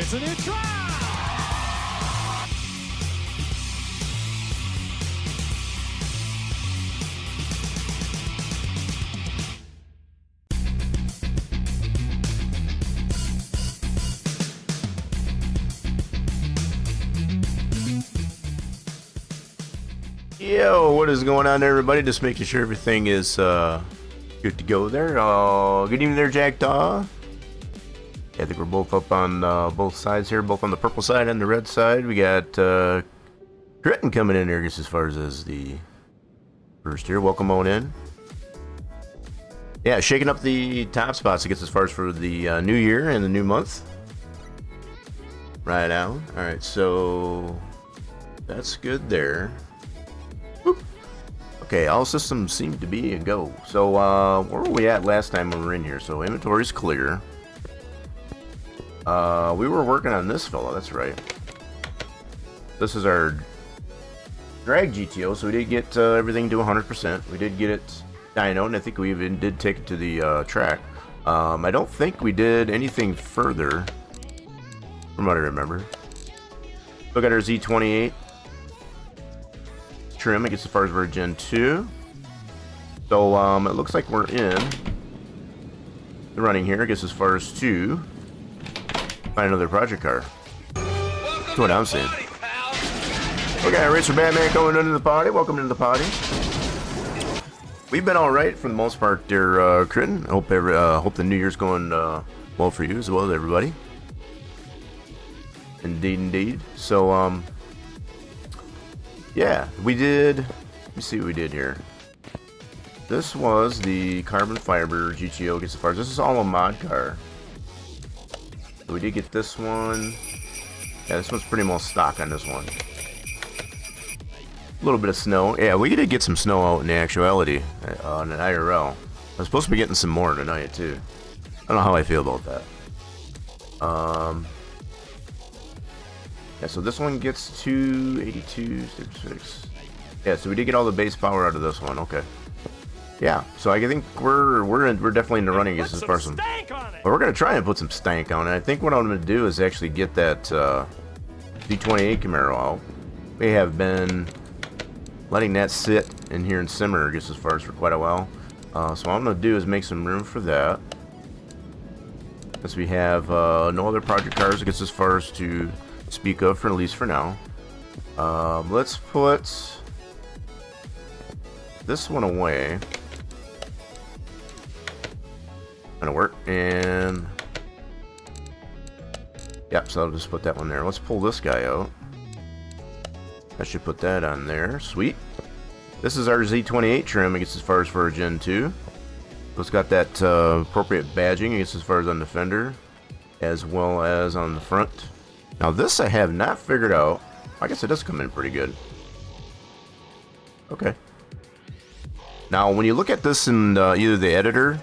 It's a new trial. Yo, what is going on, everybody? Just making sure everything is good to go there. Good evening there, Jackdaw. Yeah, I think we're both up on both sides here, both on the purple side and the red side. We got Critton coming in here, I guess, as far as the first here. Welcome on in. Yeah, shaking up the top spots, I guess, as far as for the new year and the new month. Right out. All right, so that's good there. Okay, all systems seem to be a go. So, where were we at last time when we were in here? So, inventory's clear. We were working on this fella, that's right. This is our drag GTO, so we did get everything to 100%. We did get it dynoed, and I think we even did take it to the track. I don't think we did anything further, from what I remember. Look at our Z28. Trim, I guess, as far as we're Gen 2. So it looks like we're in the running here, I guess, as far as to find another project car. That's what I'm saying. Okay, Racer Batman coming into the party. Welcome into the party. We've been alright for the most part there, Critton. Hope the new year's going well for you as well as everybody. Indeed, indeed. So yeah, we did. Let me see what we did here. This was the carbon fiber GTO, gets as far as this is all a mod car. So we did get this one. Yeah, this one's pretty much stock on this one. A little bit of snow. Yeah, we did get some snow out in actuality on an IRL. I'm supposed to be getting some more tonight too. I don't know how I feel about that. Yeah, so this one gets 282, 66. Yeah, so we did get all the base power out of this one. Okay. Yeah, so I think we're definitely in the running as far as some. But we're gonna try and put some stank on it. I think what I'm gonna do is actually get that Z28 Camaro out. We have been letting that sit in here and simmer, I guess, as far as for quite a while. So what I'm gonna do is make some room for that. Because we have no other project cars, I guess, as far as to speak of, for at least for now. Let's put this one away. Gonna work, and yep, so I'll just put that one there. Let's pull this guy out. I should put that on there. Sweet. This is our Z28 trim, I guess, as far as for Gen 2. So it's got that appropriate badging, I guess, as far as on the fender, as well as on the front. Now this I have not figured out. I guess it does come in pretty good. Okay. Now when you look at this in either the editor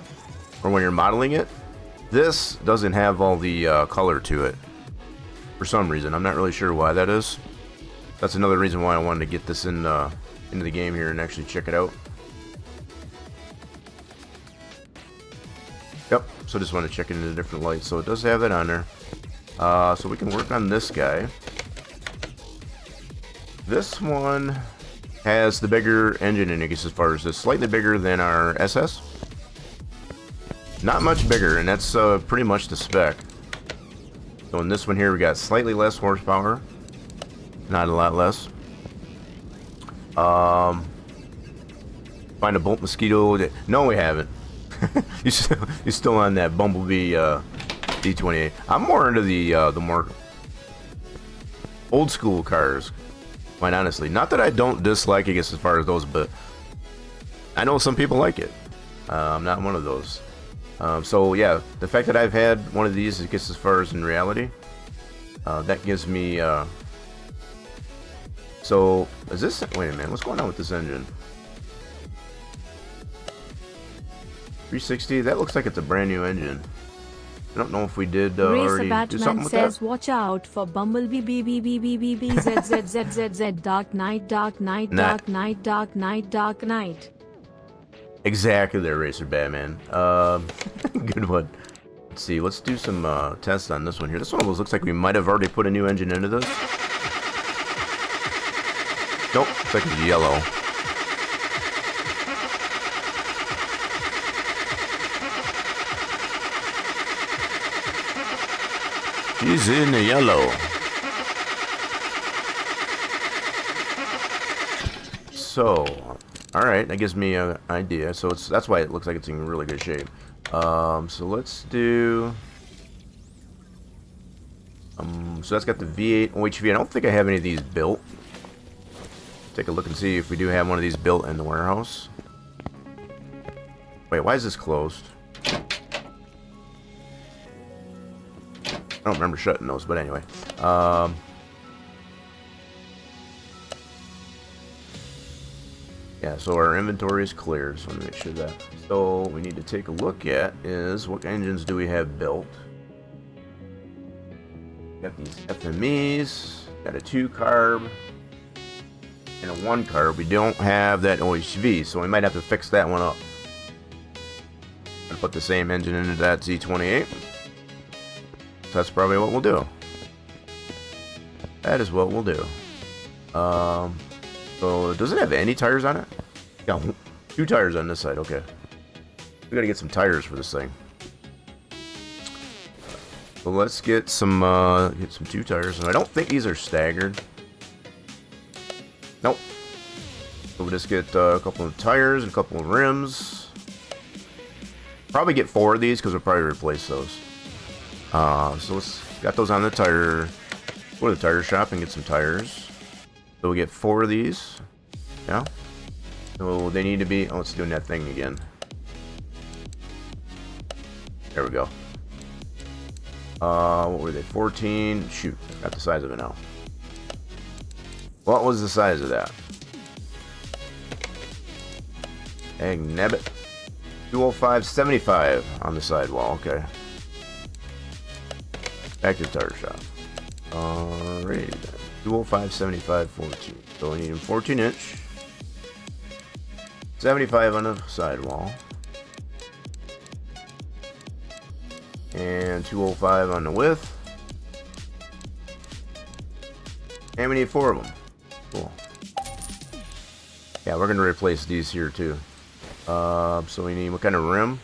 or when you're modeling it, this doesn't have all the color to it for some reason. I'm not really sure why that is. That's another reason why I wanted to get this in into the game here and actually check it out. Yep. So just want to check it in a different light. So it does have that on there. So we can work on this guy. This one has the bigger engine in it, I guess, as far as this. Slightly bigger than our SS. Not much bigger, and that's pretty much the spec. So in this one here, we got slightly less horsepower. Not a lot less. Find a bolt mosquito. No, we haven't. You're still on that Bumblebee D28. I'm more into the more old school cars, quite honestly. Not that I don't dislike, I guess, as far as those, but I know some people like it. I'm not one of those. So yeah, the fact that I've had one of these, I guess, as far as in reality, that gives me. So is this? Wait a minute. What's going on with this engine? 360. That looks like it's a brand new engine. I don't know if we did already do something with says, that. watch out for Bumblebee Z Dark Knight, Dark Knight, Dark Knight, Dark Knight, Dark Knight. Exactly there, Racer Batman. Good one. Let's see, let's do some tests on this one here. This one almost looks like we might have already put a new engine into this. Nope, it's like it's yellow. She's in the yellow. So, alright, that gives me an idea. So that's why it looks like it's in really good shape. So let's do... so that's got the V8 OHV. I don't think I have any of these built. Take a look and see if we do have one of these built in the warehouse. Wait, why is this closed? I don't remember shutting those, but anyway. Yeah, so our inventory is cleared, so let me make sure that. So what we need to take a look at is what engines do we have built. Got these FMEs, got a 2-carb, and a 1-carb. We don't have that OHV, so we might have to fix that one up. And put the same engine into that Z28. So that's probably what we'll do. That is what we'll do. So does it have any tires on it? Yeah, 2 tires on this side. Okay. We gotta get some tires for this thing. So let's get some 2 tires, and I don't think these are staggered. Nope. So we'll just get a couple of tires and a couple of rims. Probably get 4 of these because we'll probably replace those. So let's got those on the tire. Go to the tire shop and get some tires. So we get 4 of these. Yeah. So they need to be. Oh, it's doing that thing again. There we go. What were they? 14. Shoot, got the size of it now. What was the size of that? Egg nabbit. 205.75 on the sidewall. Okay. Back to the tire shop. Alrighty then. 205.75 14. So we need a 14-inch. 75 on the sidewall. And 205 on the width. And we need 4 of them. Cool. Yeah, we're going to replace these here too. So we need, what kind of rim?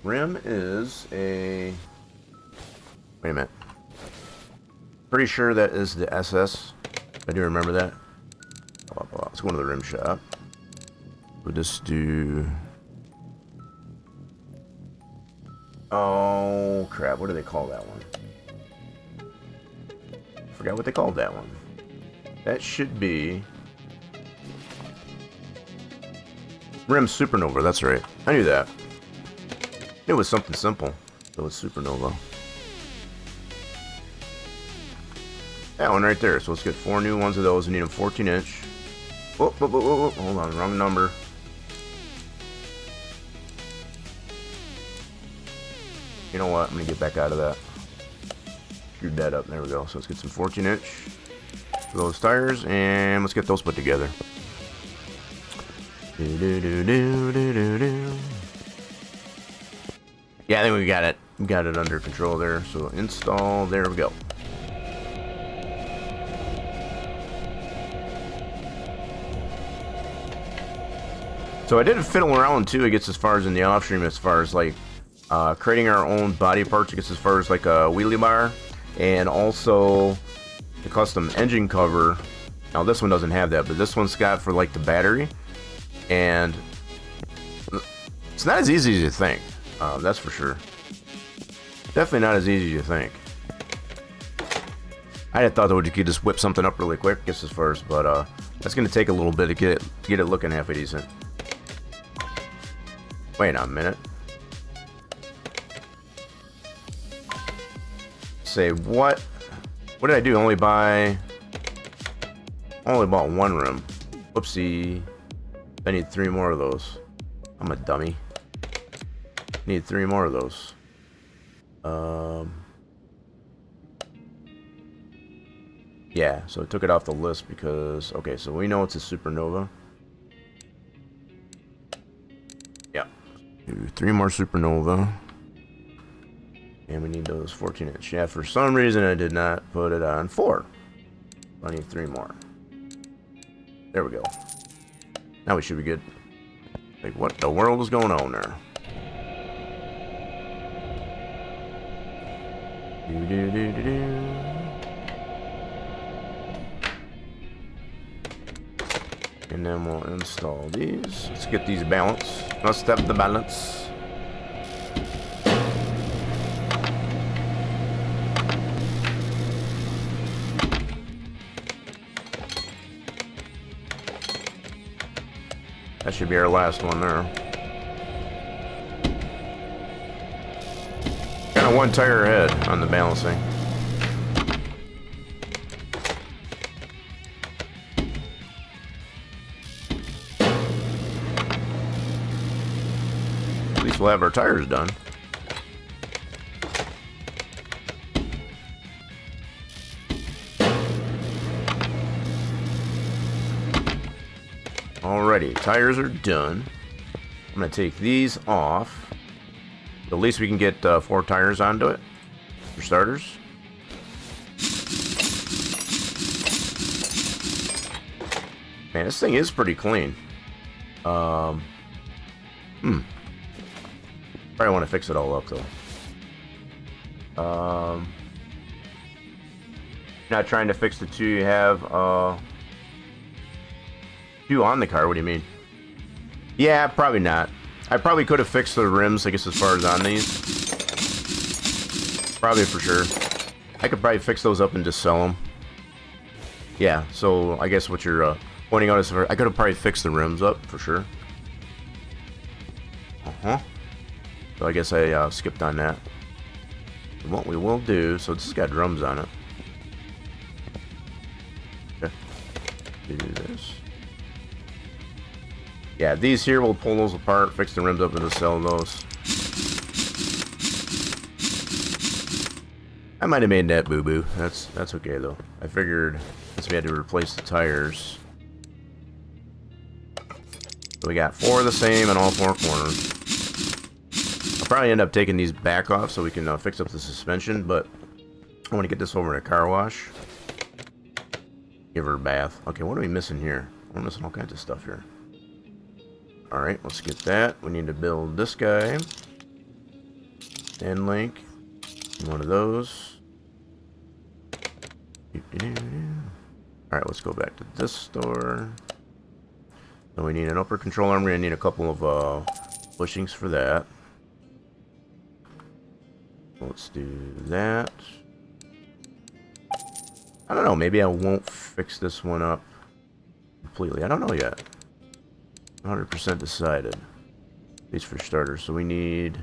Rim is a... Wait a minute. Pretty sure that is the SS. I do remember that. Let's go to the rim shop. We'll just do... Oh, crap. What do they call that one? Forgot what they called that one. That should be... Rim Supernova. That's right. I knew that. It was something simple. So it's Supernova. That one right there. So let's get 4 new ones of those. We need a 14-inch. Whoa, whoa, whoa, whoa, whoa. Hold on. Wrong number. You know what? I'm going to get back out of that. Screwed that up. There we go. So let's get some 14-inch for those tires. And let's get those put together. Yeah, I think we got it. We got it under control there. So install. There we go. So I did fiddle around too. It gets as far as in the off stream, as far as like creating our own body parts. It gets as far as like a wheelie bar, and also the custom engine cover. Now this one doesn't have that, but this one's got for like the battery, and it's not as easy as you think. That's for sure. Definitely not as easy as you think. I had thought that we could just whip something up really quick, just as far as, but that's gonna take a little bit to get it looking halfway decent. Wait a minute. Say what? What did I do? Only bought 1 rim. Whoopsie. I need 3 more of those. I'm a dummy. Need 3 more of those. Yeah, so I took it off the list because, okay, so we know it's a Supernova. Yeah. Do 3 more Supernova. And we need those 14-inch. Yeah, for some reason I did not put it on 4. I need 3 more. There we go. Now we should be good. Like, what the world is going on there? And then we'll install these. Let's get these balanced. Let's step the balance. That should be our last one there. Kind of one tire ahead on the balancing. At least we'll have our tires done. Alrighty, tires are done. I'm gonna take these off. At least we can get 4 tires onto it for starters. Man, this thing is pretty clean. Probably want to fix it all up though. Not trying to fix the 2 you have. 2 on the car, what do you mean? Yeah, probably not. I probably could have fixed the rims, I guess, as far as on these. Probably for sure. I could probably fix those up and just sell them. Yeah, so I guess what you're pointing out is I could have probably fixed the rims up for sure. So I guess I skipped on that. What we will do, so this has got drums on it. Okay. Do this. Yeah, these here, we'll pull those apart, fix the rims up, and just sell those. I might have made that boo-boo. That's okay, though. I figured since we had to replace the tires. So we got 4 of the same in all 4 corners. I'll probably end up taking these back off so we can fix up the suspension, but I want to get this over to a car wash. Give her a bath. Okay, what are we missing here? We're missing all kinds of stuff here. Alright, let's get that. We need to build this guy. End link. One of those. Alright, let's go back to this store. So we need an upper control arm. We're going to need a couple of bushings for that. Let's do that. I don't know, maybe I won't fix this one up completely. I don't know yet. 100% decided. At least for starters. So we need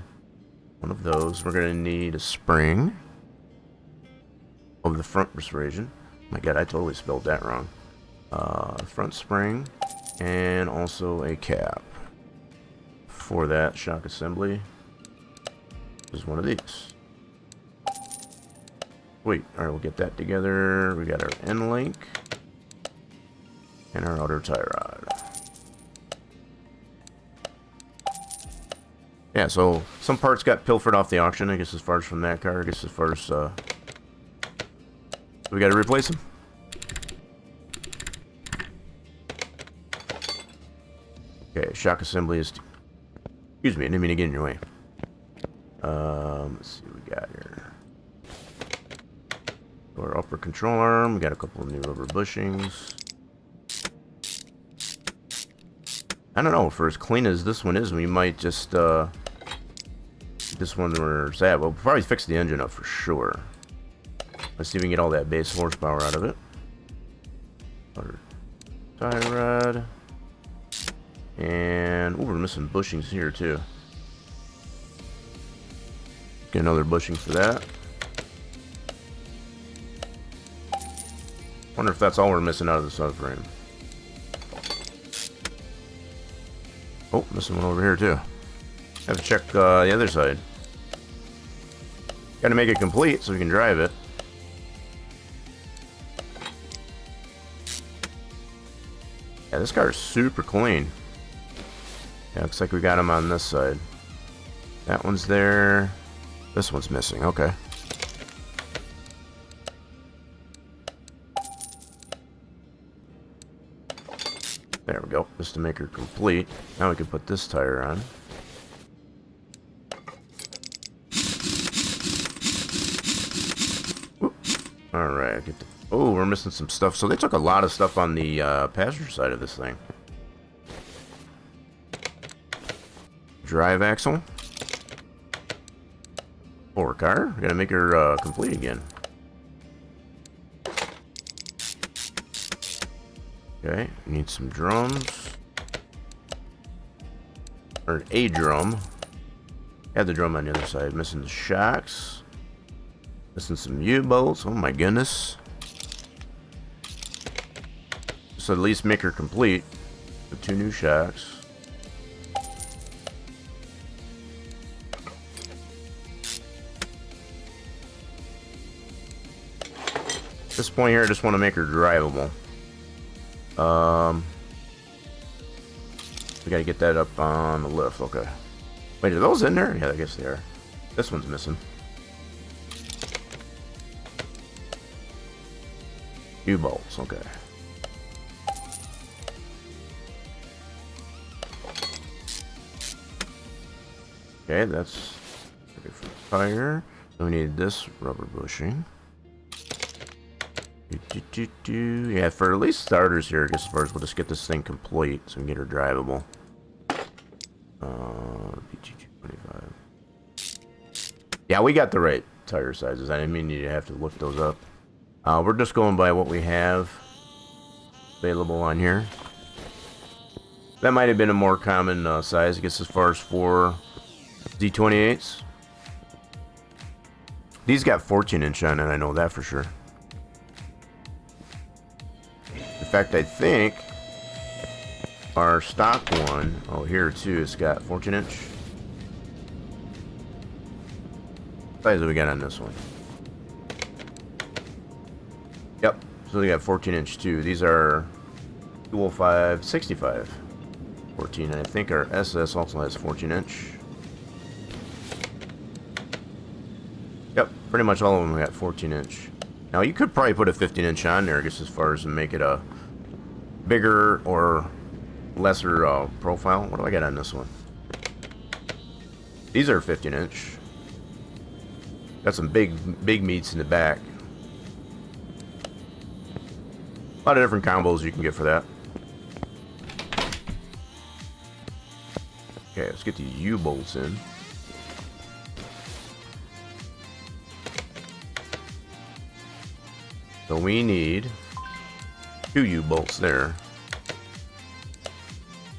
one of those. We're going to need a spring of the front persuasion. My god, I totally spelled that wrong. Front spring and also a cap. For that shock assembly is one of these. Wait, alright, we'll get that together. We got our end link and our outer tie rod. Yeah, so some parts got pilfered off the auction, I guess, as far as from that car. I guess as far as we got to replace them. Okay, shock assembly is. Excuse me, I didn't mean to get in your way. Let's see what we got here. Our upper control arm. We got a couple of new rubber bushings. I don't know. For as clean as this one is, we might just this one we're sad. We'll probably fix the engine up for sure. Let's see if we can get all that base horsepower out of it. Our tie rod. And we're missing bushings here too. Get another bushing for that. Wonder if that's all we're missing out of the subframe. Oh, missing one over here too. Have to check the other side. Got to make it complete so we can drive it. Yeah, this car is super clean. Yeah, looks like we got him on this side. That one's there. This one's missing. Okay. There we go. Just to make her complete. Now we can put this tire on. Alright, get the... Oh, we're missing some stuff. So they took a lot of stuff on the passenger side of this thing. Drive axle. Forward car. Gotta make her complete again. Okay, need some drums. Or a drum. Had the drum on the other side. Missing the shocks. Missing some U-bolts. Oh my goodness. So at least make her complete. With 2 new shocks. At this point here, I just want to make her drivable. We gotta get that up on the lift. Okay. Wait, are those in there? Yeah, I guess they are. This one's missing. U-bolts. Okay. Okay, that's okay for the tire. So we need this rubber bushing. Yeah, for at least starters here, I guess first we'll just get this thing complete so we can get her drivable. PG225. Yeah, we got the right tire sizes. I didn't mean you to have to look those up. We're just going by what we have available on here. That might have been a more common size, I guess, as far as for Z28s. These got 14-inch on it, I know that for sure. In fact, I think our stock one, oh here too, it's got 14-inch. What size do we got on this one? Yep, so they got 14-inch too. These are QoL 65, 14, and I think our SS also has 14-inch. Yep, pretty much all of them got 14-inch. Now you could probably put a 15-inch on there, I guess, as far as to make it a bigger or lesser profile. What do I got on this one? These are 15-inch. Got some big meats in the back. A lot of different combos you can get for that. Okay, let's get the U-bolts in. So we need 2 U-bolts there.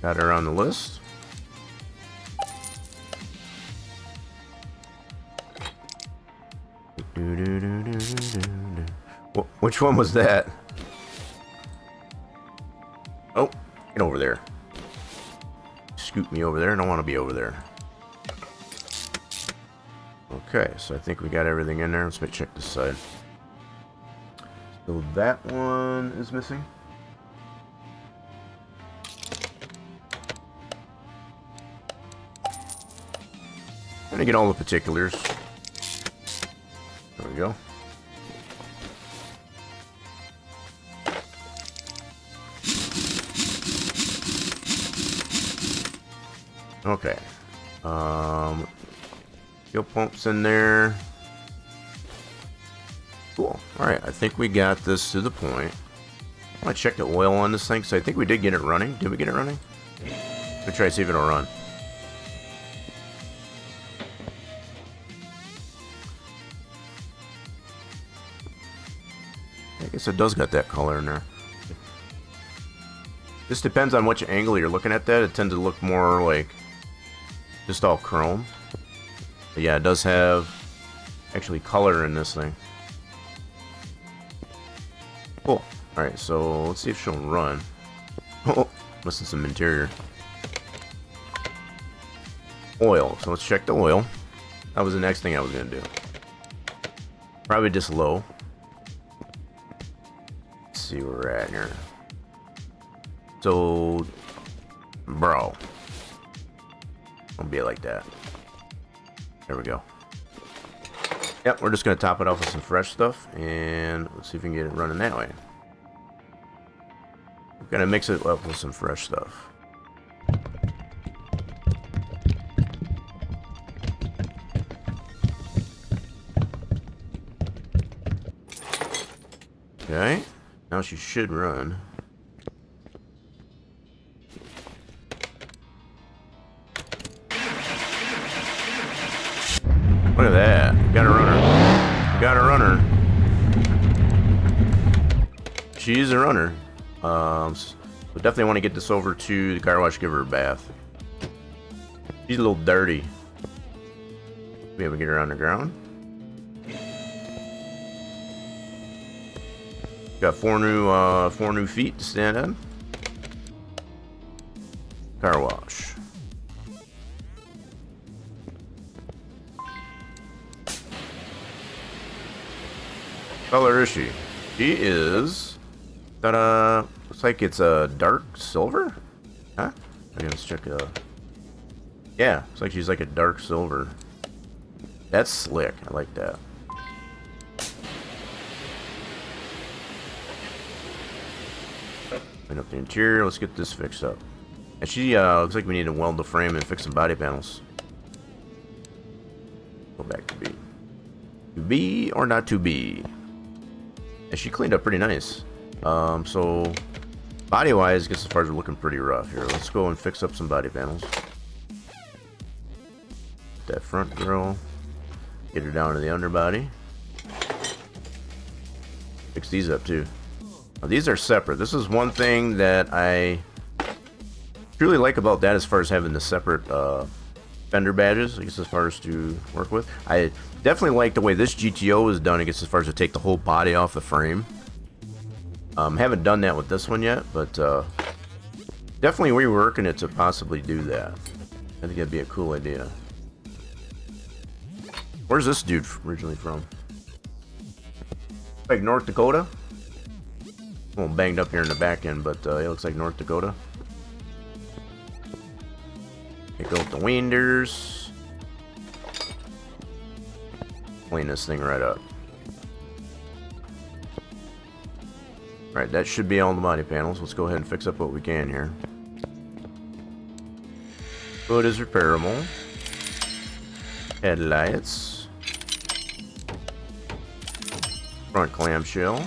Got her on the list. Which one was that? Oh, get over there. Scoot me over there. I don't want to be over there. Okay, so I think we got everything in there. Let's check this side. So that one is missing. Trying to get all the particulars. There we go. Okay. Fuel pumps in there. Cool. Alright, I think we got this to the point. I want to check the oil on this thing, so I think we did get it running. Did we get it running? Let's try to see if it'll run. I guess it does got that color in there. This depends on which angle you're looking at that. It tends to look more like just all chrome. But yeah, it does have actually color in this thing. Cool. Alright, so let's see if she'll run. Oh, missing some interior. Oil. So let's check the oil. That was the next thing I was going to do. Probably just low. Let's see where we're at here. So, bro. Don't be like that. There we go. Yep, we're just going to top it off with some fresh stuff, and let's see if we can get it running that way. We're going to mix it up with some fresh stuff. Okay, now she should run. Look at that. Got a runner. Got a runner. She's a runner. So definitely want to get this over to the car wash, give her a bath. She's a little dirty. Be able to get her on the ground. Got four new feet to stand on. Car wash. Color is she? She is. Ta-da! Looks like it's a dark silver. Huh? Okay, let's check. Yeah, looks like she's like a dark silver. That's slick. I like that. Clean up the interior. Let's get this fixed up. And she looks like we need to weld the frame and fix some body panels. Go back to B. To be or not to be? And she cleaned up pretty nice. So body-wise, gets as far as we're looking pretty rough here. Let's go and fix up some body panels. That front grill. Get her down to the underbody. Fix these up too. Now, these are separate. This is one thing that I truly like about that, as far as having the separate fender badges, I guess, as far as to work with. I definitely like the way this GTO is done, I guess, as far as to take the whole body off the frame. Haven't done that with this one yet, but definitely reworking it to possibly do that. I think that'd be a cool idea. Where's this dude originally from? Like North Dakota? A little banged up here in the back end, but it looks like North Dakota. Take out the winders. Clean this thing right up. Alright, that should be all the body panels. Let's go ahead and fix up what we can here. Hood is repairable. Headlights. Front clamshell.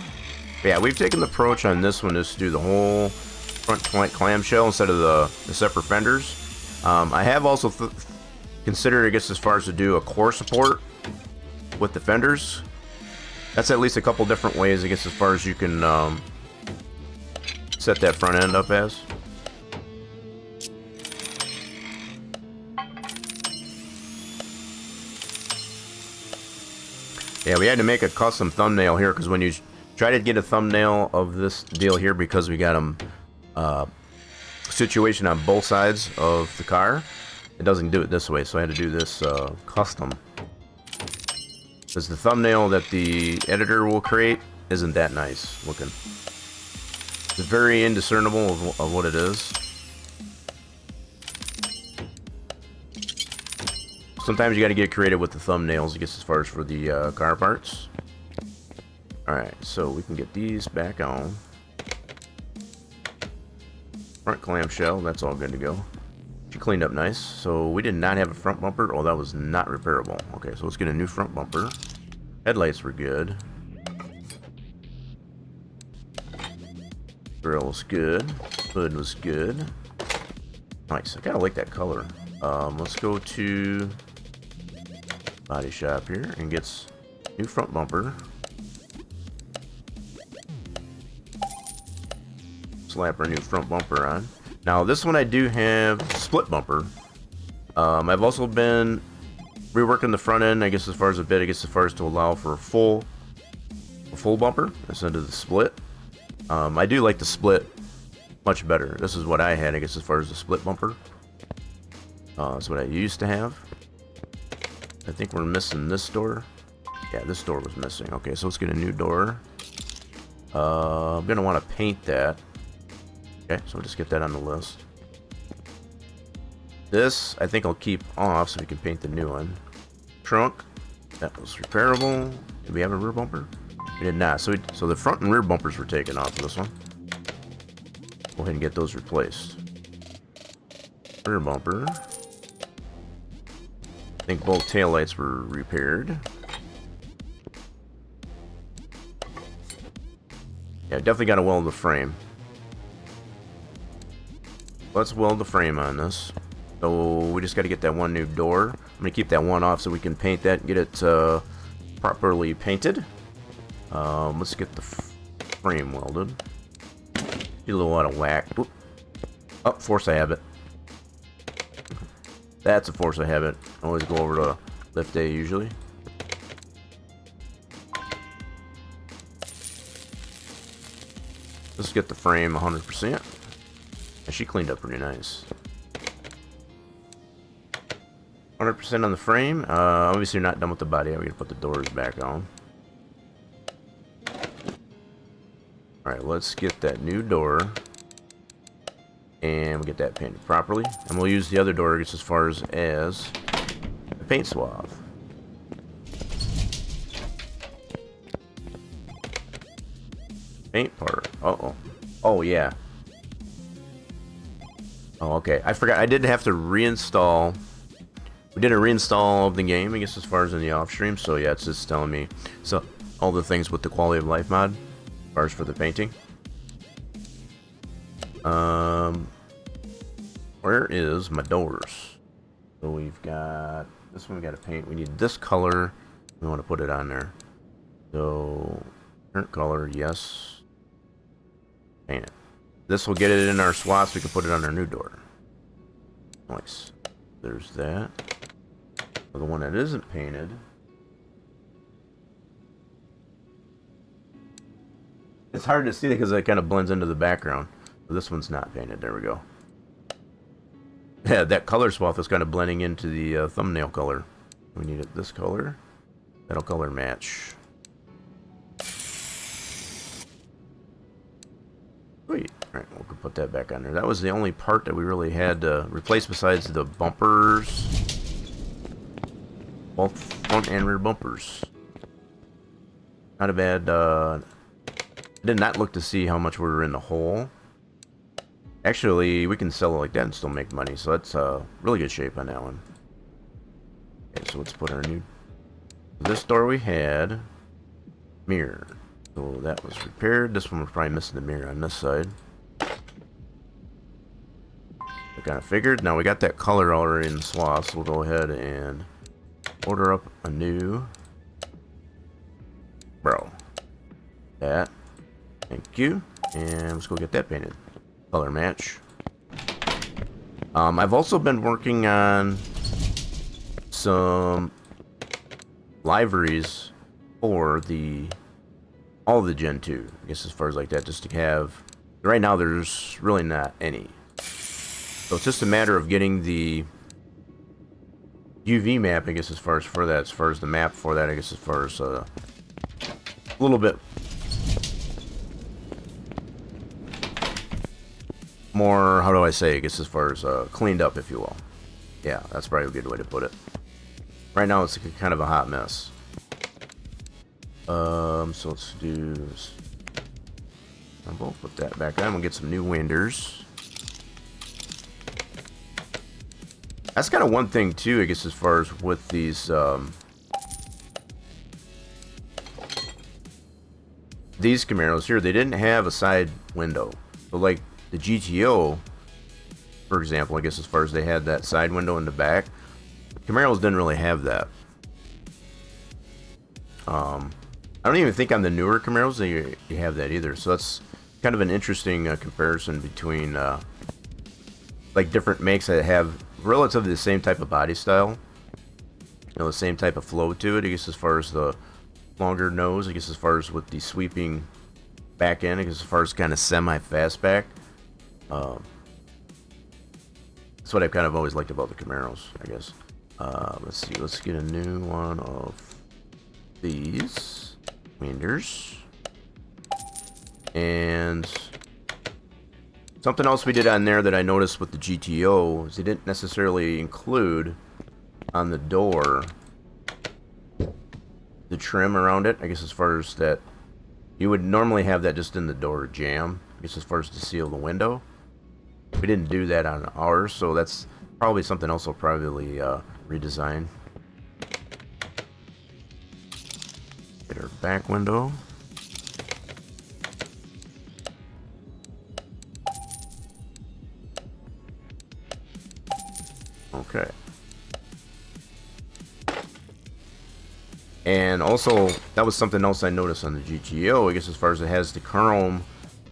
Yeah, we've taken the approach on this one is to do the whole front clamshell instead of the separate fenders. I have also considered, I guess, as far as to do a core support with the fenders. That's at least a couple different ways, I guess, as far as you can set that front end up as. Yeah, we had to make a custom thumbnail here because when you try to get a thumbnail of this deal here, because we got them situation on both sides of the car, it doesn't do it this way, so I had to do this custom. Because the thumbnail that the editor will create isn't that nice looking. It's very indiscernible of what it is. Sometimes you got to get creative with the thumbnails, I guess, as far as for the car parts. Alright, so we can get these back on. Front clamshell, that's all good to go. She cleaned up nice. So we did not have a front bumper. Oh, that was not repairable. Okay, so let's get a new front bumper. Headlights were good. Grill was good. Hood was good. Nice. I kind of like that color. Let's go to body shop here and get new front bumper. Slap our new front bumper on. Now this one I do have split bumper. I've also been reworking the front end, I guess, as far as a bit, I guess, as far as to allow for a full bumper instead of the split. I do like the split much better. This is what I had, I guess, as far as the split bumper. That's what I used to have. I think we're missing this door. Yeah, this door was missing. Okay, so let's get a new door. I'm gonna want to paint that. Okay, so we'll just get that on the list. This, I think I'll keep off so we can paint the new one. Trunk. That was repairable. Did we have a rear bumper? We did not. So the front and rear bumpers were taken off of this one. Go ahead and get those replaced. Rear bumper. I think both taillights were repaired. Yeah, definitely got to weld the frame. Let's weld the frame on this. So we just got to get that one new door. I'm going to keep that one off so we can paint that and get it properly painted. Let's get the frame welded. Get a little out of whack. Oop. Oh, force of habit. That's a force of habit. I always go over to lift day usually. Let's get the frame 100%. And she cleaned up pretty nice. 100% on the frame. Obviously, you're not done with the body. I'm going to put the doors back on. Alright, let's get that new door. And we'll get that painted properly. And we'll use the other door just as far as the paint swab. Paint part. Uh-oh. Oh, yeah. Oh, okay. I forgot. I did have to reinstall. We did a reinstall of the game, I guess, as far as in the off stream. So, yeah, it's just telling me so all the things with the quality of life mod, as far as for the painting. Where is my doors? So we've got this one. We got to paint. We need this color. We want to put it on there. So current color, yes. Paint it. This will get it in our swaths. We can put it on our new door. Nice. There's that. For the one that isn't painted. It's hard to see because it kind of blends into the background. But this one's not painted. There we go. Yeah, that color swath is kind of blending into the thumbnail color. We need it this color. That'll color match. Sweet. Alright, we'll put that back on there. That was the only part that we really had to replace besides the bumpers. Both front and rear bumpers. Not a bad, I did not look to see how much we were in the hole. Actually, we can sell it like that and still make money, so that's really good shape on that one. Okay, so let's put our new... This door we had... Mirror. So that was repaired. This one was probably missing the mirror on this side. I kind of figured. Now we got that color already in the swath, so we'll go ahead and order up a new... Bro. That. Thank you. And let's go get that painted. Color match. I've also been working on some liveries for all the Gen 2, I guess, as far as like that, just to have. Right now there's really not any, so it's just a matter of getting the UV map, I guess, as far as for that, as far as the map for that, I guess, as far as a little bit more, how do I say, I guess, as far as cleaned up, if you will. Yeah, that's probably a good way to put it. Right now it's kind of a hot mess. So let's do this. We'll put that back on. We'll get some new winders. That's kind of one thing too, I guess, as far as with these Camaros here, they didn't have a side window. So like the GTO, for example, I guess, as far as they had that side window in the back, Camaros didn't really have that. I don't even think on the newer Camaros you have that either. So that's kind of an interesting comparison between like different makes that have relatively the same type of body style, you know, the same type of flow to it, I guess, as far as the longer nose, I guess, as far as with the sweeping back end, I guess, as far as kind of semi-fastback. That's what I've kind of always liked about the Camaros, I guess. Let's see, let's get a new one of these winders. And something else we did on there that I noticed with the GTO is they didn't necessarily include on the door trim around it, I guess, as far as that. You would normally have that just in the door jamb, I guess, as far as to seal the window. We didn't do that on ours, so that's probably something else we'll probably redesign. Get our back window. Okay. And also, that was something else I noticed on the GTO, I guess, as far as it has the chrome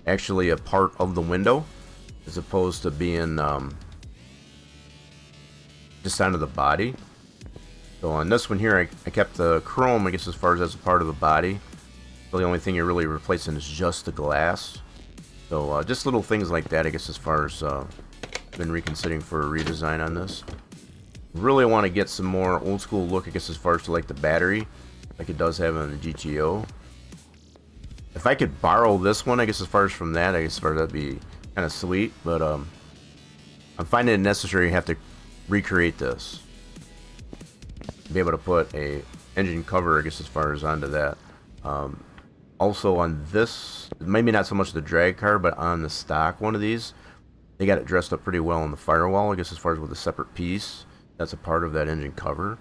actually a part of the window, as opposed to being just onto the body. So on this one here, I kept the chrome, I guess, as far as a part of the body. So the only thing you're really replacing is just the glass. So just little things like that, I guess, as far as been reconsidering for a redesign on this. Really want to get some more old school look, I guess, as far as to like the battery, like it does have on the GTO. If I could borrow this one, I guess, as far as from that, I guess, as far as that'd be kind of sweet. But I'm finding it necessary to have to recreate this, be able to put a engine cover, I guess, as far as onto that. Also on this, maybe not so much the drag car, but on the stock one of these, they got it dressed up pretty well on the firewall, I guess, as far as with a separate piece. That's a part of that engine cover.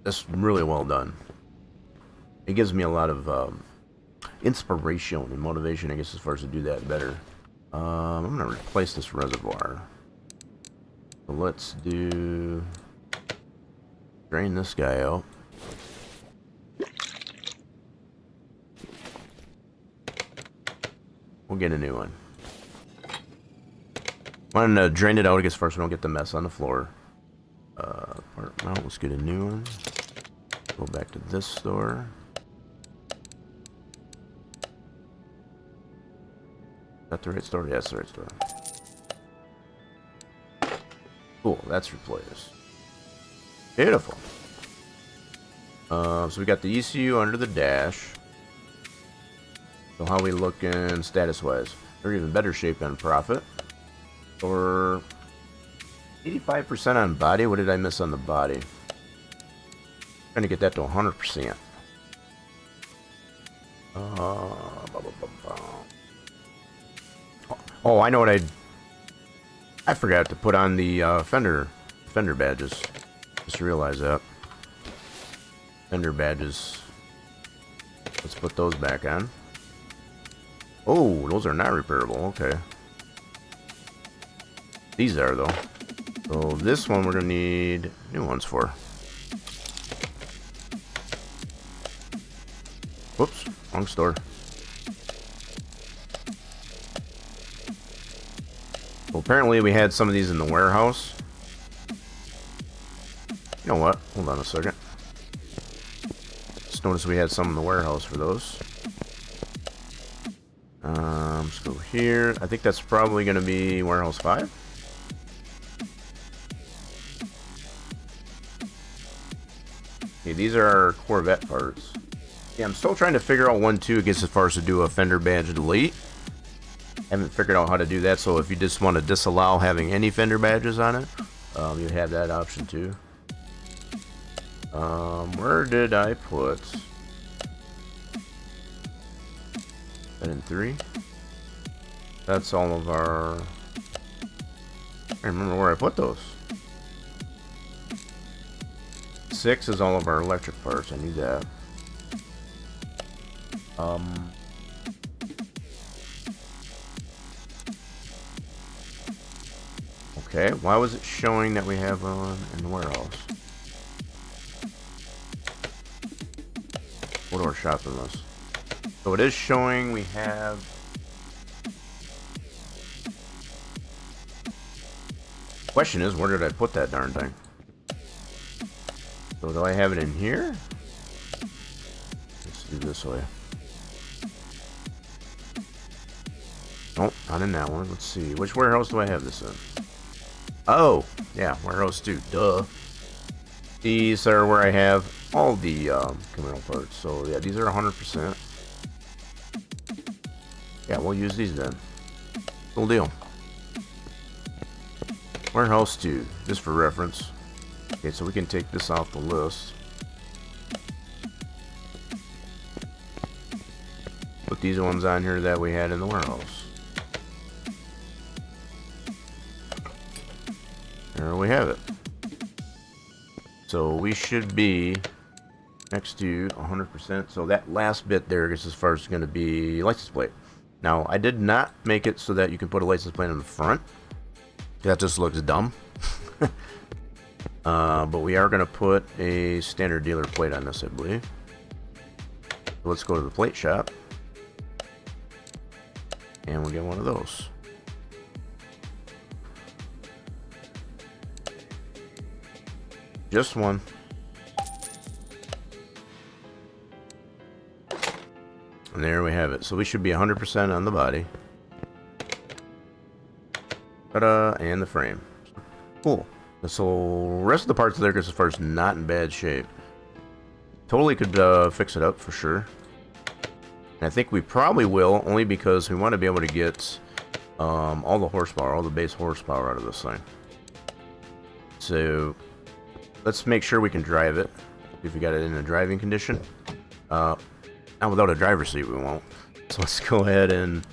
That's really well done. It gives me a lot of inspiration and motivation, I guess, as far as to do that better. I'm going to replace this reservoir. So let's drain this guy out. We'll get a new one. I'm going to drain it out, I guess, first so we don't get the mess on the floor. Part mount, let's get a new one. Go back to this store. Is that the right store? Yeah, that's the right store. Cool, that's replaced. Beautiful. So we got the ECU under the dash. So how we looking status-wise? They're even better shape than profit. Or 85% on body. What did I miss on the body? Trying to get that to 100%. Oh, I know what I forgot to put on the fender badges. Just realized that. Fender badges. Let's put those back on. Oh, those are not repairable. Okay. These are, though. So this one we're going to need new ones for. Whoops. Wrong store. Well, apparently we had some of these in the warehouse. You know what? Hold on a second. Just noticed we had some in the warehouse for those. Let's go here. I think that's probably going to be warehouse 5. Okay, these are our Corvette parts. Yeah, I'm still trying to figure out 1-2, I guess, as far as to do a fender badge delete. Haven't figured out how to do that, so if you just want to disallow having any fender badges on it, you have that option too. Where did I put that in 3? That's all of our... I can't remember where I put those. 6 is all of our electric parts. I need that. Okay, why was it showing that we have one in the warehouse? What do our shopping list? So it is showing we have... Question is, where did I put that darn thing? So do I have it in here? Let's do this way. Nope, not in that one. Let's see. Which warehouse do I have this in? Oh, yeah, warehouse 2. Duh. These are where I have all the Camaro parts. So yeah, these are 100%. Yeah, we'll use these then. Cool deal. Warehouse 2, just for reference. Okay, so we can take this off the list. put these ones on here that we had in the warehouse. There we have it. So we should be next to 100%. So that last bit there is as far as going to be license plate. Now, I did not make it so that you can put a license plate on the front. That just looks dumb. But we are going to put a standard dealer plate on this, I believe. So let's go to the plate shop. And we'll get one of those. Just one. And there we have it. So we should be 100% on the body. Ta-da! And the frame. Cool. So rest of the parts of there, as far as not in bad shape. Totally could fix it up for sure. And I think we probably will, only because we want to be able to get all the horsepower, all the base horsepower out of this thing. So let's make sure we can drive it. If we got it in a driving condition. Not without a driver's seat, we won't. So let's go ahead and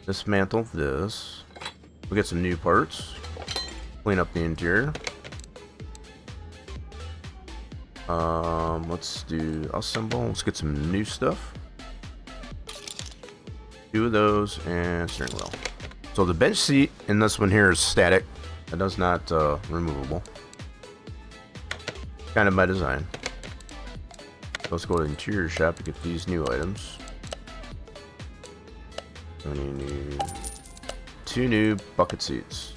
dismantle this. We'll get some new parts. Clean up the interior. Let's do assemble. Let's get some new stuff. 2 of those and steering wheel. So the bench seat in this one here is static. It does not removable. Kind of by design. Let's go to the interior shop to get these new items. We need 2 new bucket seats.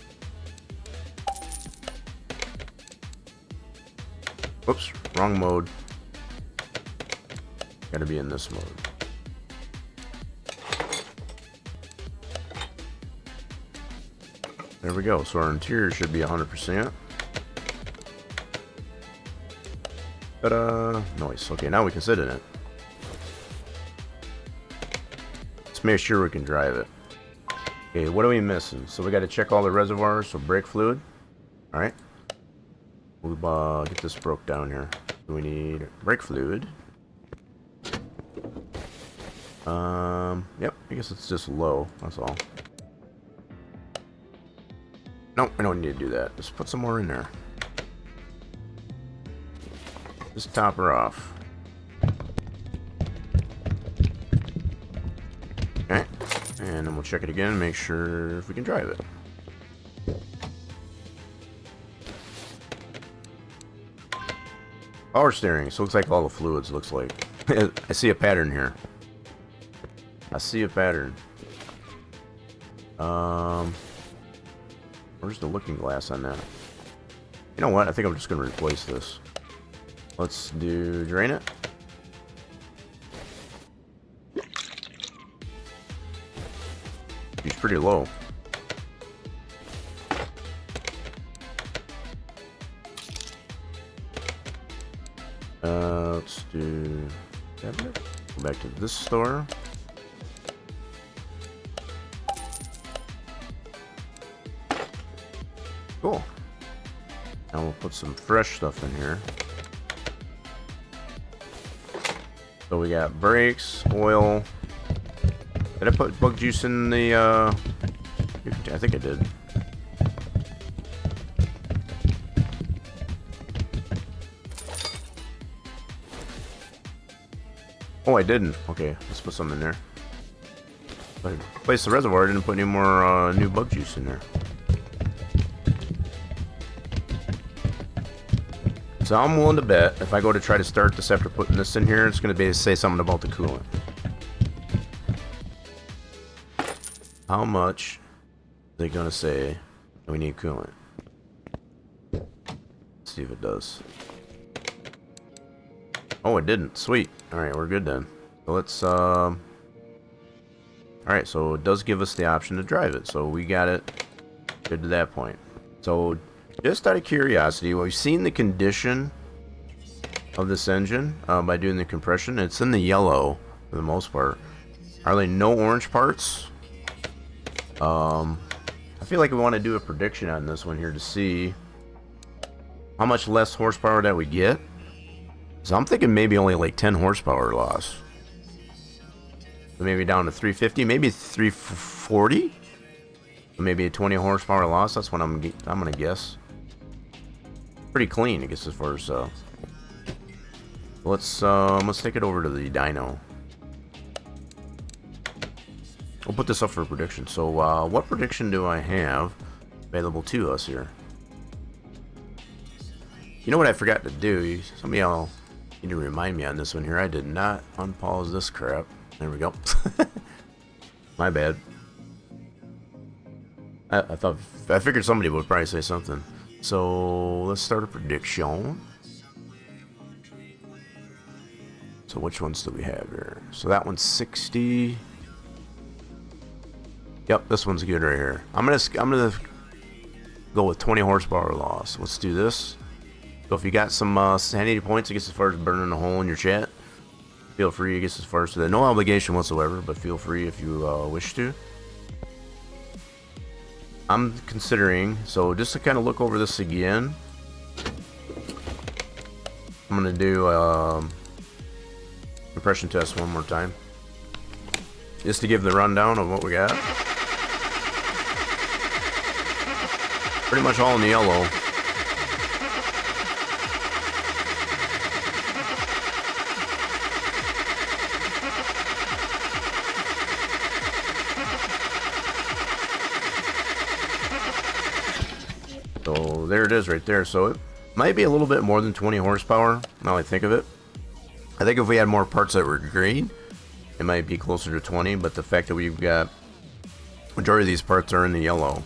Whoops, wrong mode. Gotta be in this mode. There we go. So our interior should be 100%. Ta-da! Nice. Okay, now we can sit in it. Let's make sure we can drive it. Okay, what are we missing? So we got to check all the reservoirs. So brake fluid. All right. We'll get this broke down here. We need brake fluid. Yep. I guess it's just low. That's all. Nope, we don't need to do that. Just put some more in there. Just top her off. Okay. And then we'll check it again, make sure if we can drive it. Power steering. So it looks like all the fluids looks like. I see a pattern here. I see a pattern. Where's the looking glass on that? You know what? I think I'm just going to replace this. Let's do drain it. He's pretty low. Let's do cabinet. Go back to this store. Cool. Now we'll put some fresh stuff in here. So we got brakes, oil. Did I put bug juice in the, I think I did. Oh, I didn't. Okay, let's put some in there. But I placed the reservoir, I didn't put any more new bug juice in there. So I'm willing to bet if I go to try to start this after putting this in here, it's going to be to say something about the coolant. How much are they going to say we need coolant? Let's see if it does. Oh, it didn't. Sweet. Alright, we're good then. So let's, alright, so it does give us the option to drive it. So we got it good to that point. So just out of curiosity, we've seen the condition of this engine by doing the compression. It's in the yellow for the most part. Are there no orange parts? I feel like we want to do a prediction on this one here to see how much less horsepower that we get. So I'm thinking maybe only like 10 horsepower loss. Maybe down to 350, maybe 340. Maybe a 20 horsepower loss. That's what I'm gonna guess. Pretty clean, I guess, as far as let's take it over to the dyno. We'll put this up for a prediction. So what prediction do I have available to us here? You know what I forgot to do? Some of y'all need to remind me on this one here. I did not unpause this crap. There we go. My bad. I figured somebody would probably say something. So let's start a prediction. So which ones do we have here? So that one's 60. Yep, this one's good right here. I'm gonna go with 20 horsepower loss. Let's do this. So if you got some sanity points, I guess, as far as burning a hole in your chat, feel free, I guess, as far as that. No obligation whatsoever, but feel free if you wish to. I'm considering, so just to kind of look over this again, I'm going to do compression test one more time. Just to give the rundown of what we got. Pretty much all in the yellow. So there it is right there. So it might be a little bit more than 20 horsepower, now I think of it. I think if we had more parts that were green, it might be closer to 20, but the fact that we've got majority of these parts are in the yellow,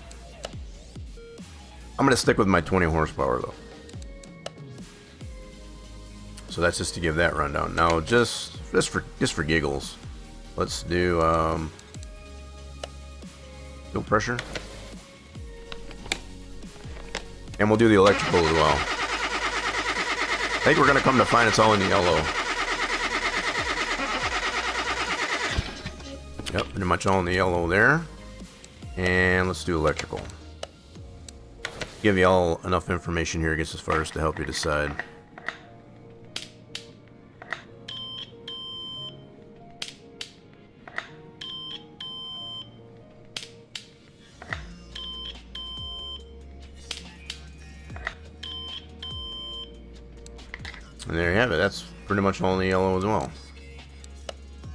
I'm going to stick with my 20 horsepower though. So that's just to give that rundown. Now just for giggles, let's do fuel pressure. And we'll do the electrical as well. I think we're going to come to find it's all in the yellow. Yep, pretty much all in the yellow there. And let's do electrical. Give you all enough information here, I guess, as far as to help you decide. And there you have it. That's pretty much all in the yellow as well.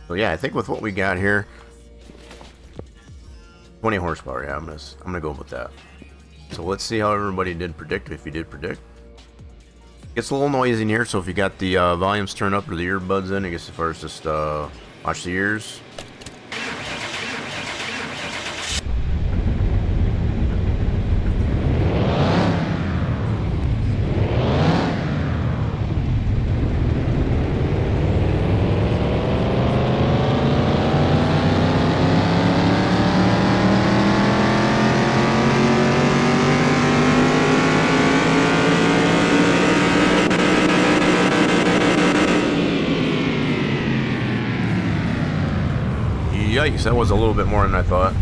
So yeah, I think with what we got here, 20 horsepower. Yeah, I'm gonna go with that. So let's see how everybody did predict. If you did predict, gets a little noisy in here. So if you got the volumes turned up or the earbuds in, I guess as far as just watch the ears. Yikes, that was a little bit more than I thought.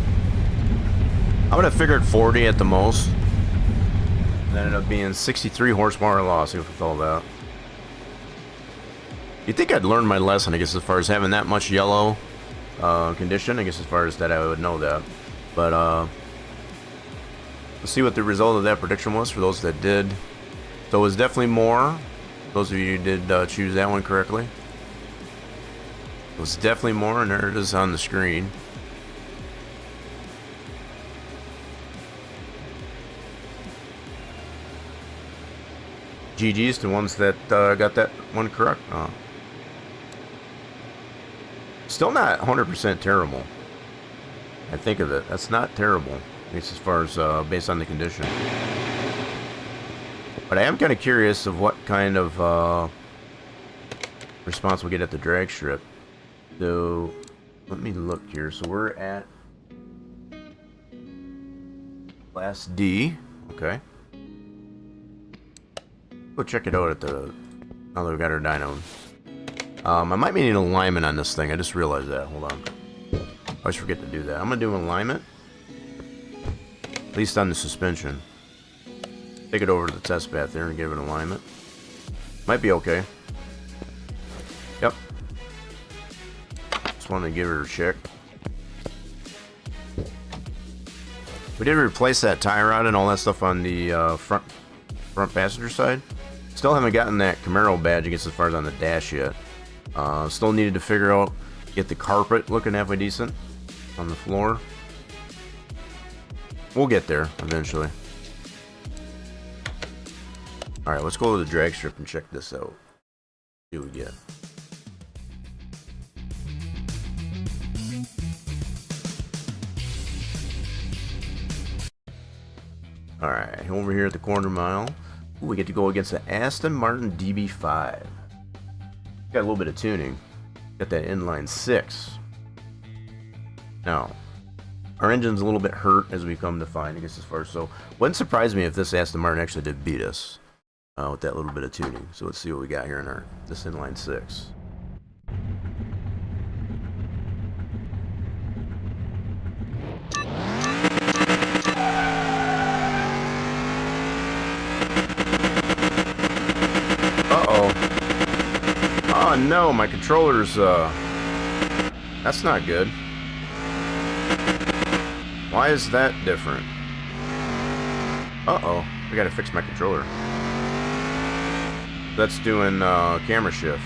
I would have figured 40 at the most. And that ended up being 63 horsepower loss with all that. You'd think I'd learned my lesson, I guess, as far as having that much yellow condition. I guess as far as that, I would know that. But let's see what the result of that prediction was for those that did. So it was definitely more. Those of you who did choose that one correctly. It was definitely more, and there it is on the screen. GG's to ones that got that one correct. Still not 100% terrible. I think of it. That's not terrible, at least as far as based on the condition. But I am kind of curious of what kind of response we'll get at the drag strip. So let me look here. So we're at class D. Okay. Go check it out at the. Now that we've got our dyno. I might need an alignment on this thing. I just realized that. Hold on. I always forget to do that. I'm gonna do an alignment. At least on the suspension. Take it over to the test bath there and give it an alignment. Might be okay. Yep. wanted to give her a check. We did replace that tie rod and all that stuff on the front passenger side. Still haven't gotten that Camaro badge, I guess, as far as on the dash yet. Still needed to figure out, get the carpet looking halfway decent on the floor. We'll get there eventually. Alright, let's go to the drag strip and check this out. See what we get. Alright, over here at the corner mile, we get to go against the Aston Martin DB5. Got a little bit of tuning. Got that inline 6. Now, our engine's a little bit hurt as we come to find, I guess, as far as so. Wouldn't surprise me if this Aston Martin actually did beat us with that little bit of tuning. So let's see what we got here in our this inline 6. Oh no, my controller's that's not good. Why is that different? Uh-oh, I gotta fix my controller. That's doing camera shift.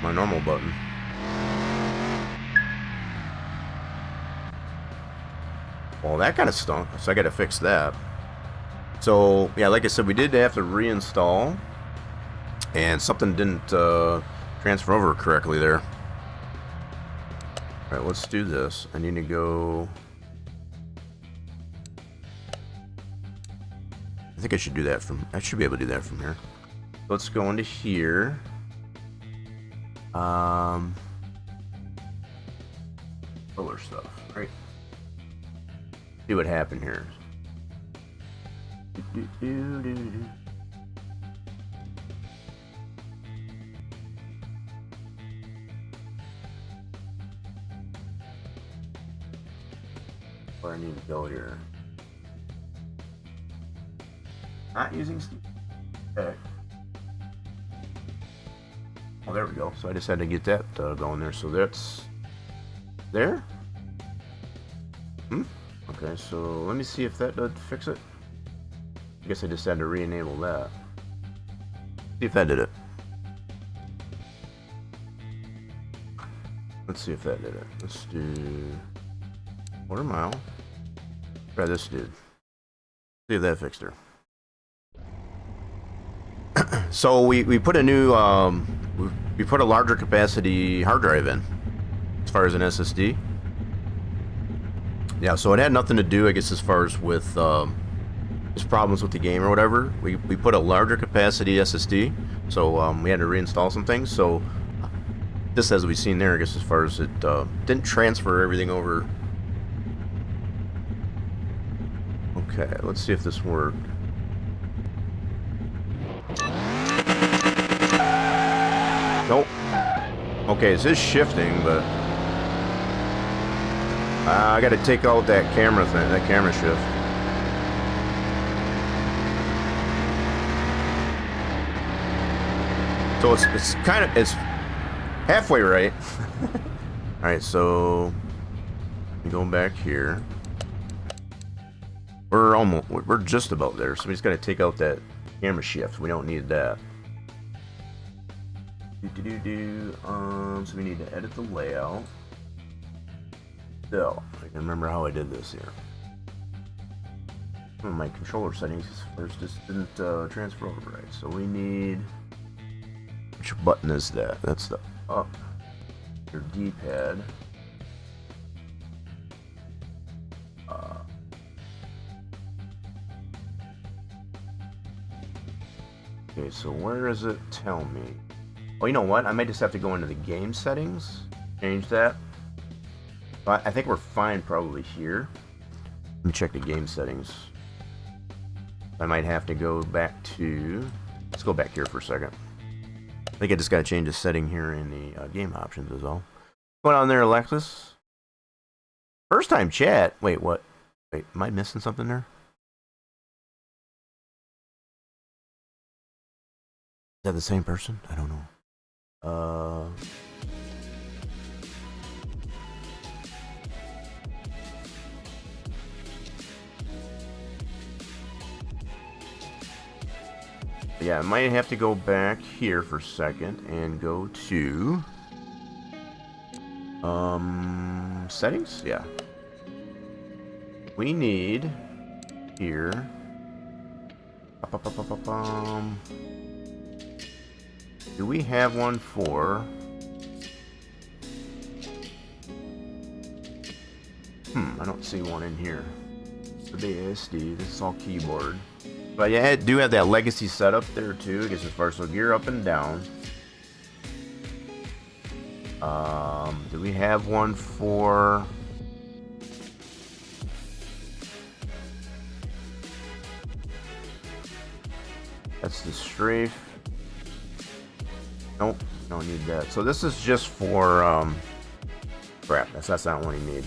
My normal button. Well, that kind of stunk, so I gotta fix that. So, yeah, like I said, we did have to reinstall. And something didn't transfer over correctly there. Alright, let's do this. I need to go... I think I should do that from... I should be able to do that from here. Let's go into here. Solar stuff, right? See what happened here. Where I need to go here. Not using Steam. Okay. Oh, there we go. So I just had to get that going there. So that's there. Okay, so let me see if that does fix it. I guess I just had to re-enable that. See if that did it. Let's see if that did it. Let's do quarter mile. Try this dude. See if that fixed her. So we put a new we put a larger capacity hard drive in as far as an SSD. Yeah, so it had nothing to do, I guess, as far as with just problems with the game or whatever. We put a larger capacity SSD, so we had to reinstall some things. So just as we've seen there, I guess, as far as it didn't transfer everything over. Okay, let's see if this worked. Nope. Okay, it is shifting, but I got to take out that camera thing, that camera shift. So it's kind of, it's halfway right. All right, so going back here. We're just about there. So we just got to take out that camera shift. We don't need that. So we need to edit the layout. Still, I can remember how I did this here. My controller settings first just didn't transfer over right. So we need, which button is that? That's the up. Your D-pad. Okay, so where does it tell me? Oh, you know what? I might just have to go into the game settings, change that. But I think we're fine probably here. Let me check the game settings. I might have to go back to... Let's go back here for a second. I think I just got to change the setting here in the game options is all. What's going on there, Alexis? First time chat. Wait, what? Wait, am I missing something there? Is that the same person? I don't know. Yeah, I might have to go back here for a second and go to settings. Yeah, we need here. Do we have one for? I don't see one in here. The BASD. This is all keyboard. But yeah, I do have that legacy setup there too. I guess as far as so gear up and down. Do we have one for? That's the strafe. Nope, don't need that. So this is just for crap. That's not what you need.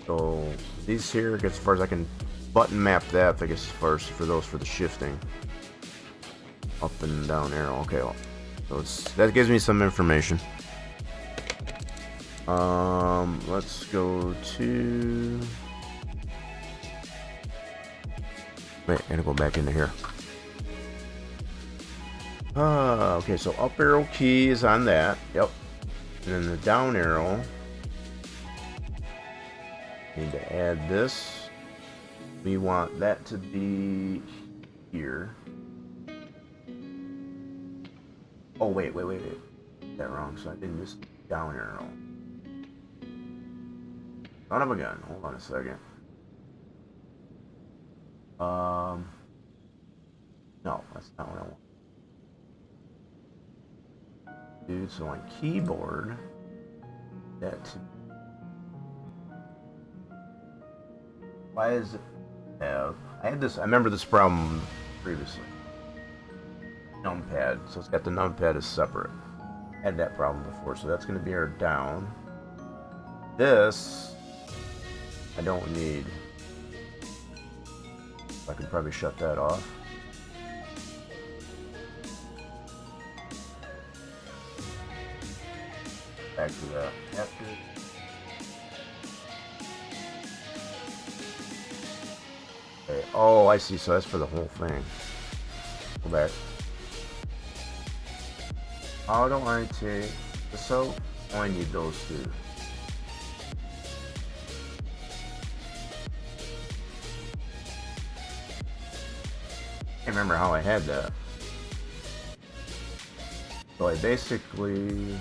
So these here, I guess as far as I can button map that, I guess first for those for the shifting. Up and down arrow. Okay, well, so that gives me some information. Let's go to. Wait, I gotta go back into here. Okay, so up arrow key is on that. Yep. And then the down arrow. Need to add this. We want that to be here. Oh, wait. That wrong, so I didn't use down arrow. Son of a gun. Hold on a second. No, that's not what I want. Dude, so on keyboard, that to why is it have? I had this. I remember this problem previously. Numpad, so it's got the numpad as separate. I had that problem before, so that's going to be our down. This I don't need. I can probably shut that off. Back to that. After. Okay. Oh, I see. So that's for the whole thing. Go back. How do I take this out? Oh, I need those two. I can't remember how I had that. So I basically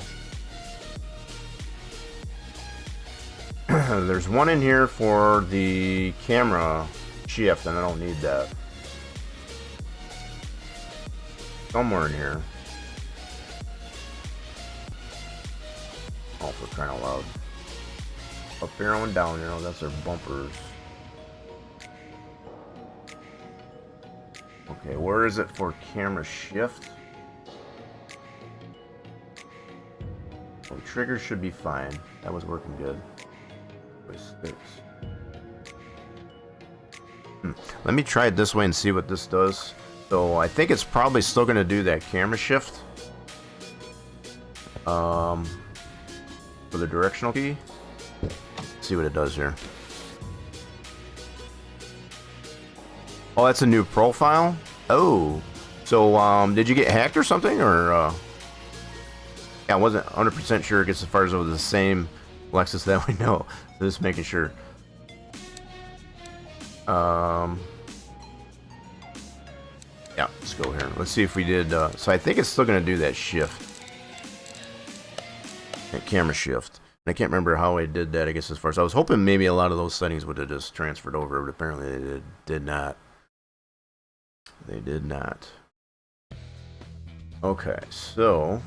there's one in here for the camera shift, and I don't need that. Somewhere in here. Oh, for crying out loud. Up arrow and down arrow, that's our bumpers. Okay, where is it for camera shift? Oh, trigger should be fine. That was working good. Let me try it this way and see what this does. So I think it's probably still going to do that camera shift. For the directional key. Let's see what it does here. Oh, that's a new profile? Oh. So, did you get hacked or something? Or, yeah, I wasn't 100% sure, I guess, as far as it was the same Lexus that we know. So just making sure. Yeah, let's go here. Let's see if we did, so I think it's still going to do that shift. That camera shift. I can't remember how I did that, I guess, as far as I was hoping maybe a lot of those settings would have just transferred over, but apparently they did not. They did not. Okay, so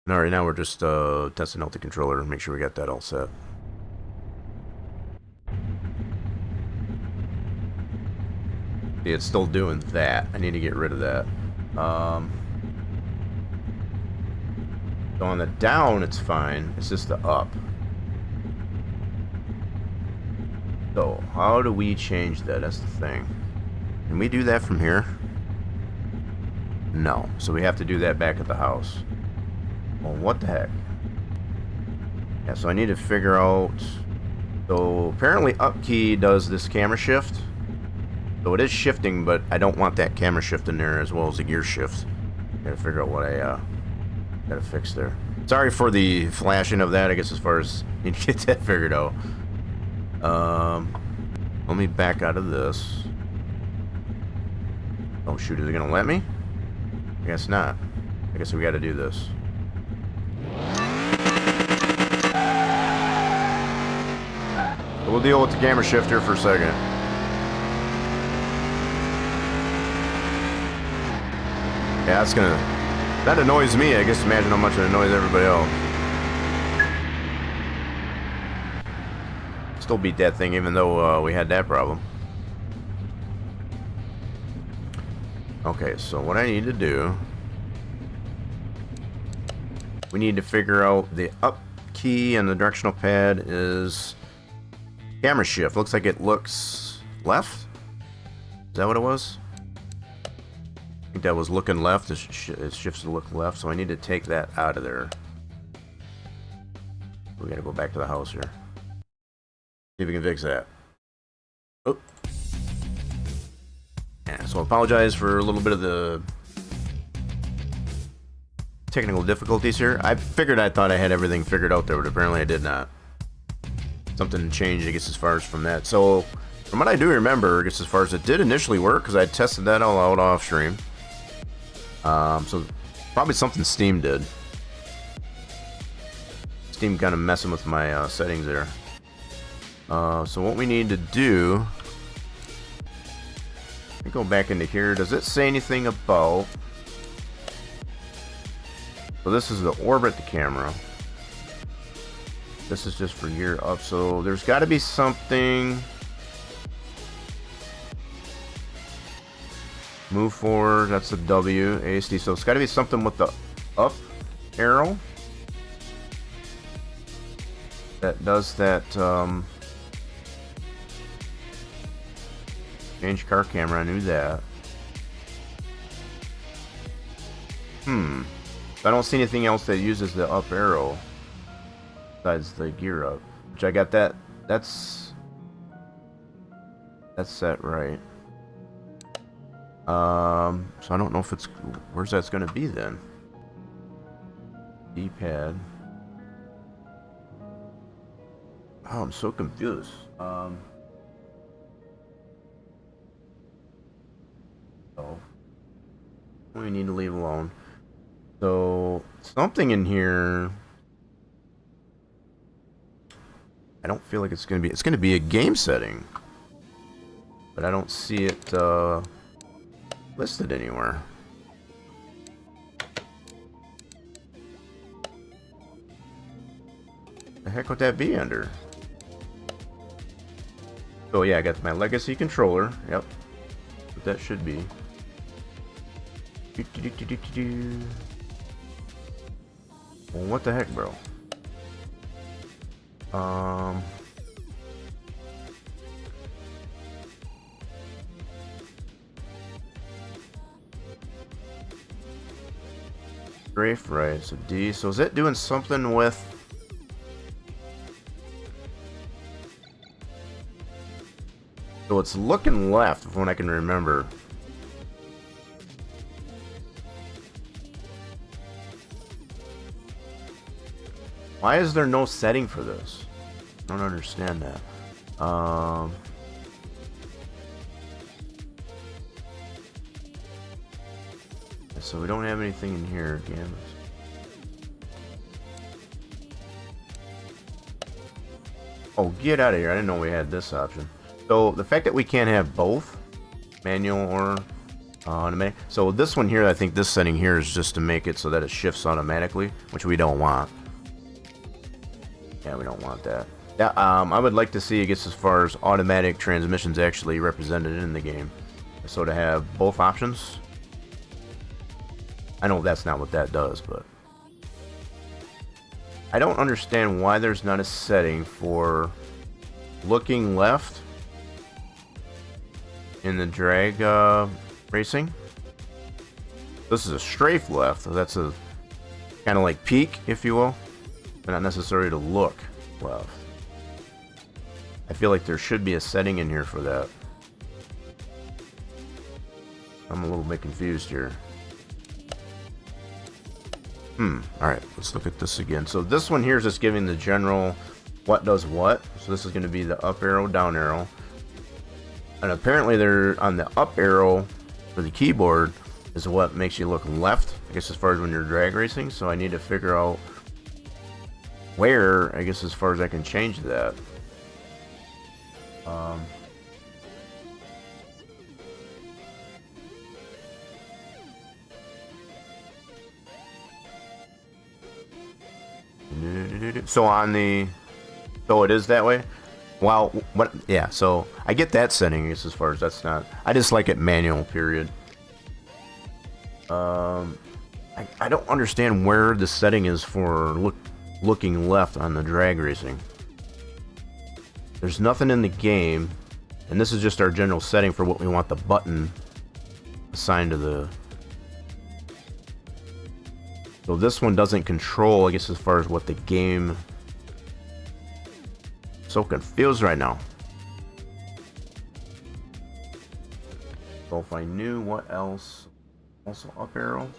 alright, now we're just testing out the controller, make sure we got that all set. See, it's still doing that. I need to get rid of that. So on the down, it's fine. It's just the up. So, how do we change that? That's the thing. Can we do that from here? No. So we have to do that back at the house. Well, what the heck? Yeah, so I need to figure out... So apparently up key does this camera shift. So it is shifting, but I don't want that camera shift in there as well as the gear shift. Gotta figure out what I gotta fix there. Sorry for the flashing of that, I guess, as far as need to get that figured out. Let me back out of this. Oh shoot, is it gonna let me? I guess not. I guess we gotta do this. So we'll deal with the camera shifter for a second. Yeah, that's gonna... That annoys me. I guess imagine how much it annoys everybody else. Still beat that thing even though we had that problem. Okay, so what I need to do... We need to figure out the up key and the directional pad is... Camera shift. Looks like it looks left? Is that what it was? I think that was looking left. It shifts to look left, so I need to take that out of there. We gotta go back to the house here. See if we can fix that. Oh. Yeah, so I apologize for a little bit of the technical difficulties here. I thought I had everything figured out there, but apparently I did not. Something changed, I guess, as far as from that. So, from what I do remember, I guess as far as it did initially work, because I tested that all out off stream. So probably something Steam did. Steam kind of messing with my settings there. So what we need to do... Let me go back into here. Does it say anything about... So this is the orbit the camera. This is just for gear up. So there's got to be something... Move forward, that's the W, ASD. So it's got to be something with the up arrow that does that. Change car camera, I knew that. I don't see anything else that uses the up arrow besides the gear up. Which I got that. That's set right. So I don't know if it's... Where's that's gonna be then? D-pad. Oh, I'm so confused. Oh. We need to leave alone. So, something in here... I don't feel like it's gonna be... It's gonna be a game setting. But I don't see it, listed anywhere. The heck would that be under? Oh yeah, I got my legacy controller. Yep. What that should be. Well, what the heck, bro? Strafe right, so D. So is it doing something with... So it's looking left, from what I can remember. Why is there no setting for this? I don't understand that. So we don't have anything in here, damn it. Oh, get out of here. I didn't know we had this option. So the fact that we can't have both manual or automatic. So this one here, I think this setting here is just to make it so that it shifts automatically, which we don't want. Yeah, we don't want that. Yeah, I would like to see, I guess, as far as automatic transmissions actually represented in the game. So to have both options. I know that's not what that does, but I don't understand why there's not a setting for looking left in the drag racing. This is a strafe left, so that's a kind of like peak, if you will. but not necessary to look left. I feel like there should be a setting in here for that. I'm a little bit confused here. Alright, let's look at this again. So this one here is just giving the general what does what. So this is going to be the up arrow, down arrow. And apparently they're on the up arrow for the keyboard is what makes you look left, I guess, as far as when you're drag racing. So I need to figure out where, I guess, as far as I can change that. So on the, so it is that way. Wow, what? Yeah, so I get that setting, I guess, as far as that's not. I just like it manual. Period. I don't understand where the setting is for looking left on the drag racing. There's nothing in the game, and this is just our general setting for what we want the button assigned to the. So this one doesn't control, I guess, as far as what the game. So confused right now. So if I knew what else, also up arrow.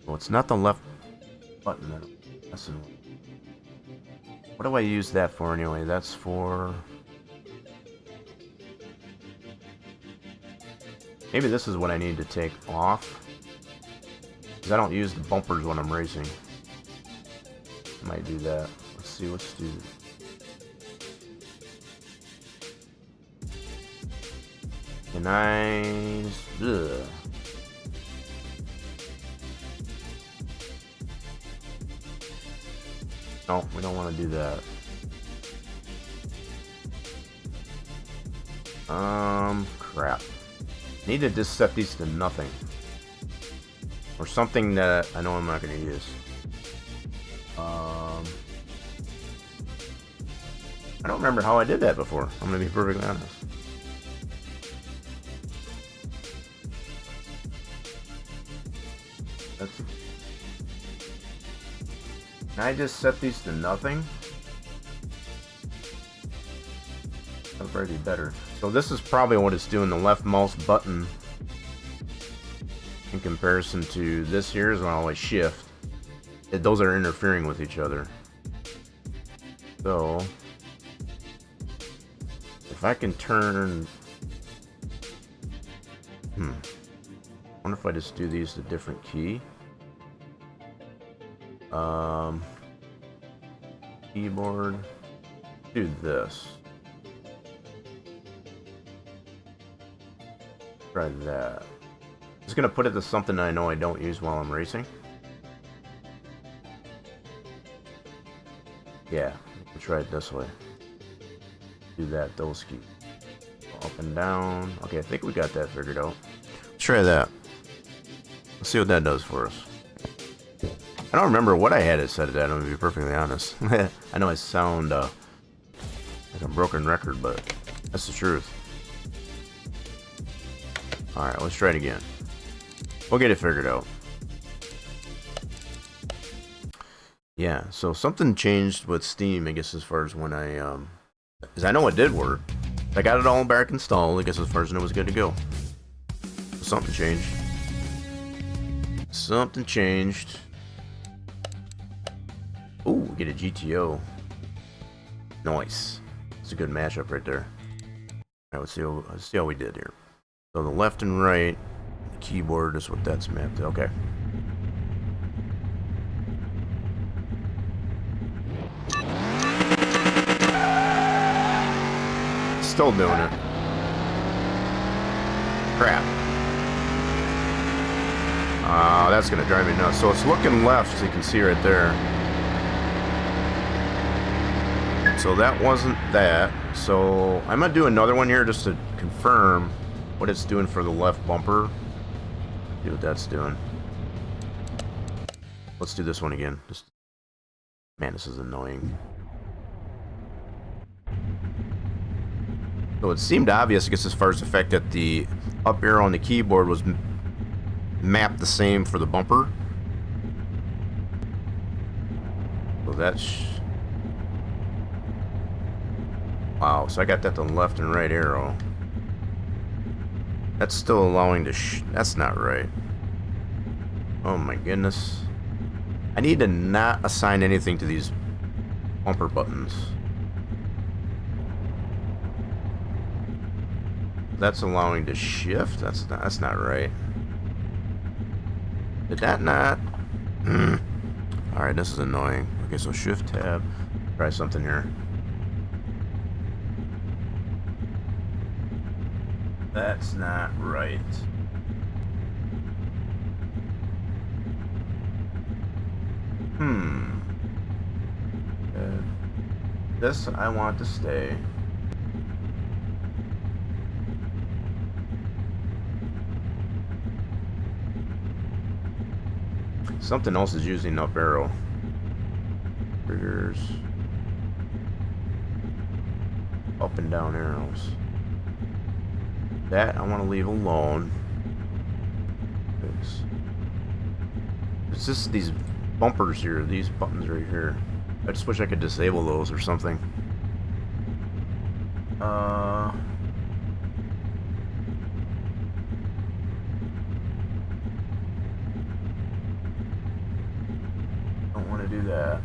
Well, it's not the left button that I'm messing with. What do I use that for anyway? That's for. Maybe this is what I need to take off. Because I don't use the bumpers when I'm racing. I might do that. Let's see, let's do. Can I? Ugh. No, we don't want to do that. Crap. Need to just set these to nothing. Or something that I know I'm not going to use. I don't remember how I did that before. I'm going to be perfectly honest. Can I just set these to nothing? That'll probably be better. So this is probably what it's doing. The left mouse button in comparison to this here is when I always shift. Those are interfering with each other. So if I can turn, I wonder if I just do these to different key. Keyboard, do this. Try that. Just gonna put it to something I know I don't use while I'm racing. Yeah, we'll try it this way. Do that, those keys. Up and down. Okay, I think we got that figured out. Let's try that. Let's see what that does for us. I don't remember what I had it set it at, I'm gonna be perfectly honest. I know I sound like a broken record, but that's the truth. Alright, let's try it again. We'll get it figured out. Yeah, so something changed with Steam, I guess, as far as when I, because I know it did work. I got it all back installed, I guess, as far as I know it was good to go. Something changed. Something changed. Ooh, get a GTO. Nice. It's a good matchup right there. Alright, let's see how we did here. So the left and right, the keyboard is what that's mapped to. Okay. Still doing it. Crap. That's gonna drive me nuts. So it's looking left, as you can see right there. So that wasn't that. So I'm gonna do another one here just to confirm what it's doing for the left bumper. See what that's doing. Let's do this one again. Man, this is annoying. So it seemed obvious, I guess, as far as the fact that the up arrow on the keyboard was mapped the same for the bumper. So that's... Wow, so I got that to the left and right arrow. That's still allowing to that's not right. Oh my goodness. I need to not assign anything to these bumper buttons. That's allowing to shift? That's not right. Did that not? Alright, this is annoying. Okay, so shift tab. Try something here. That's not right. This I want to stay. Something else is using up arrow. Triggers. Up and down arrows. That I want to leave alone. It's just these bumpers here, these buttons right here. I just wish I could disable those or something. Don't want to do that.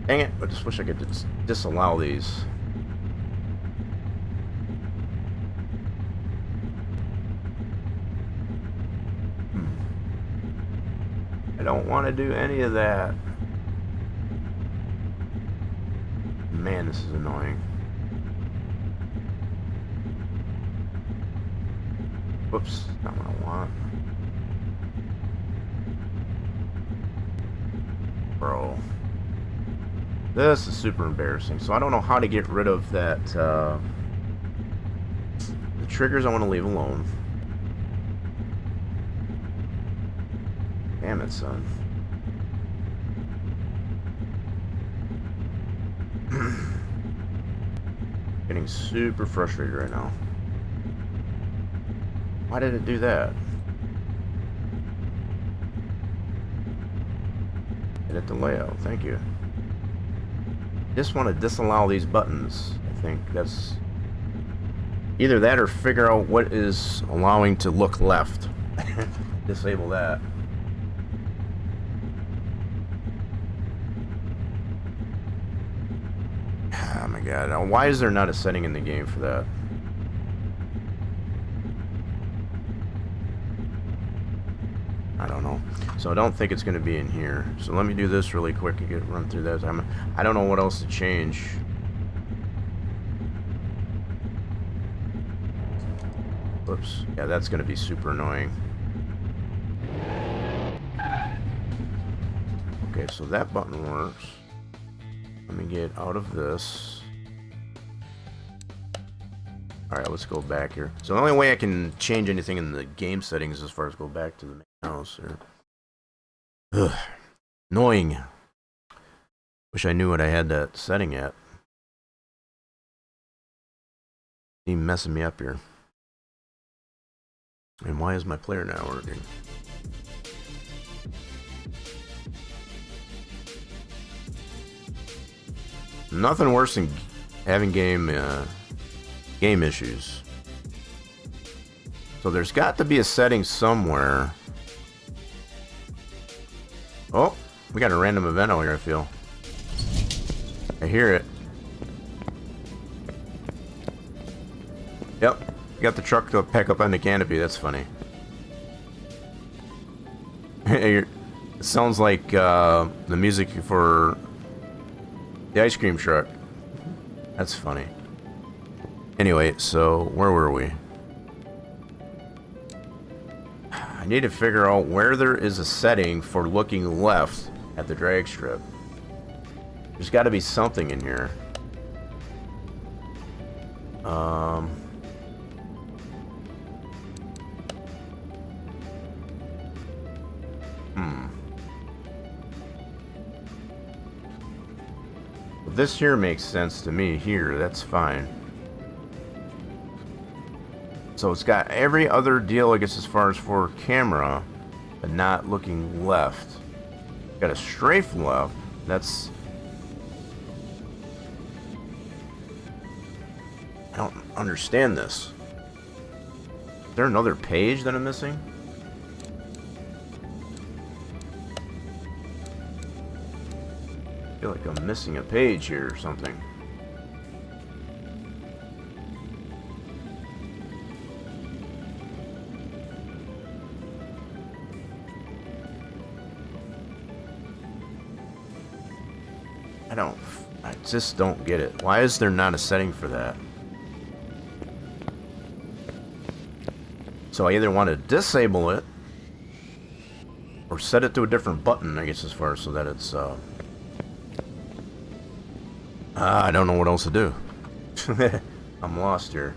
Dang it, I just wish I could disallow these. I don't want to do any of that. Man, this is annoying. Whoops, not what I want. Bro. This is super embarrassing. So I don't know how to get rid of that. The triggers I want to leave alone. Damn it, son. Getting super frustrated right now. Why did it do that? Edit the layout, thank you. Just want to disallow these buttons. I think that's either that or figure out what is allowing to look left. Disable that. Oh my god, now why is there not a setting in the game for that? I don't know. So I don't think it's going to be in here. So let me do this really quick and run through that. I don't know what else to change. Whoops. Yeah, that's going to be super annoying. Okay, so that button works. Let me get out of this. Alright, let's go back here. So the only way I can change anything in the game settings as far as go back to the mouse here. Ugh. Annoying. Wish I knew what I had that setting at. He's messing me up here. And why is my player not working? Nothing worse than having game issues. So there's got to be a setting somewhere. Oh, we got a random event out here, I feel. I hear it. Yep, got the truck to pack up on the canopy, that's funny. It sounds like the music for the ice cream truck. That's funny. Anyway, so where were we? I need to figure out where there is a setting for looking left at the drag strip. There's got to be something in here. This here makes sense to me here. That's fine. So it's got every other deal, I guess, as far as for camera, but not looking left. Got a strafe left. That's... I don't understand this. Is there another page that I'm missing? I feel like I'm missing a page here or something. I just don't get it. Why is there not a setting for that? So I either want to disable it or set it to a different button, I guess, as far as so that it's I don't know what else to do. I'm lost here.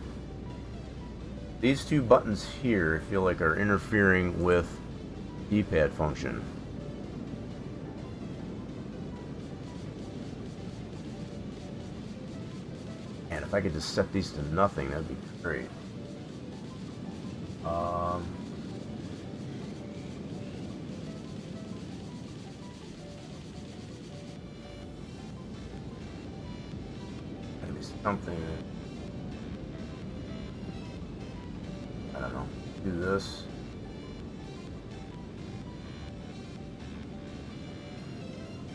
These two buttons here I feel like are interfering with D-pad function. And if I could just set these to nothing, that'd be great. Gotta be something. I don't know. Do this.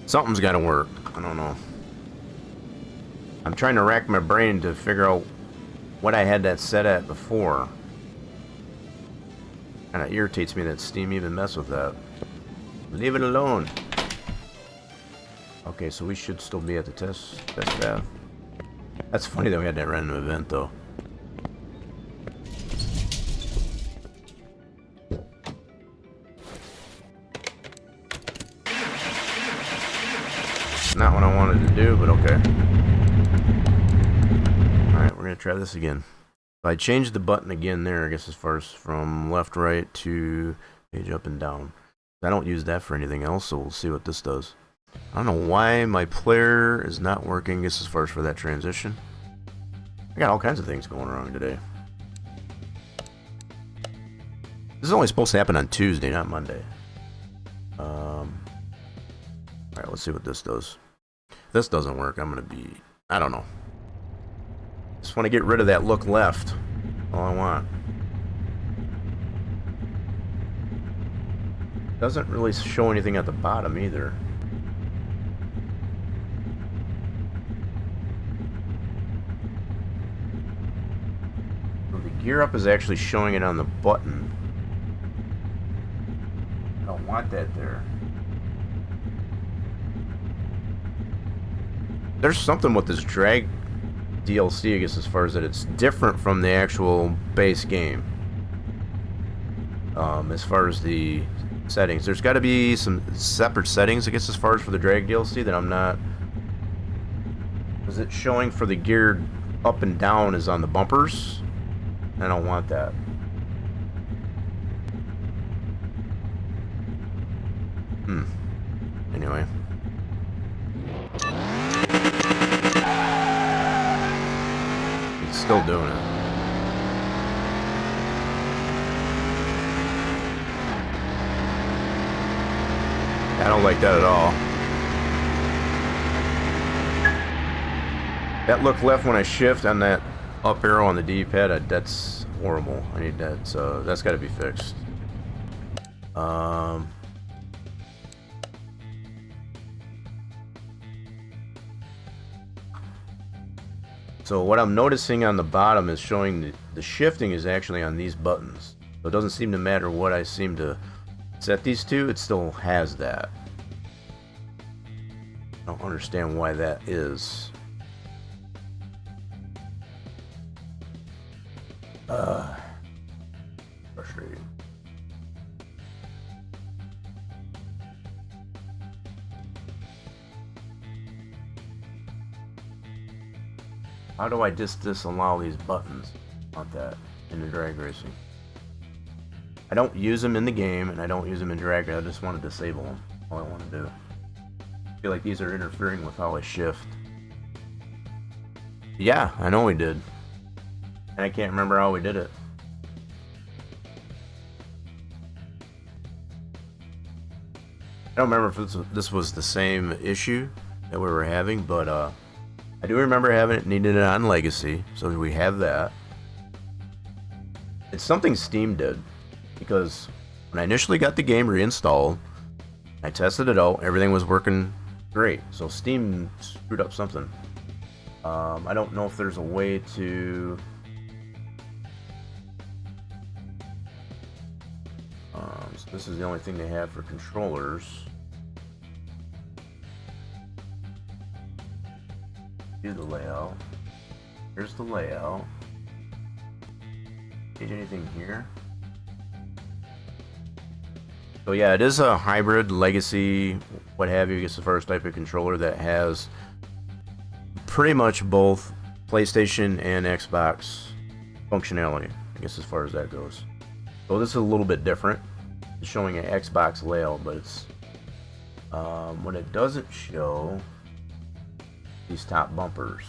Something's gotta work. I don't know. I'm trying to rack my brain to figure out what I had that set at before. Kinda irritates me that Steam even messed with that. Leave it alone. Okay, so we should still be at the test path. That's funny that we had that random event though. Not what I wanted to do, but okay. Alright, we're gonna try this again. If I change the button again there, I guess as far as from left, right to page up and down. I don't use that for anything else, so we'll see what this does. I don't know why my player is not working, I guess as far as for that transition. I got all kinds of things going wrong today. This is only supposed to happen on Tuesday, not Monday. Alright, let's see what this does. If this doesn't work, I'm gonna be... I don't know. Just want to get rid of that look left. All I want. Doesn't really show anything at the bottom either. So the gear up is actually showing it on the button. I don't want that there. There's something with this drag DLC, I guess, as far as that it's different from the actual base game. As far as the settings, there's got to be some separate settings, I guess, as far as for the drag DLC that I'm not... Is it showing for the gear up and down is on the bumpers? I don't want that. Anyway. Still doing it. I don't like that at all. That look left when I shift on that up arrow on the D-pad, that's horrible. I need that, so that's got to be fixed. So what I'm noticing on the bottom is showing the shifting is actually on these buttons. So it doesn't seem to matter what I seem to set these to, it still has that. I don't understand why that is. Frustrating. How do I just disallow these buttons? I want that in the drag racing. I don't use them in the game, and I don't use them in drag. I just want to disable them. All I want to do. I feel like these are interfering with how I shift. Yeah, I know we did. And I can't remember how we did it. I don't remember if this was the same issue that we were having, but I do remember having it, needing it on Legacy, so we have that. It's something Steam did, because when I initially got the game reinstalled, I tested it out, everything was working great, so Steam screwed up something. I don't know if there's a way to... so this is the only thing they have for controllers. Do the layout. Here's the layout. Change anything here? So yeah, it is a hybrid legacy, what have you. It's the first type of controller that has pretty much both PlayStation and Xbox functionality, I guess, as far as that goes. So this is a little bit different. It's showing an Xbox layout, but it's what it doesn't show, these top bumpers.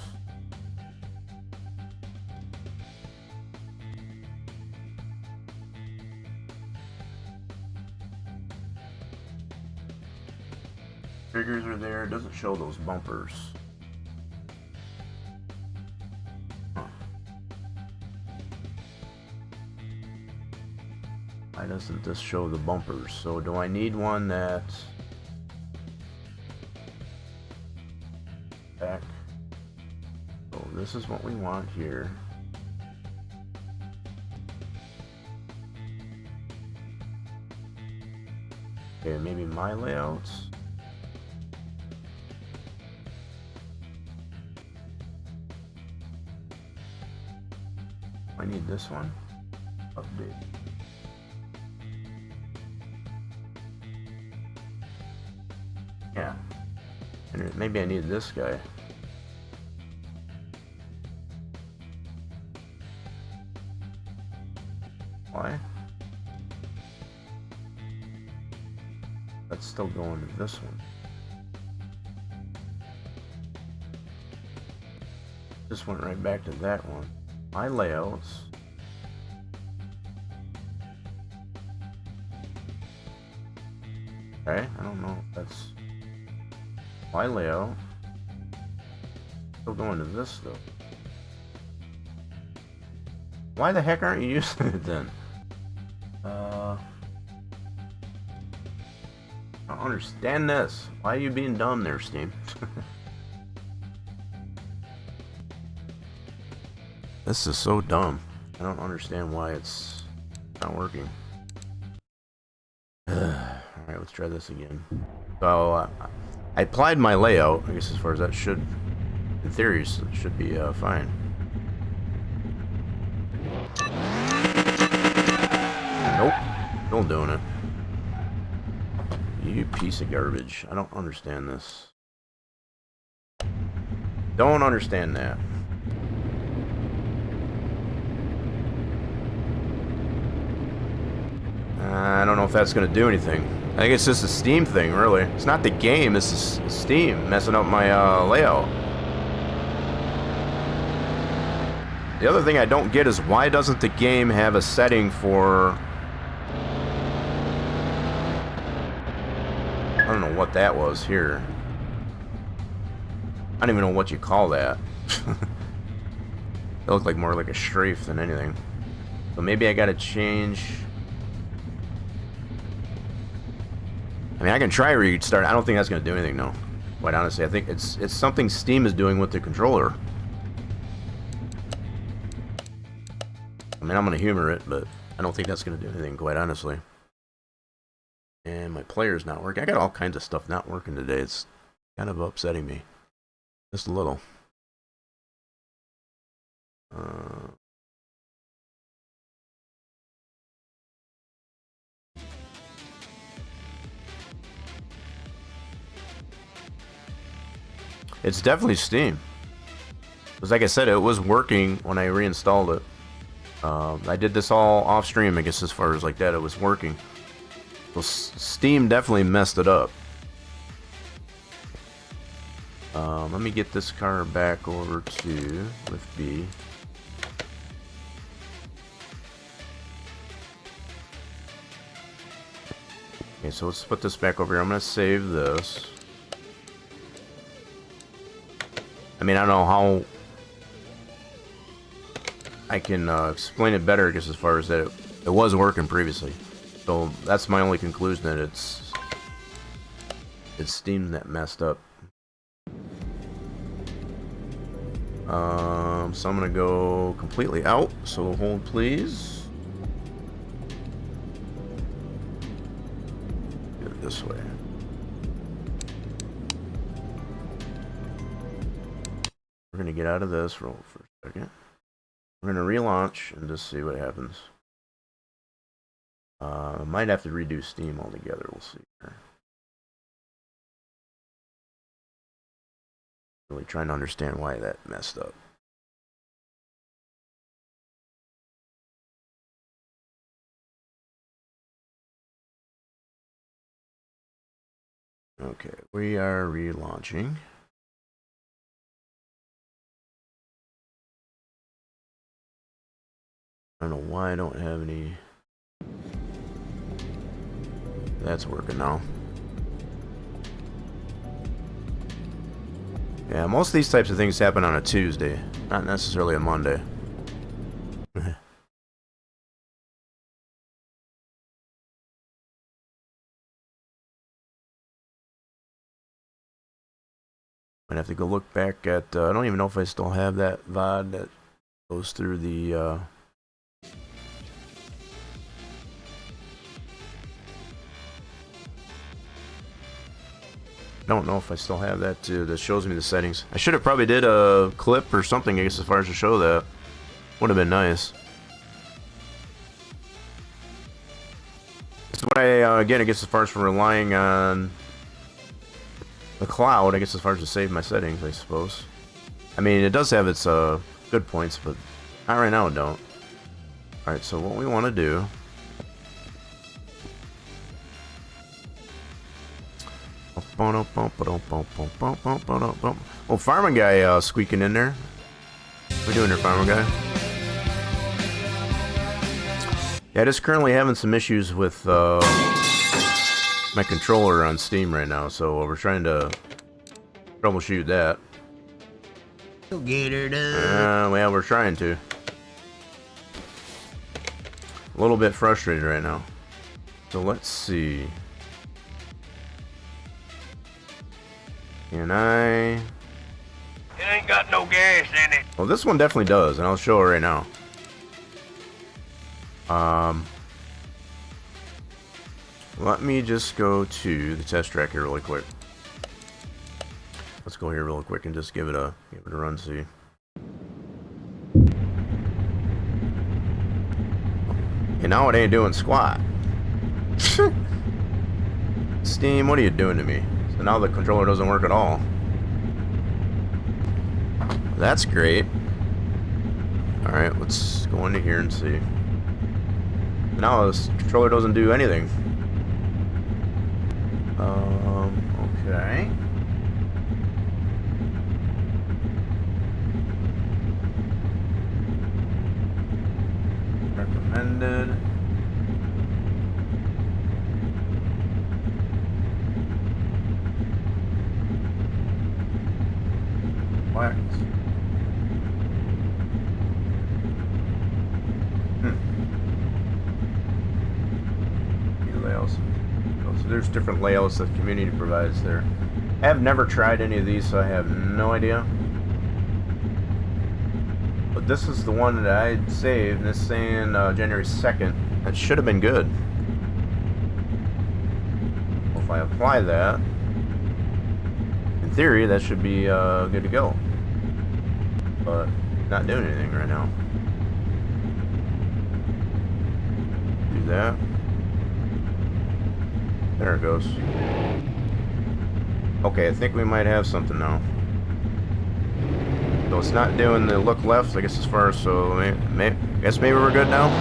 Triggers are there, it doesn't show those bumpers. Huh. Why doesn't this show the bumpers? So do I need one that... back? So this is what we want here. Okay, maybe my layouts. I need this one. Update. Yeah. And maybe I need this guy. Why? That's still going to this one. This went right back to that one. My layouts. Okay, I don't know if that's my layout. Still going to this though. Why the heck aren't you using it then? I don't understand this. Why are you being dumb there, Steam? This is so dumb. I don't understand why it's not working. Alright, let's try this again. So, I applied my layout, I guess, as far as that should, in theory, it should be fine. Nope, still doing it. You piece of garbage. I don't understand this. Don't understand that. I don't know if that's going to do anything. I think it's just a Steam thing, really. It's not the game, it's Steam messing up my layout. The other thing I don't get is why doesn't the game have a setting for... I don't know what that was here. I don't even know what you call that. It looked like more like a strafe than anything. So maybe I gotta change... I mean, I can try restart. I don't think that's going to do anything, no. Quite honestly, I think it's something Steam is doing with the controller. I mean, I'm going to humor it, but I don't think that's going to do anything, quite honestly. And my player's not working. I got all kinds of stuff not working today. It's kind of upsetting me. Just a little. It's definitely Steam. Because like I said, it was working when I reinstalled it. I did this all off stream, I guess, as far as like that, it was working. So Steam definitely messed it up. Let me get this car back over to with B. Okay, so let's put this back over here. I'm gonna save this. I mean, I don't know how I can explain it better, I guess, as far as that it was working previously. So that's my only conclusion, that it's Steam that messed up. So I'm gonna go completely out. So hold, please. Get it this way. We're gonna get out of this for a second. We're gonna relaunch and just see what happens. Might have to redo Steam altogether. We'll see here. Really trying to understand why that messed up. Okay, we are relaunching. I don't know why I don't have any. That's working now. Yeah, most of these types of things happen on a Tuesday, not necessarily a Monday. Might have to go look back at, I don't even know if I still have that VOD that goes through the, I don't know if I still have that that shows me the settings. I should have probably did a clip or something, I guess, as far as to show that. Would have been nice. That's what I, again, I guess, as far as from relying on the cloud, I guess, as far as to save my settings, I suppose. I mean, it does have its good points, but not right now, it don't. Alright, so what we want to do... Oh, Farming Guy squeaking in there. What are we doing there, Farming Guy? Yeah, just currently having some issues with my controller on Steam right now, so we're trying to troubleshoot that. Get her done. Well, we're trying to. A little bit frustrated right now. So let's see. Can I... It ain't got no gas in it. Well, this one definitely does, and I'll show it right now. Let me just go to the test track here really quick. Let's go here real quick and just give it a run, see. And now it ain't doing squat. Steam, what are you doing to me? So now the controller doesn't work at all. That's great. Alright, let's go into here and see. Now this controller doesn't do anything. Okay. Recommended. What? Layouts. So there's different layouts that the community provides there. I have never tried any of these, so I have no idea. But this is the one that I saved, and it's saying January 2nd. That should have been good. Well, if I apply that, in theory, that should be good to go. But not doing anything right now. Do that. There it goes. Okay, I think we might have something now. So it's not doing the look left, I guess, as far as, so I guess maybe we're good now.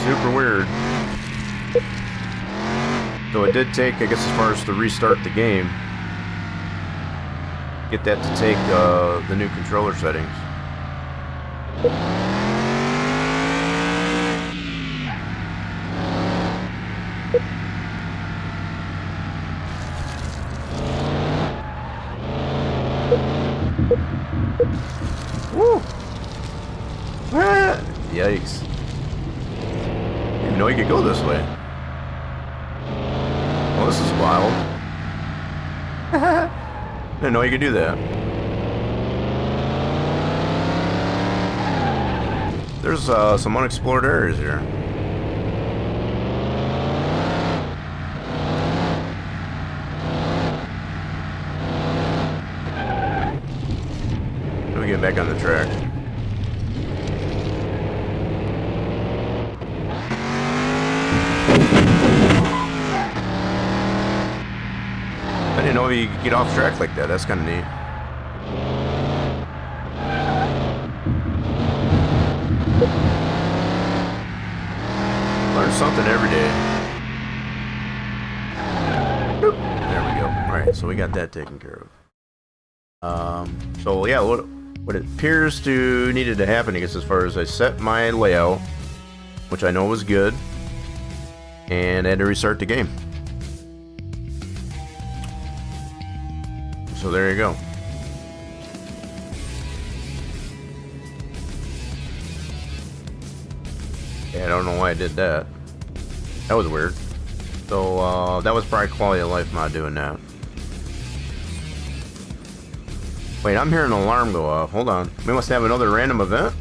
Super weird. So it did take, I guess, as far as to restart the game, get that to take the new controller settings. Woo! Ah, yikes. Didn't even know you could go this way. Well, this is wild. Didn't know you could do that. There's some unexplored areas here. Let me get back on the track. I didn't know you could get off track like that. That's kind of neat. Learn something every day. Boop. There we go. Alright, so we got that taken care of. So yeah, what it appears to needed to happen, I guess, as far as I set my layout, which I know was good, and I had to restart the game. So there you go. Yeah, I don't know why I did that. That was weird. So that was probably quality of life mod doing that. Wait, I'm hearing an alarm go off. Hold on. We must have another random event.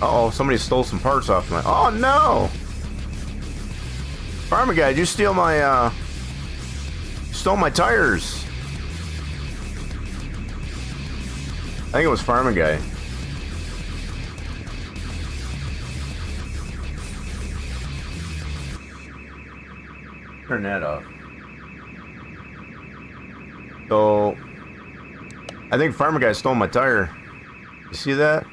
Uh-oh, somebody stole some parts off my... Oh, no! Farmer guy, did you steal my, stole my tires? I think it was Farmer guy. Turn that off. So, I think Farmer guy stole my tire. You see that?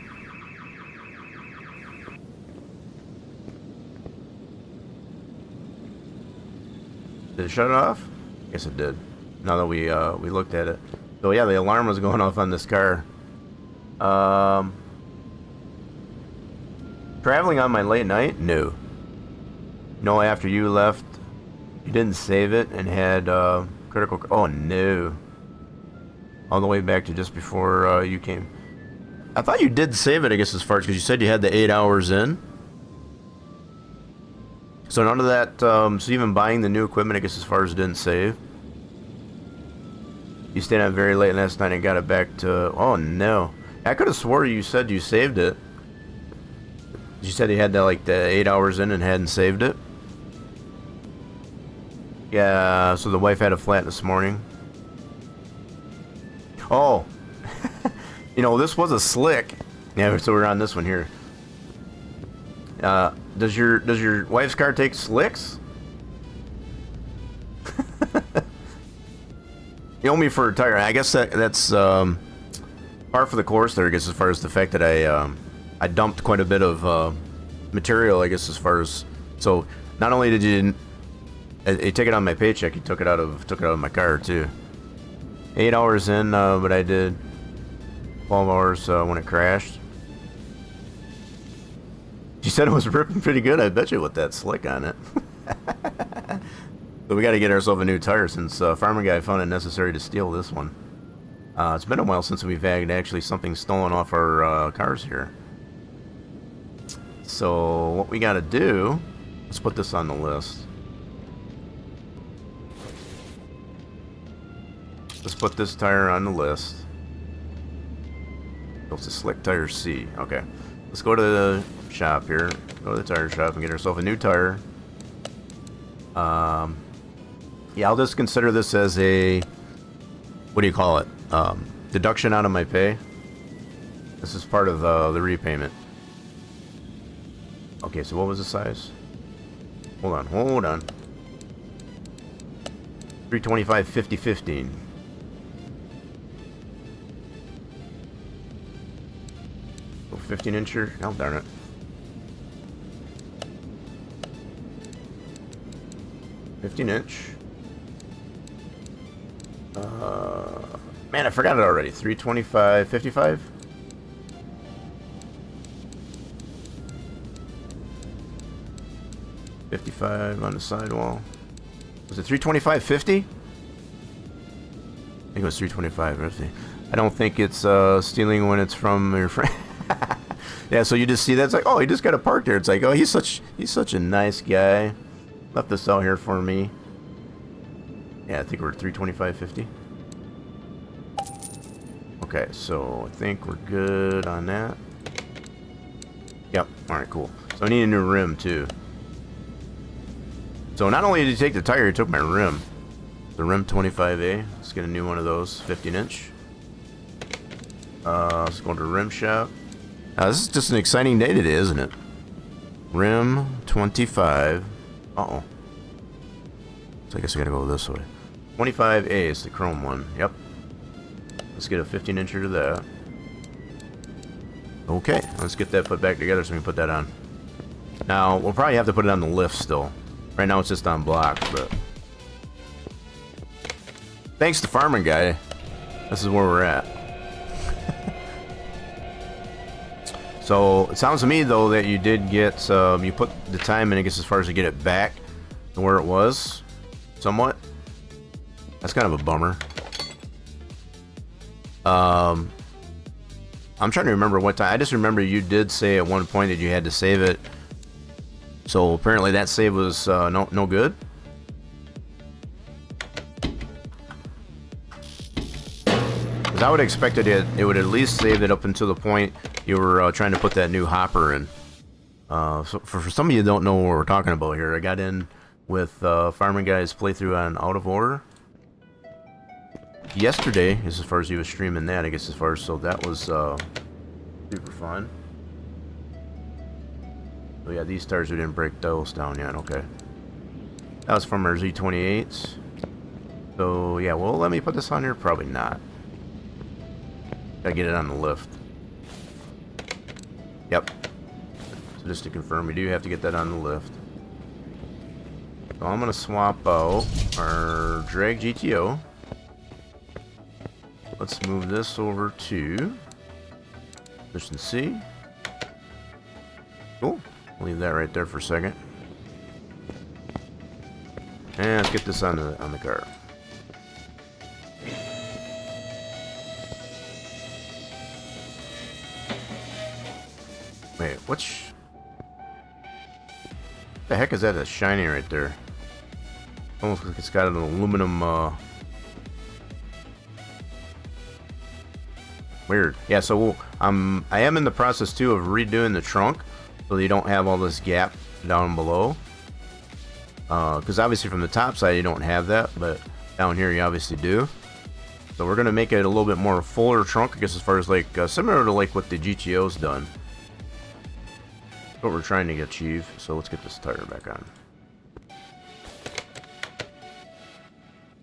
Did it shut it off? Yes, it did. Now that we looked at it. So yeah, the alarm was going off on this car. Traveling on my late night? No. No, after you left, you didn't save it and had critical... Oh, no. All the way back to just before you came. I thought you did save it, I guess, as far as... Because you said you had the 8 hours in. So none of that, so even buying the new equipment, I guess, as far as didn't save. You stayed out very late last night and got it back to... Oh, no. I could have swore you said you saved it. You said you had that, like, the 8 hours in and hadn't saved it. Yeah, so the wife had a flat this morning. Oh. You know, this was a slick. Yeah, so we're on this one here. Does your wife's car take slicks? You owe me for a tire. I guess that's par for the course there, I guess, as far as the fact that I dumped quite a bit of material, I guess, as far as... So not only did you take it on my paycheck, you took it out of my car too. 8 hours in, but I did 12 hours when it crashed. She said it was ripping pretty good. I bet you with that slick on it. So we got to get ourselves a new tire since Farmer Guy found it necessary to steal this one. It's been a while since we've had actually something stolen off our cars here. So what we got to do, let's put this on the list. Let's put this tire on the list. It's a slick tire C. Okay. Let's go to the shop here. Go to the tire shop and get ourselves a new tire. Yeah, I'll just consider this as a... What do you call it? Deduction out of my pay. This is part of the repayment. Okay, so what was the size? Hold on. 325 50 15. Oh, 15 incher. Oh, darn it. $15-inch. Man, I forgot it already. 325 55. $55 on the sidewall. Was it 325 50? think it was 325. I don't think it's stealing when it's from your friend. Yeah, so you just see that, it's like, oh, he just got a park there. It's like, oh, he's such a nice guy. Left this out here for me. Yeah, I think we're at 325.50. Okay, so I think we're good on that. Yep. All right, cool. So I need a new rim too. So not only did he take the tire, he took my rim. The rim 25A. Let's get a new one of those, 15-inch. Let's go to the rim shop. This is just an exciting day today, isn't it? Rim 25. Uh-oh. So I guess I gotta go this way. 25A is the chrome one. Yep. Let's get a 15-incher to that. Okay, let's get that put back together so we can put that on. Now, we'll probably have to put it on the lift still. Right now it's just on blocks, but... Thanks to Farming Guy, this is where we're at. So, it sounds to me, though, that you did get... you put the time in, I guess, as far as to get it back to where it was. Somewhat. That's kind of a bummer. I'm trying to remember what time. I just remember you did say at one point that you had to save it. So apparently that save was no good. Because I would have expected it would at least save it up until the point you were trying to put that new hopper in. So for some of you who don't know what we're talking about here, I got in with Farming Guy's playthrough on Out of Order yesterday, as far as he was streaming that, I guess, as far as, so that was super fun. So yeah, these tires, we didn't break those down yet. Okay, that was from our Z28s. So yeah, well, let me put this on here. Probably not. Gotta get it on the lift. Yep. So just to confirm, we do have to get that on the lift. So I'm gonna swap out our drag GTO. Let's move this over to position C. Cool. Leave that right there for a second. And let's get this on the car. Wait, what the heck is that that's shiny right there? Almost like it's got an aluminum weird. Yeah, so I am in the process too of redoing the trunk so you don't have all this gap down below. Because obviously from the top side you don't have that, but down here you obviously do. So we're gonna make it a little bit more fuller trunk, I guess, as far as like similar to like what the GTO's done. That's what we're trying to achieve. So let's get this tire back on.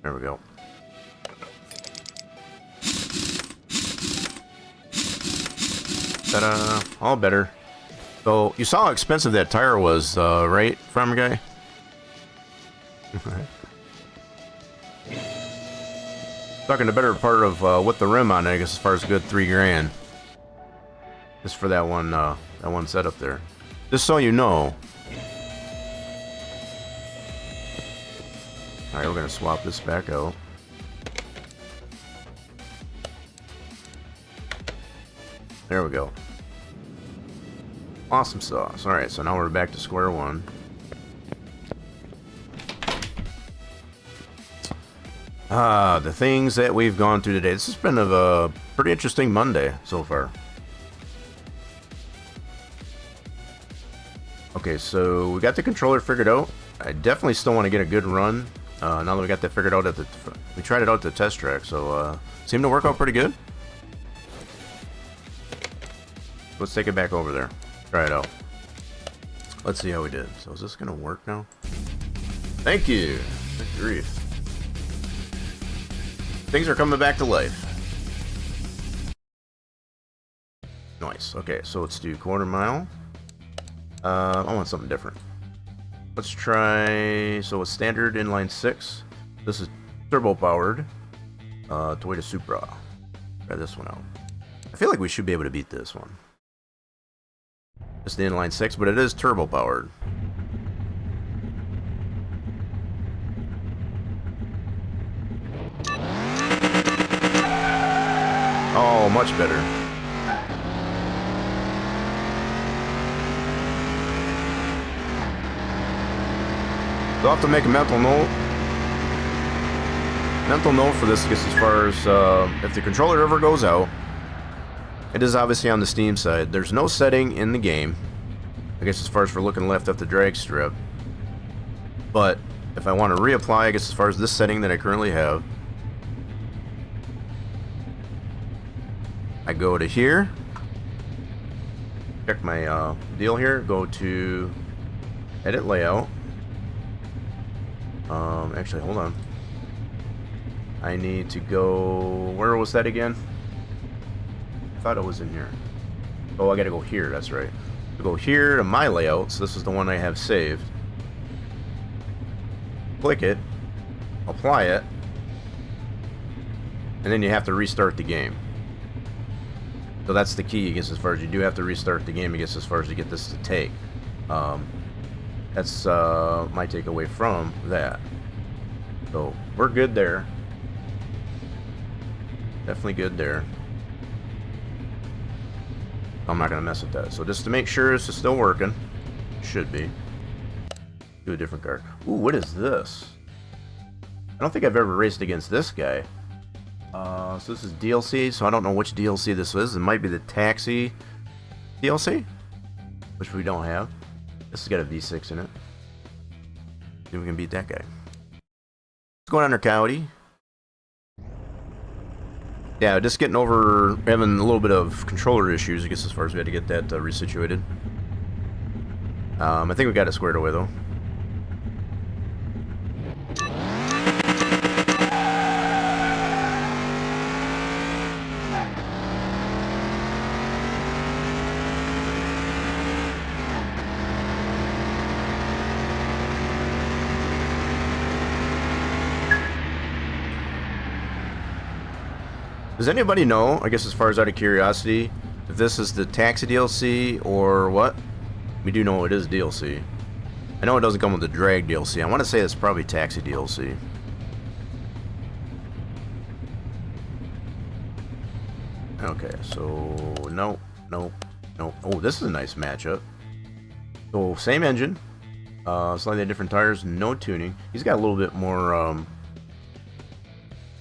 There we go. Ta-da! All better. So you saw how expensive that tire was, right, Farmer Guy? Talking the better part of with the rim on it, I guess, as far as a good $3 grand, just for that one setup there. Just so you know. All right, we're gonna swap this back out. There we go. Awesome sauce. Alright, so now we're back to square one. The things that we've gone through today. This has been a pretty interesting Monday so far. Okay, so we got the controller figured out. I definitely still want to get a good run. Now that we got that figured out we tried it out at the test track, so seemed to work out pretty good. Let's take it back over there. Try it out. Let's see how we did. So is this gonna work now? Thank you. Good grief. Things are coming back to life. Nice. Okay, so let's do quarter mile. I want something different. Let's try, so a standard inline 6. This is turbo powered. Toyota Supra. Try this one out. I feel like we should be able to beat this one. It's the inline 6, but it is turbo powered. Oh, much better. So I'll have to make a mental note. Mental note for this, I guess, as far as if the controller ever goes out. It is obviously on the Steam side. There's no setting in the game, I guess, as far as for looking left at the drag strip. But if I want to reapply, I guess, as far as this setting that I currently have, I go to here, check my deal here, go to edit layout. Actually, hold on. I need to go, where was that again? I thought it was in here. Oh, I gotta go here, that's right. Go here to my layout, so this is the one I have saved. Click it, apply it, and then you have to restart the game. So that's the key, I guess, as far as you do have to restart the game, I guess, as far as to get this to take. That's my takeaway from that. So we're good there. Definitely good there. I'm not gonna mess with that. So just to make sure this is still working, should be. Do a different card. Ooh, what is this? I don't think I've ever raced against this guy. So this is DLC, so I don't know which DLC this is. It might be the Taxi DLC, which we don't have. This has got a V6 in it. See if we can beat that guy. What's going on there, Coyote? Yeah, just getting over having a little bit of controller issues, I guess, as far as we had to get that resituated. I think we got it squared away, though. Does anybody know, I guess, as far as out of curiosity, if this is the Taxi DLC or what? We do know it is DLC. I know it doesn't come with the Drag DLC. I want to say it's probably Taxi DLC. Okay, so no. Oh, this is a nice matchup. So same engine, slightly different tires, no tuning. He's got a little bit more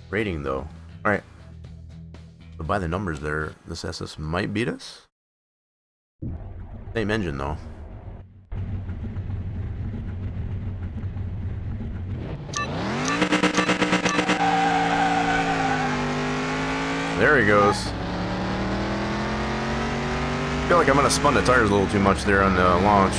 rating though. All right. But by the numbers there, this SS might beat us. Same engine though. There he goes. I feel like I'm gonna spun the tires a little too much there on the launch.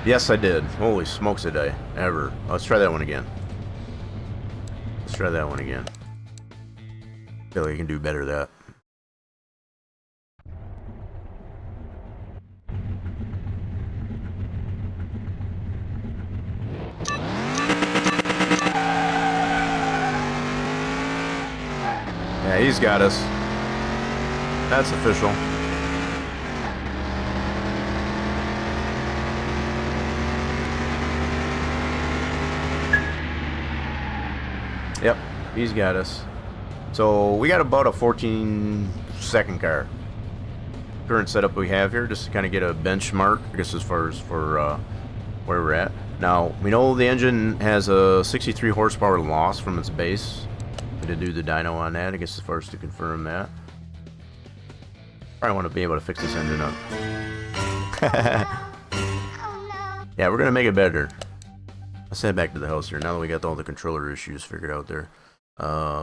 Yes, I did. Holy smokes, did I ever. Let's try that one again. Let's try that one again. I feel like I can do better that. Yeah, he's got us. That's official. Yep, he's got us. So we got about a 14-second car. Current setup we have here, just to kind of get a benchmark, I guess, as far as for where we're at. Now, we know the engine has a 63 horsepower loss from its base. We did do the dyno on that, I guess, as far as to confirm that. Probably want to be able to fix this engine up. Yeah, we're going to make it better. Let's head back to the house here, now that we got all the controller issues figured out there.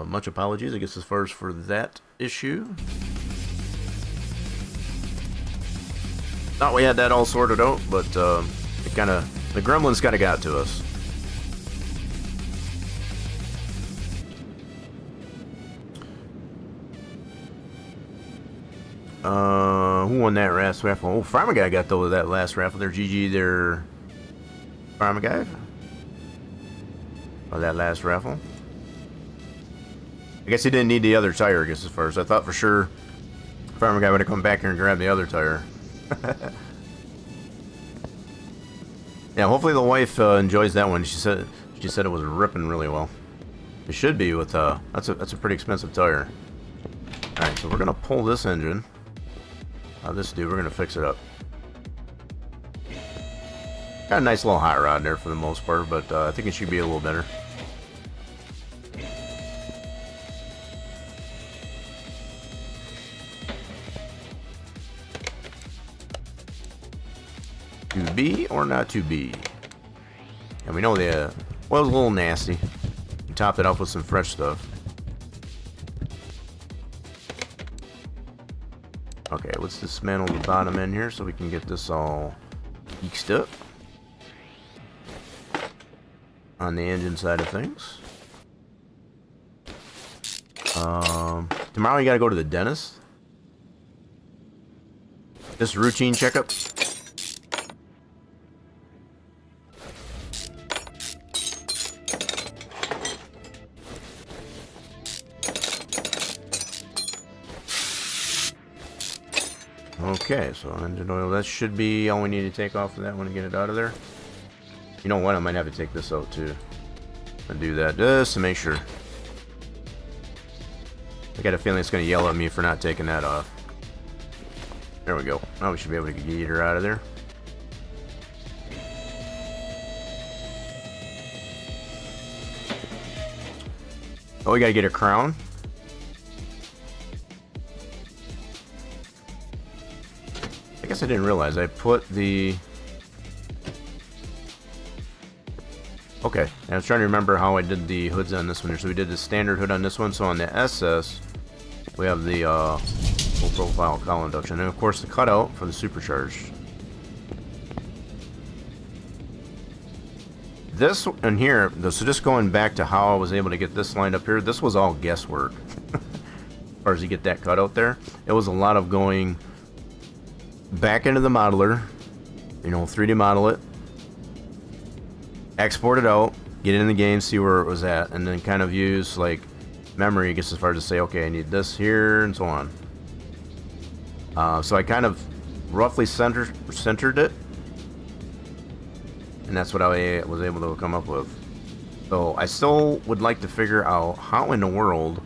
Much apologies, I guess, as far as for that issue. Thought we had that all sorted out, but it kind of, the gremlins kind of got to us. Who won that last raffle? Oh, Farmer Guy got that last raffle there. GG there, Farmer Guy. Oh, that last raffle. I guess he didn't need the other tire, I guess, as far as I thought for sure. Farmer Guy would have come back here and grabbed the other tire. Yeah, hopefully the wife enjoys that one. She said it was ripping really well. It should be with that's a pretty expensive tire. All right, so we're gonna pull this engine. This dude, we're gonna fix it up. Got a nice little hot rod there for the most part, but I think it should be a little better. To be or not to be? And we know the oil's a little nasty. You top it up with some fresh stuff. Okay, let's dismantle the bottom end here so we can get this all eeked up on the engine side of things. Tomorrow you gotta go to the dentist. Just routine checkup. Okay, so engine oil, that should be all we need to take off of that one and get it out of there. You know what, I might have to take this out too. I'll do that just to make sure. I got a feeling it's going to yell at me for not taking that off. There we go. Now we should be able to get her out of there. Oh, we got to get a crown. I guess I didn't realize I put the... Okay, I was trying to remember how I did the hoods on this one here. So we did the standard hood on this one. So on the SS, we have the full profile cowl induction, and of course the cutout for the supercharged. This in here, so just going back to how I was able to get this lined up here, this was all guesswork. As far as you get that cutout there, it was a lot of going back into the modeler, you know, 3D model it, export it out, get it in the game, see where it was at, and then kind of use like memory, I guess, as far as to say, okay, I need this here and so on. So I kind of roughly centered it, and that's what I was able to come up with. So I still would like to figure out how in the world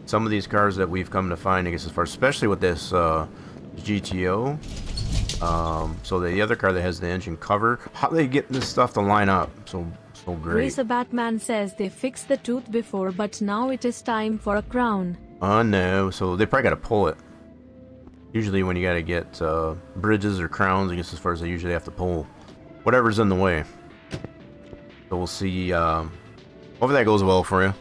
some of these cars that we've come to find, I guess, as far, especially with this GTO, so the other car that has the engine cover, how they get this stuff to line up so great. Racer Batman says they fixed the tooth before, but now it is time for a crown. Oh no, so they probably got to pull it. Usually when you got to get bridges or crowns, I guess, as far as they usually have to pull whatever's in the way. So we'll see. Hopefully that goes well for you.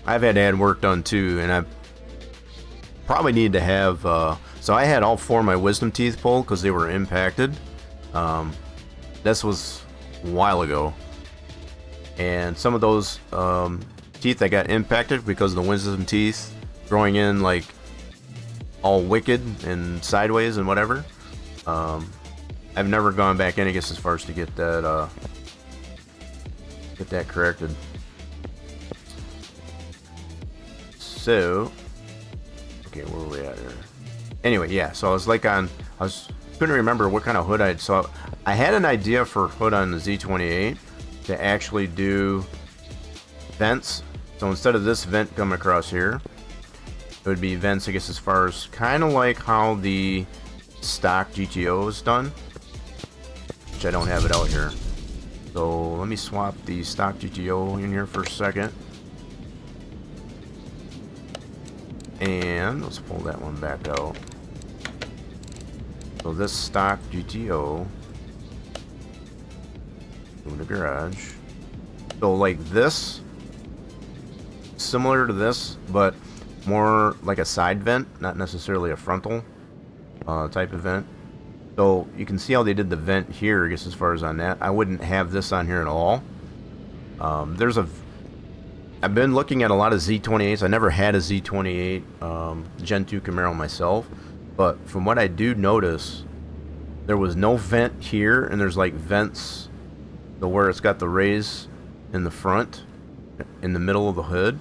I've had work done too, and I probably need to have. So I had all 4 of my wisdom teeth pulled because they were impacted. This was a while ago, and some of those teeth that got impacted because of the wisdom teeth growing in like all wicked and sideways and whatever. I've never gone back in, I guess, as far as to get that corrected. So, okay, where were we at here? Anyway, yeah. So I was like couldn't remember what kind of hood I had. So I had an idea for hood on the Z28 to actually do vents. So instead of this vent coming across here, it would be vents, I guess, as far as kind of like how the stock GTO is done, which I don't have it out here. So let me swap the stock GTO in here for a second. And let's pull that one back out. So this stock GTO in the garage. So like this, similar to this, but more like a side vent, not necessarily a frontal type of vent. So you can see how they did the vent here, I guess, as far as on that. I wouldn't have this on here at all. I've been looking at a lot of Z28s. I never had a Z28 Gen 2 Camaro myself, but from what I do notice, there was no vent here, and there's like vents where it's got the raise in the front, in the middle of the hood.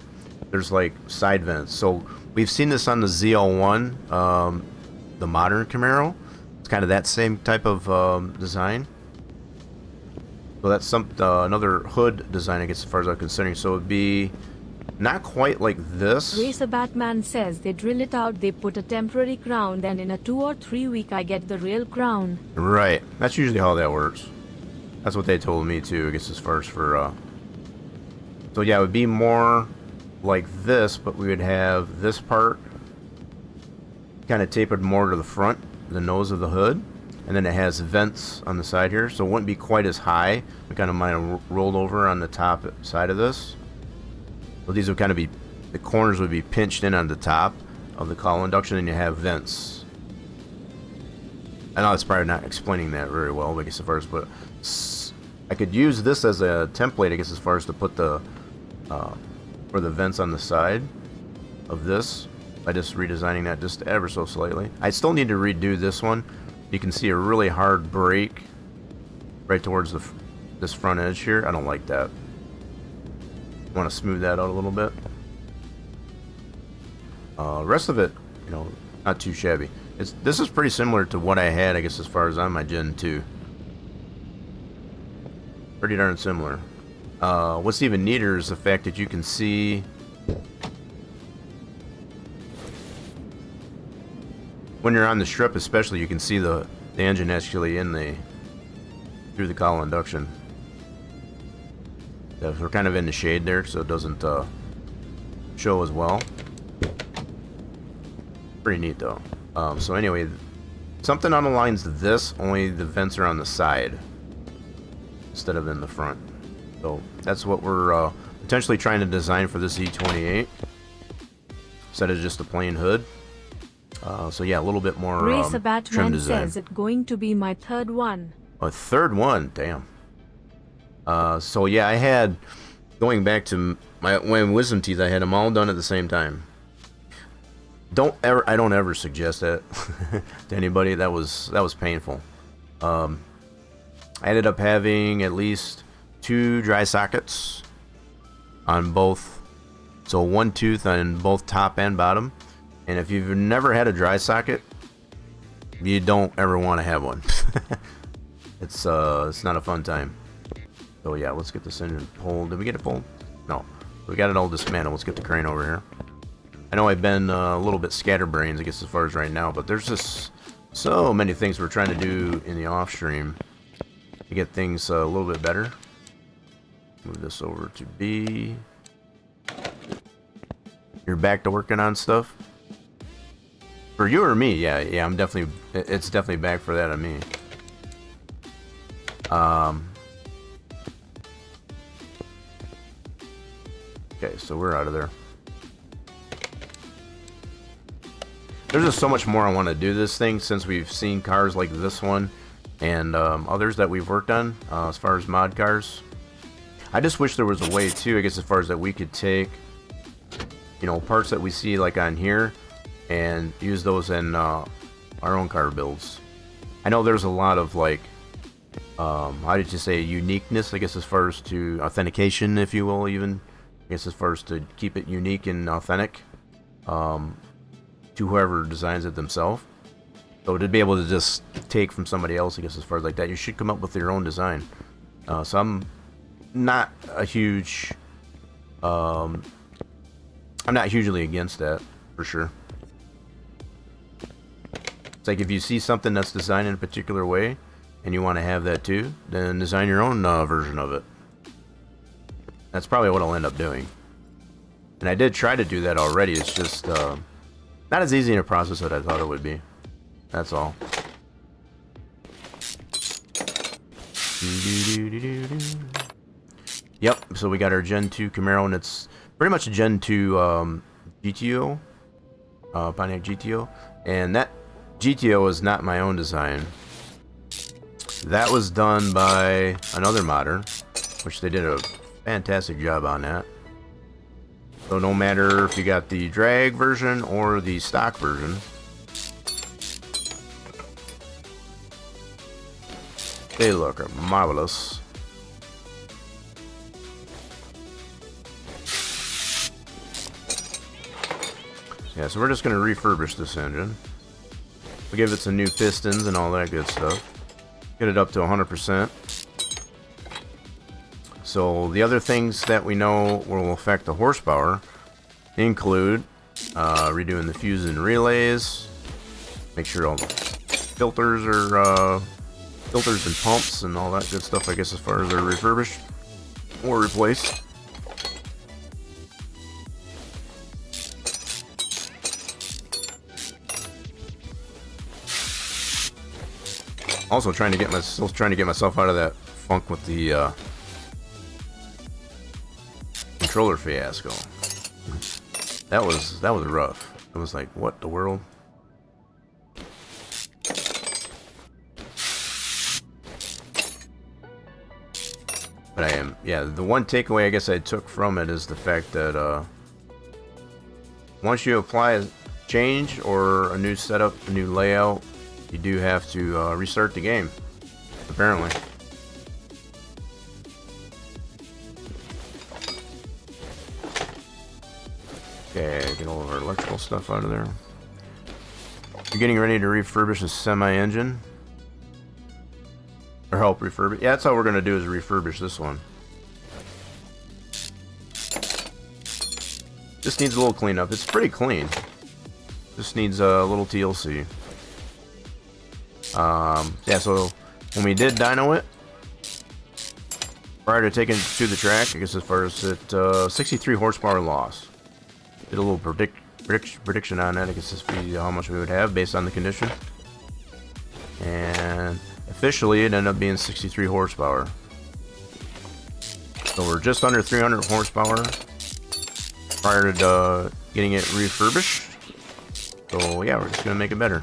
There's like side vents. So we've seen this on the ZL1, the modern Camaro. It's kind of that same type of design. So that's another hood design, I guess, as far as I'm considering. So it'd be not quite like this. Racer Batman says they drill it out, they put a temporary crown, then in a 2 or 3 week I get the real crown. Right. That's usually how that works. That's what they told me too, I guess, as far as for so yeah, it would be more like this, but we would have this part kind of tapered more to the front, the nose of the hood, and then it has vents on the side here, so it wouldn't be quite as high. We kind of might have rolled over on the top side of this. So these would kind of be, the corners would be pinched in on the top of the call induction, and you have vents. I know it's probably not explaining that very well, I guess, as far as, but I could use this as a template, I guess, as far as to put the for the vents on the side of this by just redesigning that just ever so slightly. I still need to redo this one. You can see a really hard break right towards this front edge here. I don't like that. I want to smooth that out a little bit. Rest of it, you know, not too shabby. This is pretty similar to what I had, I guess, as far as on my Gen 2. Pretty darn similar. What's even neater is the fact that you can see when you're on the strip, especially, you can see the engine actually in through the call induction. Yeah, we're kind of in the shade there, so it doesn't show as well. Pretty neat though. So anyway, something on the lines of this, only the vents are on the side instead of in the front. So that's what we're potentially trying to design for this E28 instead of just a plain hood. So yeah, a little bit more Racer trim Batman design. says it's going to be my third one. A third one, damn. So yeah, I had, going back to my wisdom teeth, I had them all done at the same time. I don't ever suggest that to anybody. That was painful. I ended up having at least 2 dry sockets on both, so 1 tooth on both top and bottom. And if you've never had a dry socket, you don't ever want to have one. It's not a fun time. So yeah, let's get this engine pulled. Did we get it pulled? No. We got it all dismantled. Let's get the crane over here. I know I've been a little bit scatterbrains, I guess, as far as right now, but there's just so many things we're trying to do in the off stream to get things a little bit better. Move this over to B. You're back to working on stuff? For you or me? Yeah, I'm definitely, it's definitely back for that on me. Okay, so we're out of there. There's just so much more I want to do this thing, since we've seen cars like this one and others that we've worked on as far as mod cars. I just wish there was a way too, I guess, as far as that we could take, you know, parts that we see like on here and use those in our own car builds. I know there's a lot of like, how did you say, uniqueness, I guess, as far as to authentication, if you will, even, I guess, as far as to keep it unique and authentic to whoever designs it themselves. So to be able to just take from somebody else, I guess, as far as like that, you should come up with your own design. So I'm not a huge, I'm not hugely against that, for sure. It's like if you see something that's designed in a particular way and you want to have that too, then design your own version of it. That's probably what I'll end up doing. And I did try to do that already. It's just not as easy in a process as I thought it would be. That's all. Yep, so we got our Gen 2 Camaro, and it's pretty much a Gen 2 GTO, Pontiac GTO, and that GTO is not my own design. That was done by another modder, which they did a fantastic job on that. So no matter if you got the drag version or the stock version, they look marvelous. Yeah, so we're just going to refurbish this engine. We'll give it some new pistons and all that good stuff. Get it up to 100%. So the other things that we know will affect the horsepower include redoing the fuse and relays, make sure all the filters are filters and pumps and all that good stuff, I guess, as far as they're refurbished or replaced. Also trying to get myself out of that funk with the controller fiasco. That was rough. It was like, what the world? But the one takeaway I guess I took from it is the fact that once you apply a change or a new setup, a new layout, you do have to restart the game, apparently. Okay, get all of our electrical stuff out of there. You're getting ready to refurbish a semi-engine? Or help refurbish? Yeah, that's how we're going to do, is refurbish this one. Just needs a little cleanup. It's pretty clean. Just needs a little TLC. Yeah, so when we did dyno it, prior to taking it to the track, I guess as far as it, 63 horsepower loss. Did a little prediction on that, I guess to see how much we would have based on the condition. And officially it ended up being 63 horsepower. So we're just under 300 horsepower prior to getting it refurbished. So yeah, we're just going to make it better.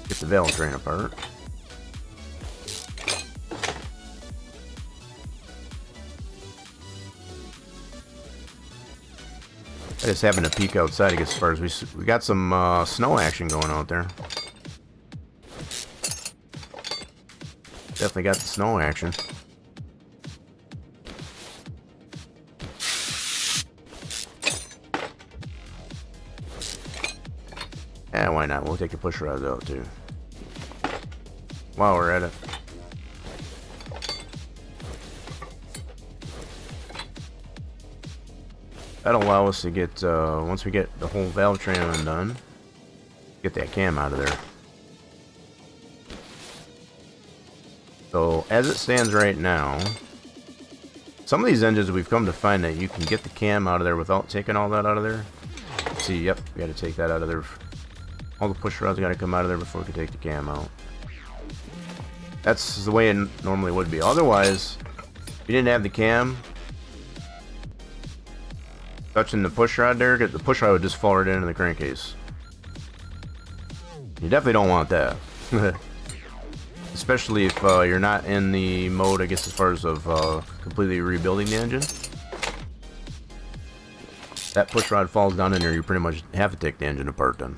Get the valve train apart. I just happened to peek outside, I guess, as far as we got some snow action going out there. Definitely got the snow action. Yeah, why not? We'll take the push rods out too. While we're at it. That'll allow us to get, once we get the whole valve train undone, get that cam out of there. So, as it stands right now, some of these engines we've come to find that you can get the cam out of there without taking all that out of there. See, yep, we gotta take that out of there. All the push rods gotta come out of there before we can take the cam out. That's the way it normally would be. Otherwise, if you didn't have the cam, touching the push rod there, the push rod would just fall right into the crankcase. You definitely don't want that. Especially if you're not in the mode, I guess, as far as of completely rebuilding the engine. That push rod falls down in there, you pretty much have to take the engine apart then.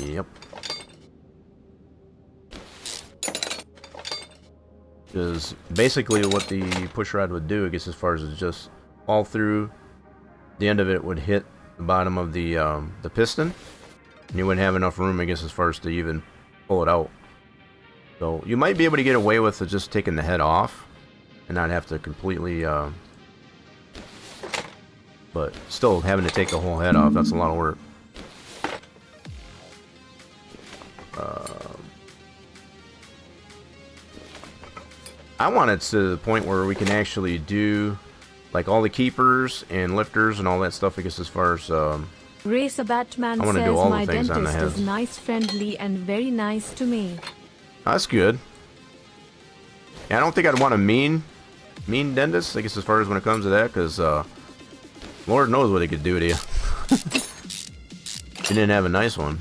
Yep. Because basically what the push rod would do, I guess, as far as it's just all through, the end of it would hit the bottom of the piston, and you wouldn't have enough room, I guess, as far as to even pull it out. So you might be able to get away with just taking the head off and not have to completely but still having to take the whole head off, that's a lot of work. I want it to the point where we can actually do like all the keepers and lifters and all that stuff, I guess, as far as Racer Batman I want to says do all my the things on the dentist head. is nice, friendly, and very nice to me. That's good. Yeah, I don't think I'd want a mean dentist, I guess, as far as when it comes to that, because Lord knows what he could do to you. You didn't have a nice one.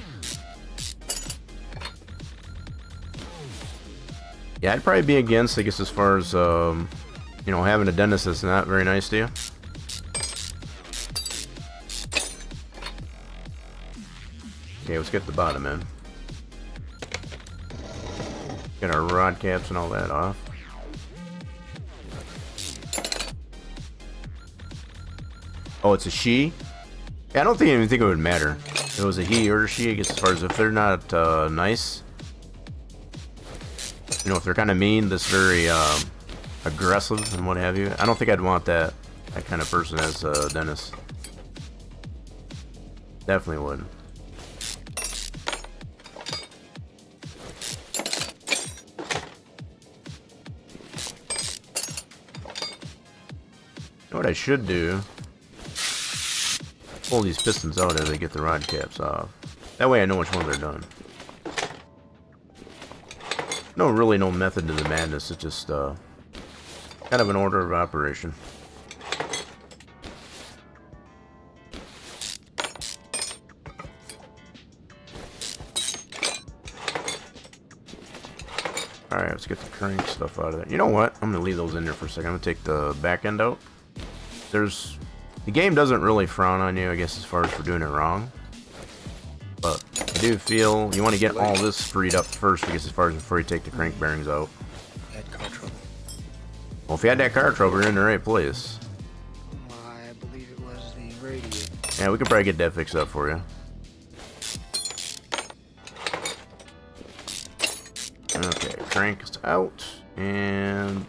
Yeah, I'd probably be against, I guess, as far as you know, having a dentist that's not very nice to you. Okay, let's get the bottom in. Get our rod caps and all that off. Oh, it's a she? I don't even think it would matter if it was a he or a she. I guess as far as if they're not nice, you know, if they're kind of mean, this very aggressive and what have you. I don't think I'd want that kind of person as Dennis. Definitely wouldn't. You know what I should do? Pull these pistons out as I get the rod caps off. That way I know which ones are done. Really no method to the madness. It's just kind of an order of operation. Alright, let's get the crank stuff out of there. You know what? I'm going to leave those in there for a second. I'm going to take the back end out. The game doesn't really frown on you, I guess, as far as for doing it wrong. But I do feel you want to get all this freed up first, I guess, as far as before you take the crank bearings out. Had car trouble. Well, if you had that car trouble, you're in the right place. I believe it was the radiator. Yeah, we can probably get that fixed up for you. Okay, crank is out, and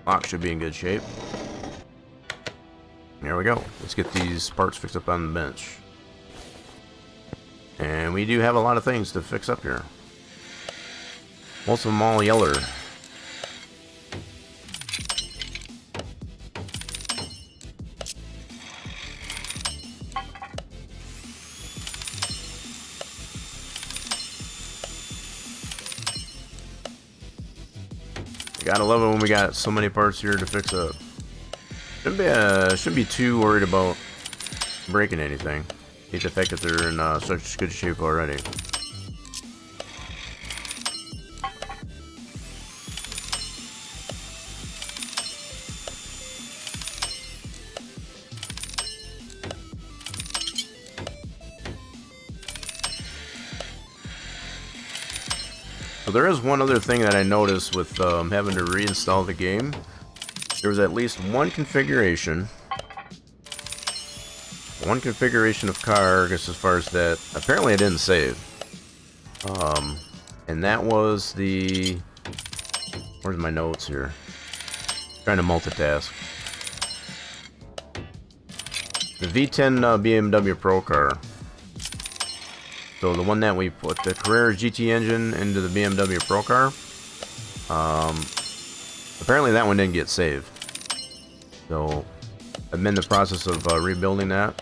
lock should be in good shape. There we go. Let's get these parts fixed up on the bench. And we do have a lot of things to fix up here. Most of them all yeller. Gotta love it when we got so many parts here to fix up. Shouldn't be too worried about breaking anything. Hate the fact that they're in such good shape already. So there is one other thing that I noticed with having to reinstall the game. There was at least one configuration of car, I guess, as far as that. Apparently I didn't save. And that was the... Where's my notes here? Trying to multitask. The V10 BMW Pro car. So the one that we put the Carrera GT engine into the BMW Pro car. Apparently that one didn't get saved. So I'm in the process of rebuilding that.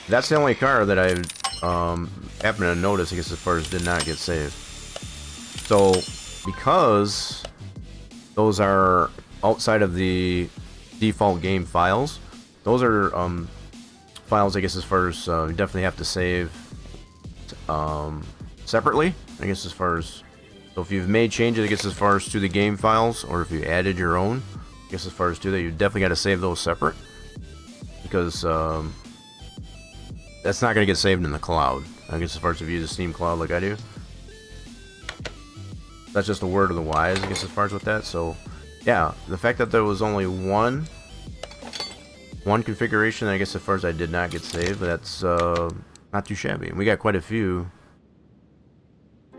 That's the only car that I happened to notice, I guess, as far as did not get saved. So because those are outside of the default game files, those are files, I guess, as far as you definitely have to save separately, I guess, as far as, so if you've made changes, I guess, as far as to the game files, or if you added your own, I guess, as far as to that, you definitely got to save those separate, because that's not going to get saved in the cloud, I guess, as far as if you use a Steam cloud like I do. That's just a word of the wise, I guess, as far as with that. So yeah, the fact that there was only one configuration, I guess, as far as I did not get saved, that's not too shabby. We got quite a few.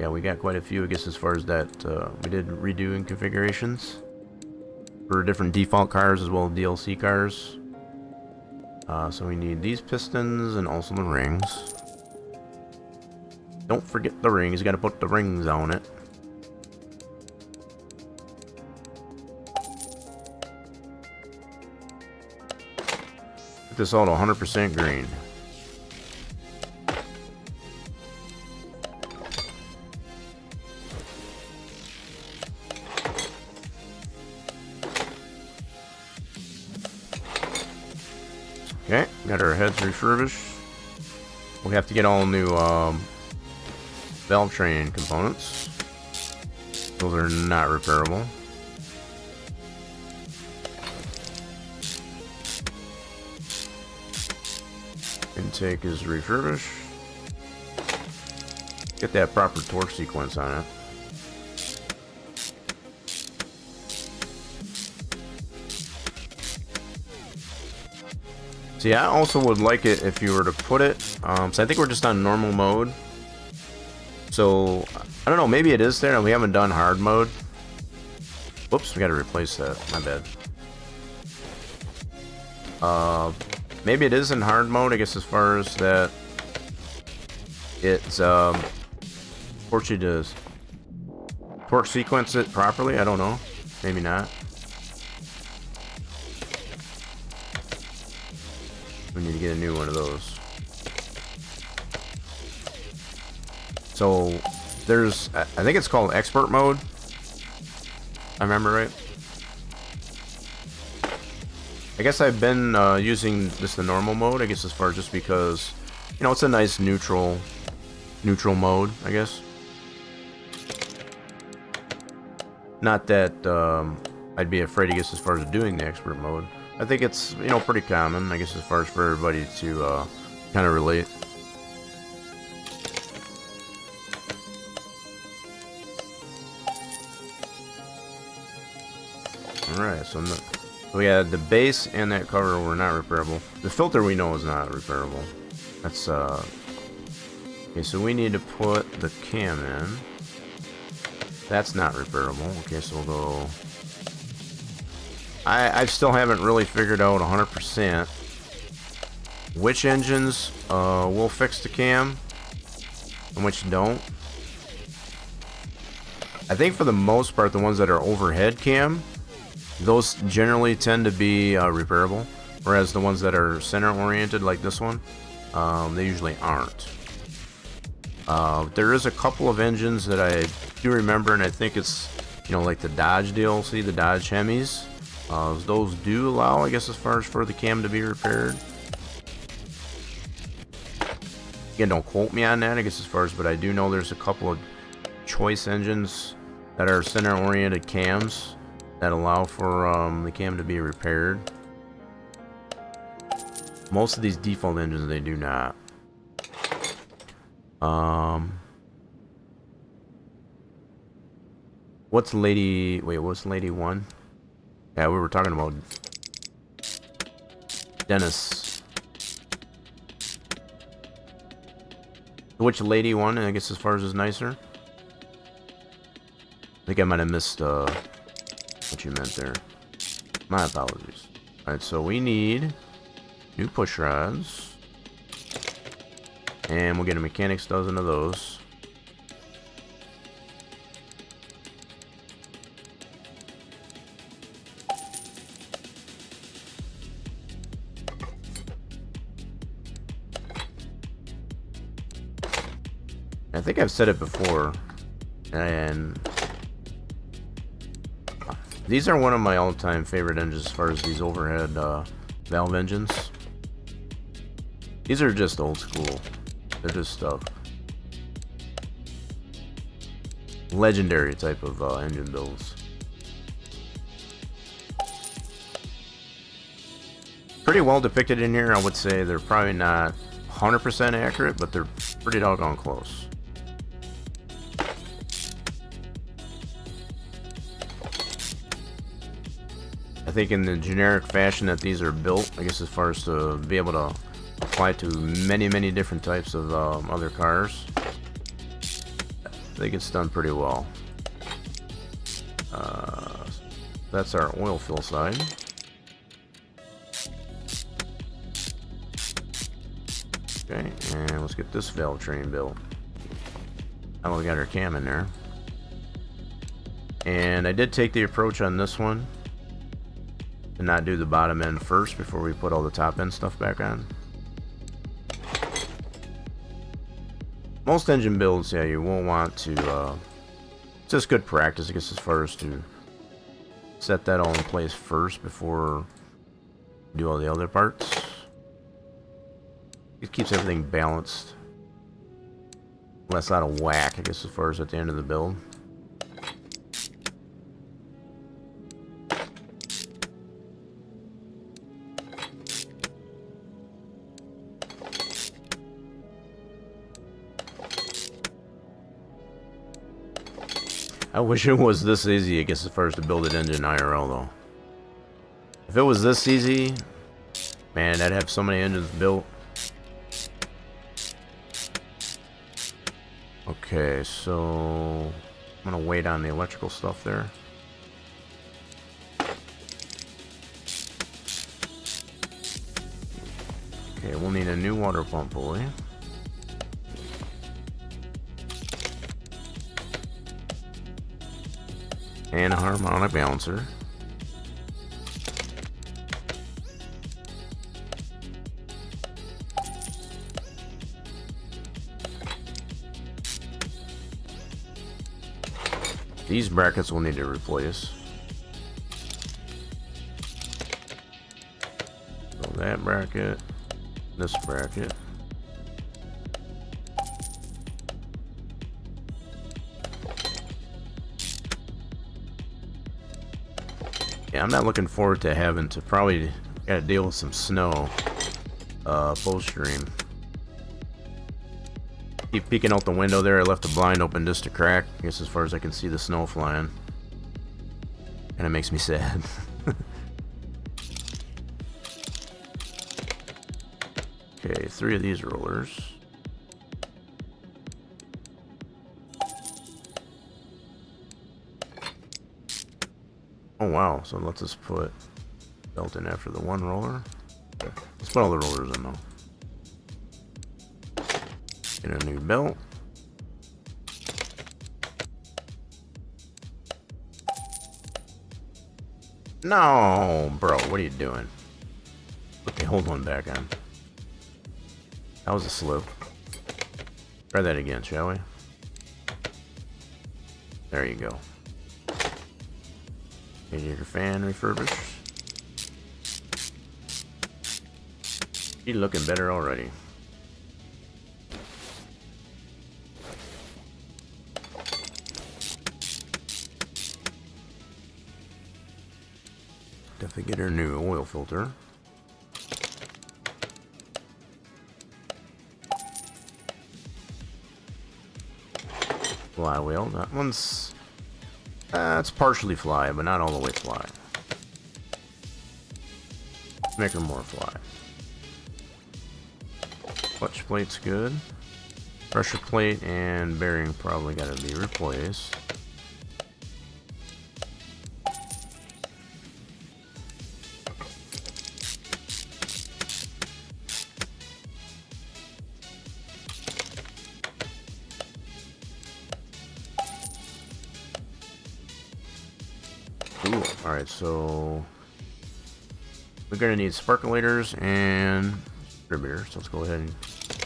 Yeah, we got quite a few, I guess, as far as that. We did redoing configurations for different default cars as well as DLC cars. So we need these pistons and also the rings. Don't forget the rings. You got to put the rings on it. Get this all to 100% green. Okay, got our heads refurbished. We have to get all new valve train components. Those are not repairable. Intake is refurbished. Get that proper torque sequence on it. See, I also would like it if you were to put it, so I think we're just on normal mode. So, I don't know, maybe it is there and we haven't done hard mode. Whoops, we gotta replace that, my bad. Maybe it is in hard mode, I guess, as far as that it's, force you to torque sequence it properly, I don't know. Maybe not. We need to get a new one of those. So, there's, I think it's called expert mode. I remember right. I guess I've been using just the normal mode, I guess, as far just because, you know, it's a nice neutral mode, I guess. Not that I'd be afraid, I guess, as far as doing the expert mode. I think it's, you know, pretty common, I guess, as far as for everybody to kind of relate. Alright, so yeah, the base and that cover were not repairable. The filter we know is not repairable. That's, okay, so we need to put the cam in. That's not repairable. Okay, so we'll go... I still haven't really figured out 100% which engines will fix the cam and which don't. I think for the most part, the ones that are overhead cam, those generally tend to be repairable, whereas the ones that are center oriented like this one, they usually aren't. There is a couple of engines that I do remember, and I think it's, you know, like the Dodge DLC, the Dodge Hemis. Those do allow, I guess, as far as for the cam to be repaired. Again, don't quote me on that, I guess, as far as, but I do know there's a couple of choice engines that are center oriented cams that allow for the cam to be repaired. Most of these default engines, they do not. What's lady... Wait, what's lady 1? Yeah, we were talking about Dennis. Which lady 1, I guess, as far as is nicer? I think I might have missed what you meant there. My apologies. Alright, so we need new push rods. And we'll get a mechanic's dozen of those. I think I've said it before, and these are one of my all-time favorite engines as far as these overhead valve engines. These are just old school. They're just legendary type of engine builds. Pretty well depicted in here. I would say they're probably not 100% accurate, but they're pretty doggone close. I think in the generic fashion that these are built, I guess, as far as to be able to apply to many different types of other cars, I think it's done pretty well. That's our oil fill side. Okay, and let's get this valve train built. Now we got our cam in there. And I did take the approach on this one to not do the bottom end first before we put all the top end stuff back on. Most engine builds, yeah, you won't want to, it's just good practice, I guess, as far as to set that all in place first before you do all the other parts. It keeps everything balanced. Less out of whack, I guess, as far as at the end of the build. I wish it was this easy, I guess, as far as to build an engine IRL, though. If it was this easy, Man, I'd have so many engines built. Okay, so I'm gonna wait on the electrical stuff there. Okay, we'll need a new water pump pulley. And a harmonic balancer. These brackets will need to replace. So that bracket, this bracket. Yeah, I'm not looking forward to having to probably gotta deal with some snow post stream. Keep peeking out the window there. I left the blind open just to crack, I guess, as far as I can see the snow flying. And it makes me sad. Okay, 3 of these rollers. Oh wow, so let's just put belt in after the 1 roller. Okay. Let's put all the rollers in though. Get a new belt. No, bro, what are you doing? Put the hold one back on. That was a slip. Try that again, shall we? There you go. Radiator fan refurbished. She's looking better already. Definitely get her new oil filter. Flywheel. That one's it's partially fly, but not all the way fly. Make her more fly. Clutch plate's good. Pressure plate and bearing probably got to be replaced. Ooh, alright, so we're gonna need sparkulators and distributors. So let's go ahead and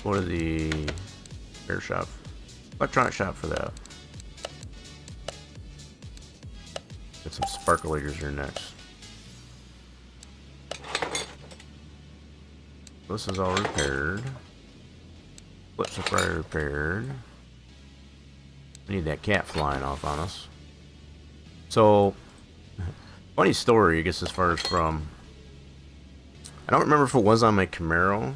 go to the repair shop, electronic shop for that. Get some sparkulators here next. This is all repaired. Flips are probably repaired. We need that cat flying off on us. So funny story, I guess, as far as from... I don't remember if it was on my Camaro,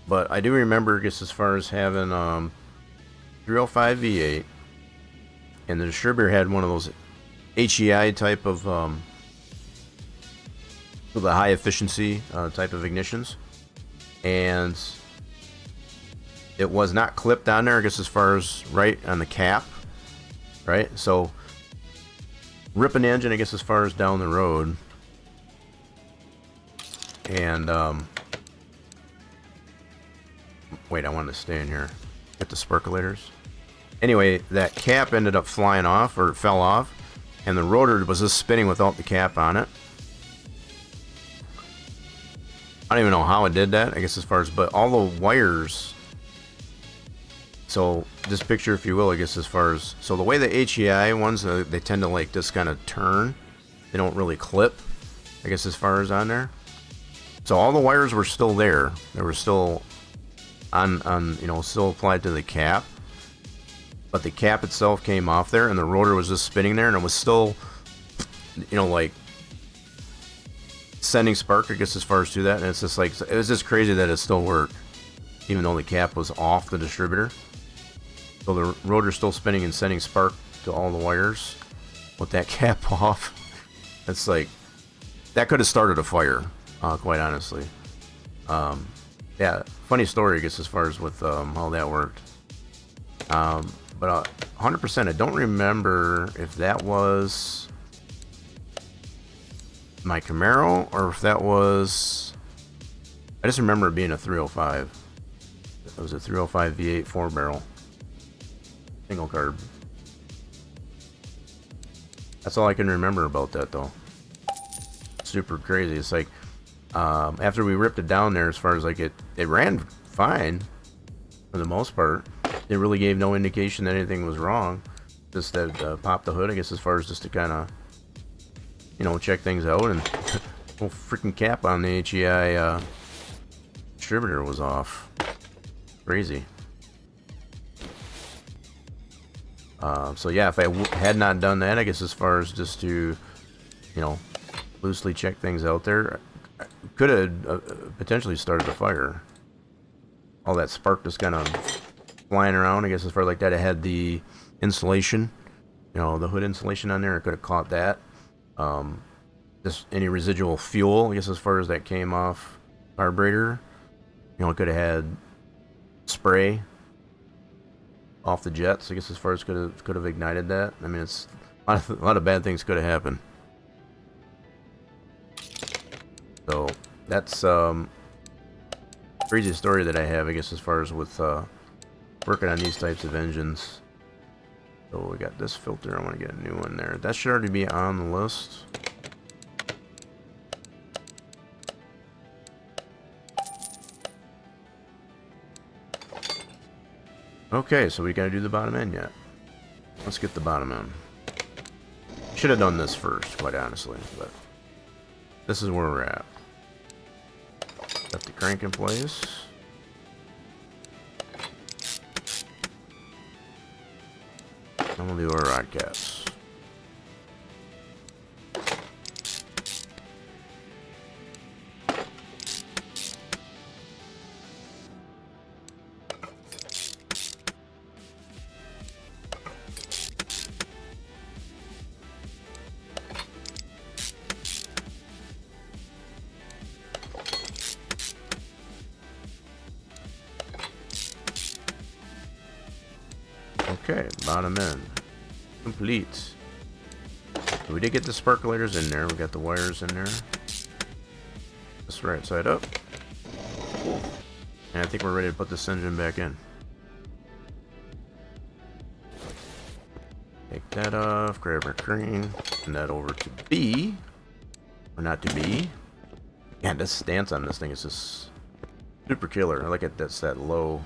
but I do remember, I guess, as far as having 305 V8, and the distributor had one of those HEI type of the high efficiency type of ignitions, and it was not clipped on there, I guess, as far as right on the cap, right? So rip an engine, I guess, as far as down the road, and wait, I wanted to stay in here, get the sparkulators. Anyway, that cap ended up flying off, or it fell off, and the rotor was just spinning without the cap on it. I don't even know how it did that, I guess, as far as, but all the wires, so just picture, if you will, I guess, as far as, so the way the HEI ones, they tend to like just kind of turn, they don't really clip, I guess, as far as on there. So all the wires were still there, they were still on you know, still applied to the cap, but the cap itself came off there, and the rotor was just spinning there, and it was still, you know, like sending spark, I guess, as far as to that. And it's just like, it was just crazy that it still worked, even though the cap was off the distributor. So the rotor's still spinning and sending spark to all the wires with that cap off. It's like, that could have started a fire. quite honestly. Yeah, funny story, I guess, as far as with how that worked. But 100%, I don't remember if that was my Camaro or if that was... I just remember it being a 305. It was a 305 V8 4-barrel. Single carb. That's all I can remember about that, though. Super crazy. It's like, after we ripped it down there, as far as like it ran fine for the most part. It really gave no indication that anything was wrong. Just that popped the hood, I guess, as far as just to kind of, you know, check things out. And whole freaking cap on the HEI distributor was off. Crazy. So yeah, if I had not done that, I guess, as far as just to, you know, loosely check things out there, I could have potentially started a fire. All that spark just kind of flying around, I guess, as far like that. It had the insulation, you know, the hood insulation on there. I could have caught that. Just any residual fuel, I guess, as far as that came off carburetor, you know, it could have had spray off the jets, I guess, as far as could have ignited that. I mean, it's a lot of bad things could have happened. So that's crazy story that I have, I guess, as far as with working on these types of engines. So we got this filter. I want to get a new one there. That should already be on the list. Okay, so we gotta do the bottom end yet. Let's get the bottom end. Should have done this first, quite honestly, but this is where we're at. Got the crank in place. And we'll do our rod caps. Okay, bottom end complete. So we did get the sparkulators in there. We got the wires in there. This right side up. And I think we're ready to put this engine back in. Take that off, grab our crane, and that over to B. Or not to B. Man, this stance on this thing is just super killer. I like it. That's that low.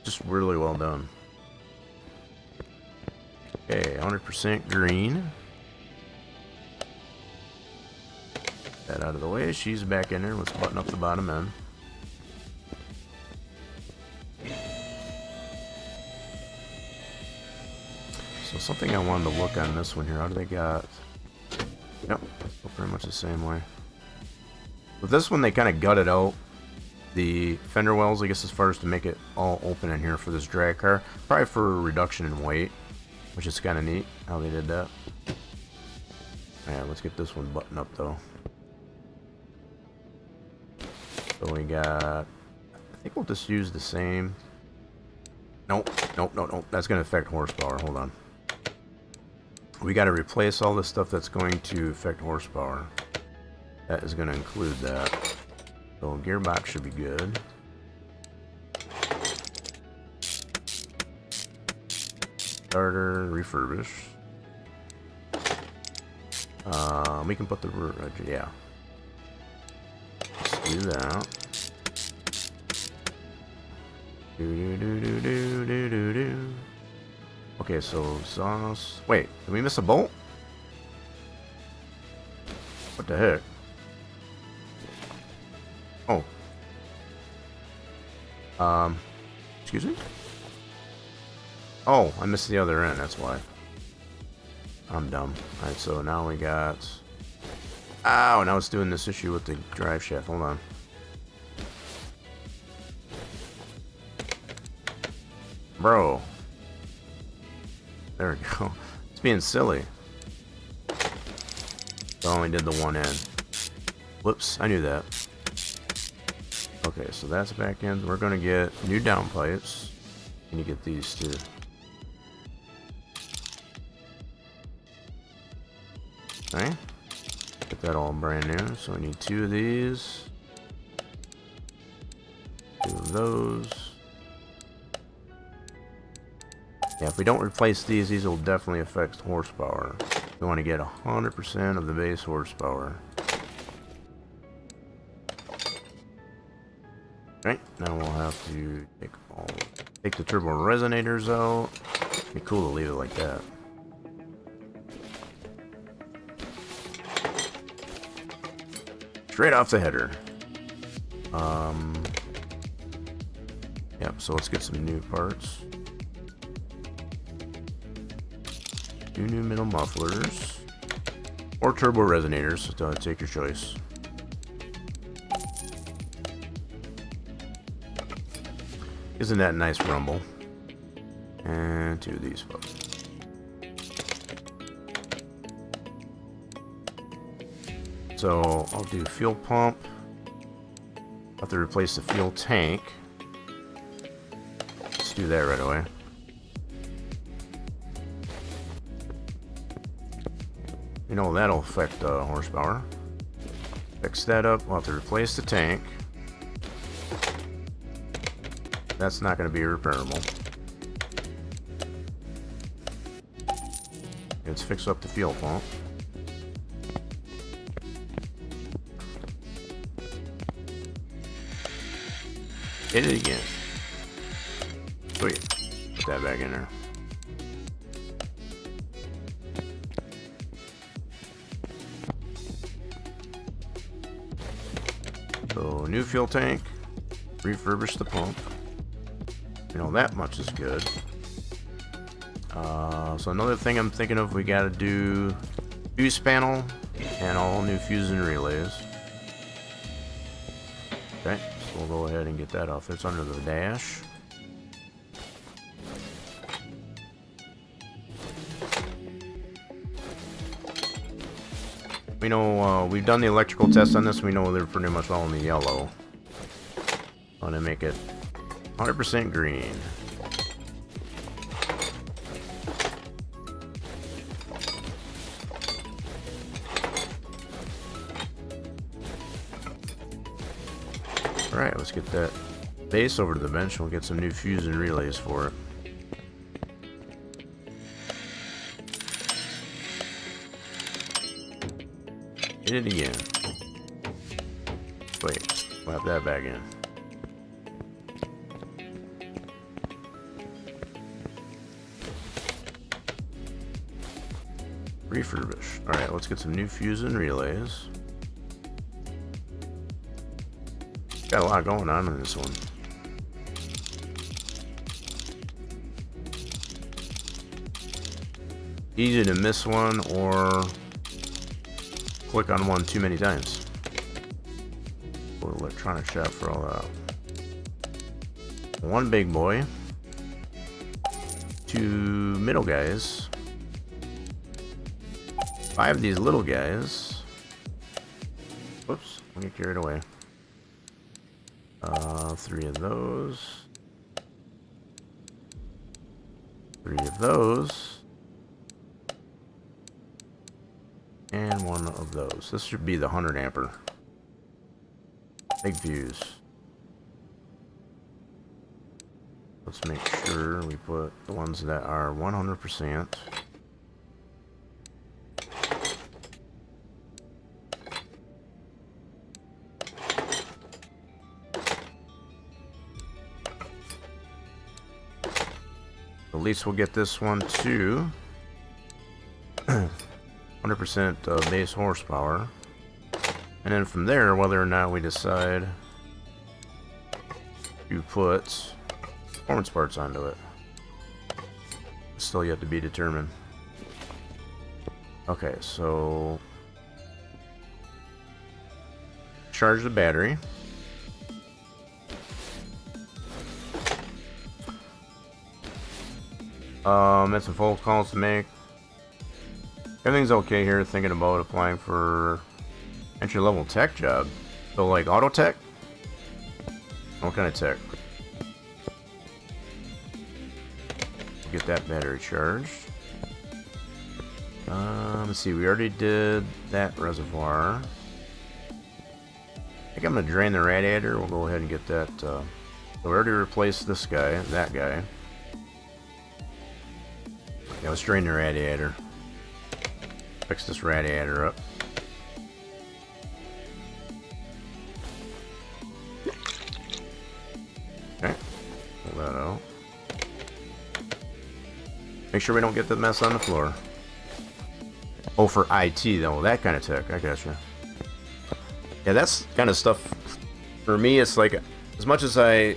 Just really well done. Okay, 100% green. That out of the way. She's back in there. Let's button up the bottom end. So something I wanted to look on this one here. How do they got? Yep, still pretty much the same way. With this one, they kind of gutted out the fender wells, I guess, as far as to make it all open in here for this drag car. Probably for a reduction in weight, which is kind of neat how they did that. Alright, let's get this one buttoned up though. So we got, I think we'll just use the same. Nope, nope, nope, nope. That's going to affect horsepower. Hold on. We got to replace all the stuff that's going to affect horsepower. That is going to include that. So gearbox should be good. Starter, refurbish. We can put the yeah. Let's do that. Do. Okay, so sauce. Wait, did we miss a bolt? What the heck? Oh. Excuse me? Oh, I missed the other end, that's why. I'm dumb. Alright, so now we got... Ow, now it's doing this issue with the drive shaft. Hold on. Bro. There we go. It's being silly. I only did the one end. Whoops, I knew that. Okay, so that's back end. We're gonna get new downpipes. And you get these too. Okay. Get that all brand new. So we need 2 of these. 2 of those. Yeah, if we don't replace these will definitely affect horsepower. We want to get 100% of the base horsepower. Right, now we'll have to take the turbo resonators out. It'd be cool to leave it like that. Straight off the header. Yep, so let's get some new parts. 2 new middle mufflers. Or turbo resonators, so take your choice. Isn't that a nice rumble? And 2 of these folks. So I'll do fuel pump. I'll have to replace the fuel tank. Let's do that right away. You know that'll affect horsepower. Fix that up. We'll have to replace the tank. That's not going to be repairable. Let's fix up the fuel pump. Hit it again. Sweet. Put that back in there. So, new fuel tank. Refurbish the pump. You know, that much is good. So another thing I'm thinking of, we gotta do fuse panel and all new fuse and relays. Okay, so we'll go ahead and get that off. It's under the dash. We know, we've done the electrical test on this. We know they're pretty much all in the yellow. I want to make it 100% green. Alright, let's get that base over to the bench. We'll get some new fuse and relays for it. Hit it again. Wait, slap that back in. Refurbish. Alright, let's get some new fuse and relays. Got a lot going on in this one. Easy to miss one or click on one too many times. Or electronic shop for all that. One big boy. 2 middle guys. 5 of these little guys. Whoops, I get carried away. 3 of those. 3 of those. And 1 of those. This should be the 100 ampere. Big fuse. Let's make sure we put the ones that are 100%. At least we'll get this one to 100% base horsepower. And then from there, whether or not we decide to put performance parts onto it, still yet to be determined. Okay, so charge the battery. Had some phone calls to make. Everything's okay here. Thinking about applying for entry-level tech job. So like auto tech? What kind of tech? Get that battery charged. Let's see, we already did that reservoir. I think I'm gonna drain the radiator. We'll go ahead and get that. So we already replaced this guy, that guy. Yeah, let's drain the radiator. Fix this radiator up. Okay, pull that out. Make sure we don't get the mess on the floor. Oh, for IT though, that kind of tech. I gotcha. Yeah, that's kind of stuff. For me, it's like, as much as I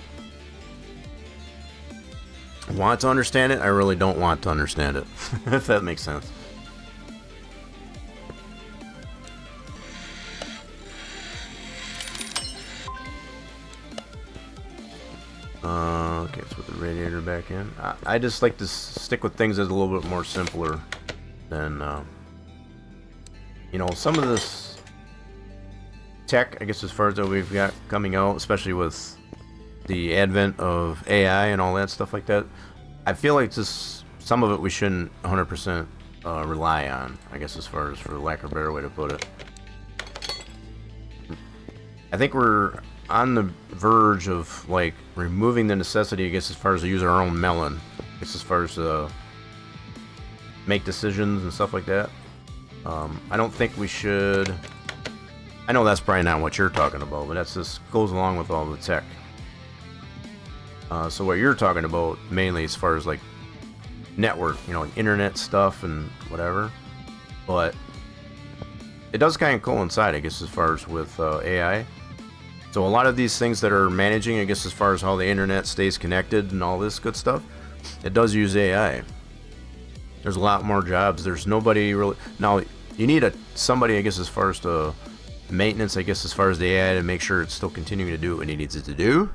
want to understand it, I really don't want to understand it. If that makes sense. Okay, let's put the radiator back in. I just like to stick with things that's a little bit more simpler than, you know, some of this tech, I guess, as far as that we've got coming out, especially with the advent of AI and all that stuff like that. I feel like just some of it we shouldn't 100% rely on, I guess, as far as, for lack of a better way to put it. I think we're on the verge of like removing the necessity, I guess, as far as to use our own melon, I guess, as far as make decisions and stuff like that. I don't think we should. I know that's probably not what you're talking about, but that's just goes along with all the tech. So what you're talking about mainly as far as like network, you know, internet stuff and whatever, but it does kind of coincide, I guess, as far as with AI. So a lot of these things that are managing, I guess, as far as how the internet stays connected and all this good stuff, it does use AI. There's a lot more jobs. There's nobody really now. You need somebody, I guess, as far as the maintenance, I guess, as far as the AI to make sure it's still continuing to do what it needs it to do.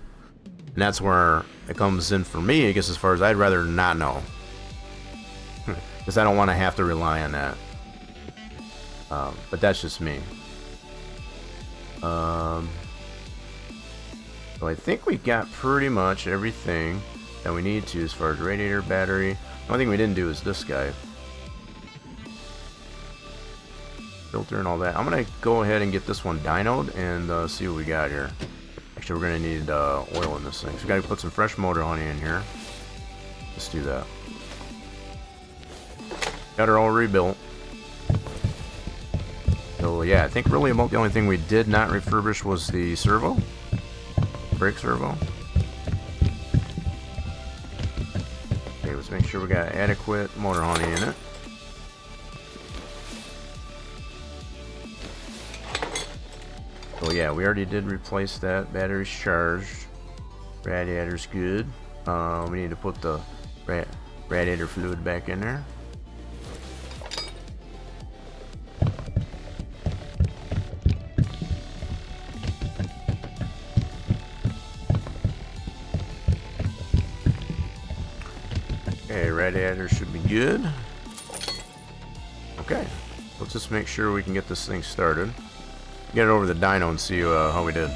And that's where it comes in for me, I guess, as far as I'd rather not know. Because I don't want to have to rely on that. But that's just me. So I think we got pretty much everything that we need to as far as radiator, battery. The only thing we didn't do is this guy. Filter and all that. I'm going to go ahead and get this one dynoed and see what we got here. Actually, we're going to need oil in this thing. So we got to put some fresh motor honey in here. Let's do that. Got her all rebuilt. So yeah, I think really about the only thing we did not refurbish was the servo. Brake servo. Okay, let's make sure we got adequate motor honey in it. So yeah, we already did replace that. Battery's charged. Radiator's good. We need to put the radiator fluid back in there. Okay, radiator should be good. Okay, let's just make sure we can get this thing started. Get it over the dyno and see how we did.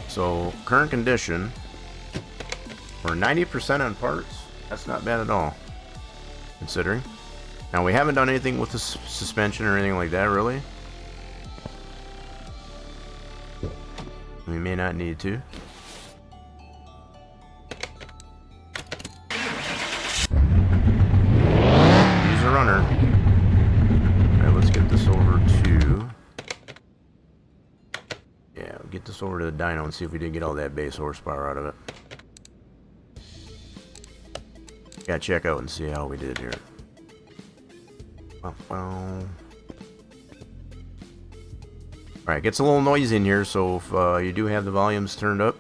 So, current condition, we're 90% on parts. That's not bad at all, considering. Now, we haven't done anything with the suspension or anything like that, really. We may not need to. Use a runner. Let's get this over to, yeah, we'll get this over to the dyno and see if we did get all that base horsepower out of it. Gotta check out and see how we did here. Alright, gets a little noisy in here, so if you do have the volumes turned up,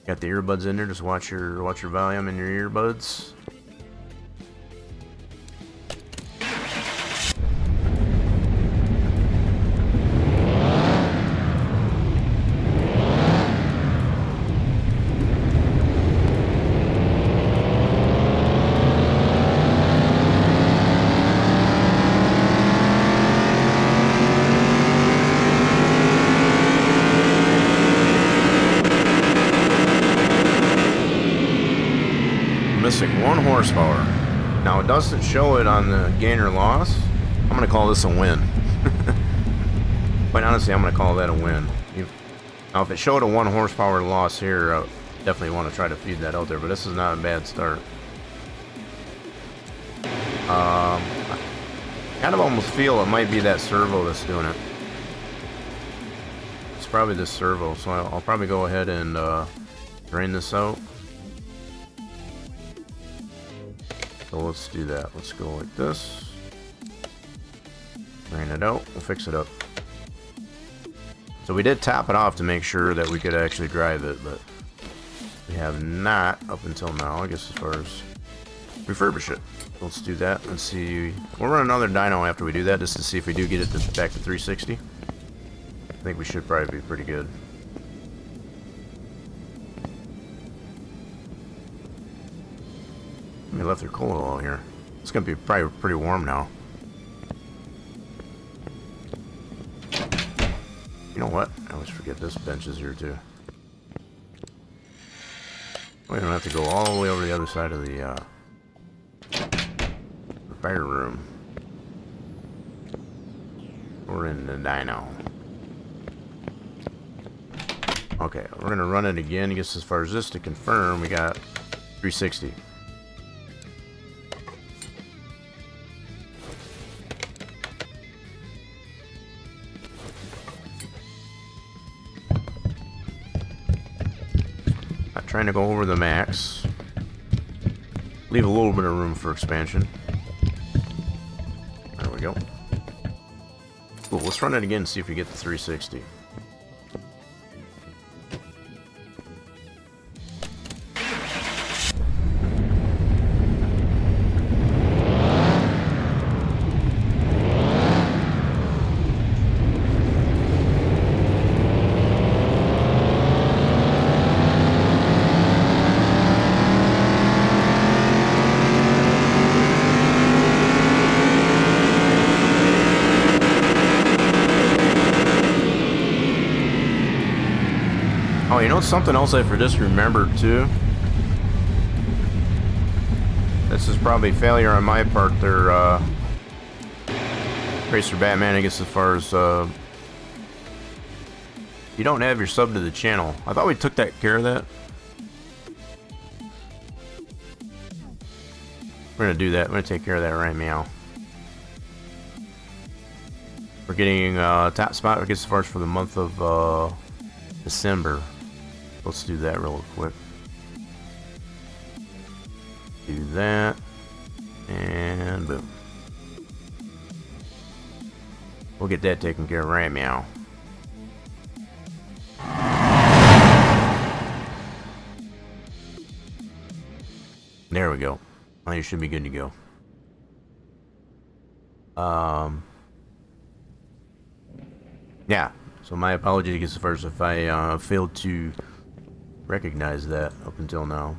got the earbuds in there, just watch your volume in your earbuds. horsepower. Now it doesn't show it on the gain or loss. I'm gonna call this a win. Quite honestly, I'm gonna call that a win. Now if it showed a 1 horsepower loss here, I definitely want to try to feed that out there, but this is not a bad start. I kind of almost feel it might be that servo that's doing it. It's probably this servo, so I'll probably go ahead and drain this out. So let's do that. Let's go like this. Drain it out. We'll fix it up. So we did top it off to make sure that we could actually drive it, but we have not up until now, I guess, as far as refurbish it. Let's do that. Let's see. We'll run another dyno after we do that, just to see if we do get it back to 360. I think we should probably be pretty good. We left their coal oil here. It's gonna be probably pretty warm now. You know what? I always forget this bench is here too. We don't have to go all the way over the other side of the fire room. We're in the dyno. Okay, we're gonna run it again. I guess as far as this to confirm, we got 360. Not trying to go over the max. Leave a little bit of room for expansion. There we go. Cool, let's run it again and see if we get the 360. Oh, you know something else I just remembered too? This is probably failure on my part there, Racer Batman, I guess, as far as, you don't have your sub to the channel. I thought we took care of that. We're gonna do that. We're gonna take care of that right now. We're getting, top spot, I guess, as far as for the month of, December. Let's do that real quick. Do that. And boom. We'll get that taken care of right now. There we go. Well, you should be good to go. Yeah. So my apologies as far as if I failed to recognize that up until now.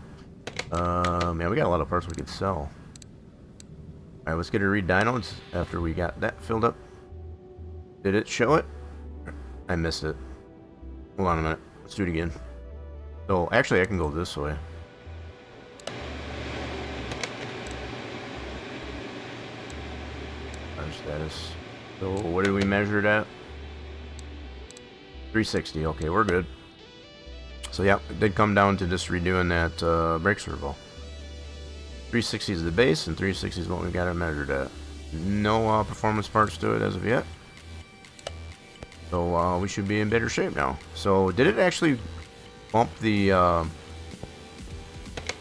Yeah, we got a lot of parts we could sell. Alright, let's get a re-dyno after we got that filled up. Did it show it? I missed it. Hold on a minute. Let's do it again. So, actually, I can go this way. Our status. So, what did we measure it at? 360. Okay, we're good. So yeah, it did come down to just redoing that brake servo. 360 is the base, and 360 is what we got it measured at. No performance parts to it as of yet. So we should be in better shape now. So did it actually bump the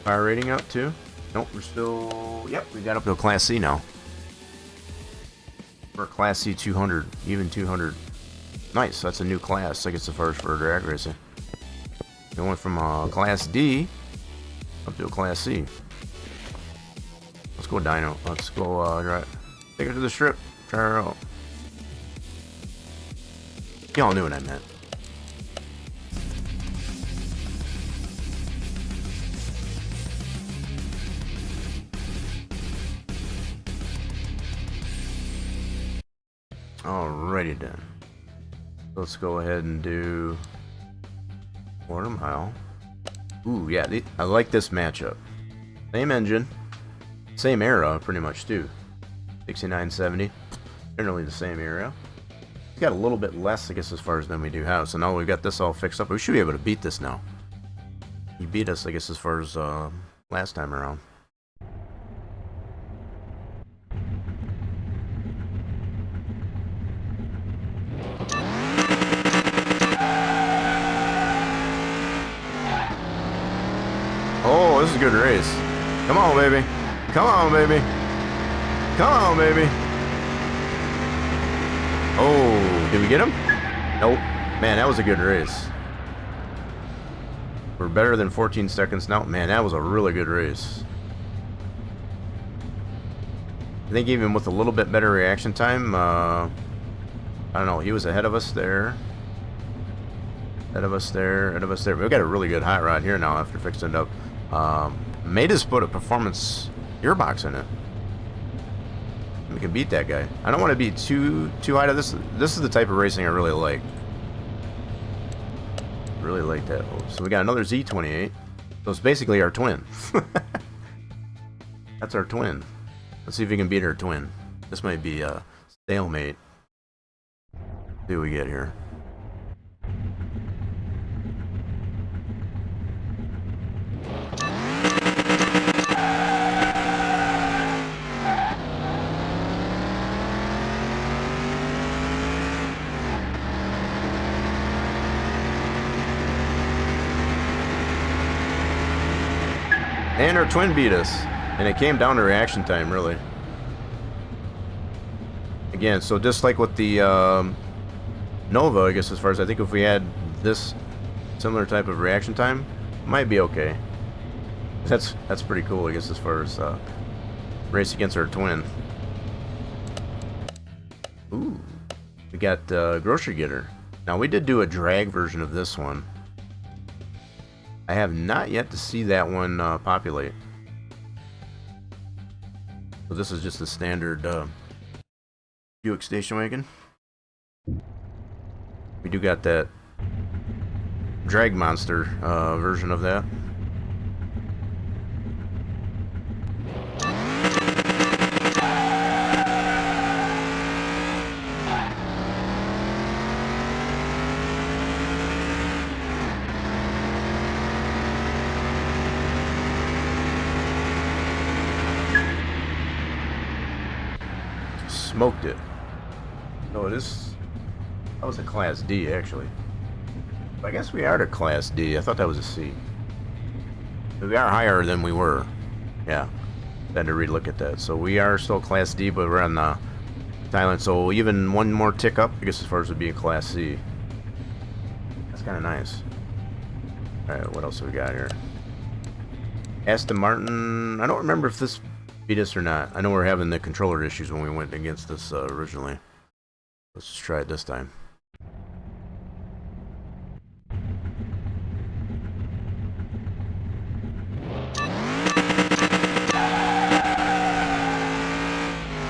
fire rating up too? Nope, we're still... Yep, we got up to a Class C now. We're Class C 200, even 200. Nice, that's a new class. I guess the first for drag racing. We went from Class D up to a Class C. Let's go dyno. Let's go drive. Take her to the strip. Try her out. Y'all knew what I meant. Alrighty then. Let's go ahead and do quarter mile. Ooh, yeah, I like this matchup. Same engine, Same era, pretty much, too. 69, 70. Generally the same era. It's got a little bit less, I guess, as far as than we do have. So now we've got this all fixed up. We should be able to beat this now. He beat us, I guess, as far as last time around. Oh, this is a good race. Come on, baby. Come on, baby. Come on, baby. Oh, did we get him? Nope. Man, that was a good race. We're better than 14 seconds now. Man, that was a really good race. I think even with a little bit better reaction time, I don't know, he was ahead of us there. Ahead of us there, ahead of us there. We've got a really good hot rod here now after fixing it up. Made us put a performance gearbox in it. We can beat that guy. I don't want to be too high to this. This is the type of racing I really like. Really like that. So we got another Z28. So it's basically our twin. That's our twin. Let's see if we can beat our twin. This might be a stalemate. See what we get here. And our twin beat us. And it came down to reaction time, really. Again, so just like with the Nova, I guess, as far as I think if we had this similar type of reaction time, might be okay. That's pretty cool, I guess, as far as race against our twin. Ooh, we got Grocery Getter. Now, we did do a drag version of this one. I have not yet to see that one populate. So this is just the standard Buick station wagon. We do got that drag monster version of that. Smoked it. No, that was a Class D, actually. I guess we are to Class D. I thought that was a C. We are higher than we were. Yeah. Had to relook at that. So we are still Class D, but we're on the Thailand. So even one more tick up, I guess, as far as it being Class C. That's kind of nice. Alright, what else have we got here? Aston Martin. I don't remember if this beat us or not. I know we're having the controller issues when we went against this originally. Let's just try it this time.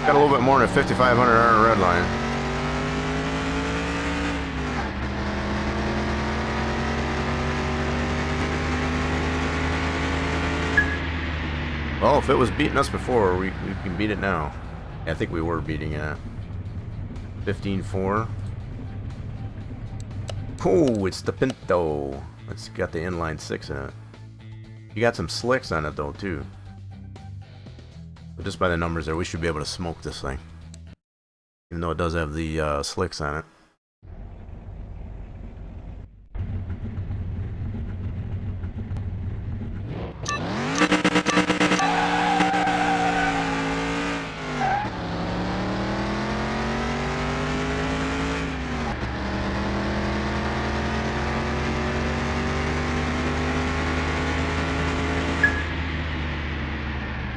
Got a little bit more than a 5,500 on a red line. Well, if it was beating us before, we can beat it now. I think we were beating it. 15.4. Oh, it's the Pinto. It's got the inline 6 in it. You got some slicks on it though too. But just by the numbers there, we should be able to smoke this thing. Even though it does have the slicks on it.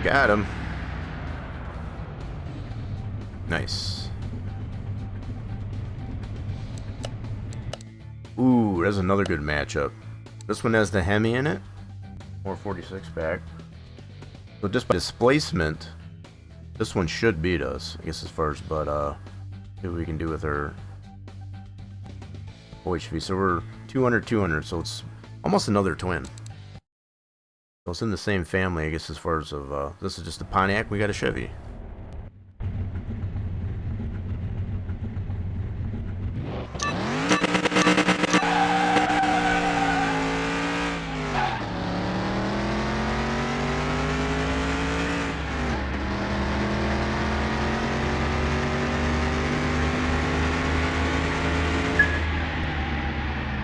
Got him. Nice. Ooh, there's another good matchup. This one has the Hemi in it. 446 pack. So just by displacement, this one should beat us, I guess, as far as, but see what we can do with our OHV. So we're 200, 200, so it's almost another twin. So it's in the same family, I guess, as far as of, this is just a Pontiac, we got a Chevy.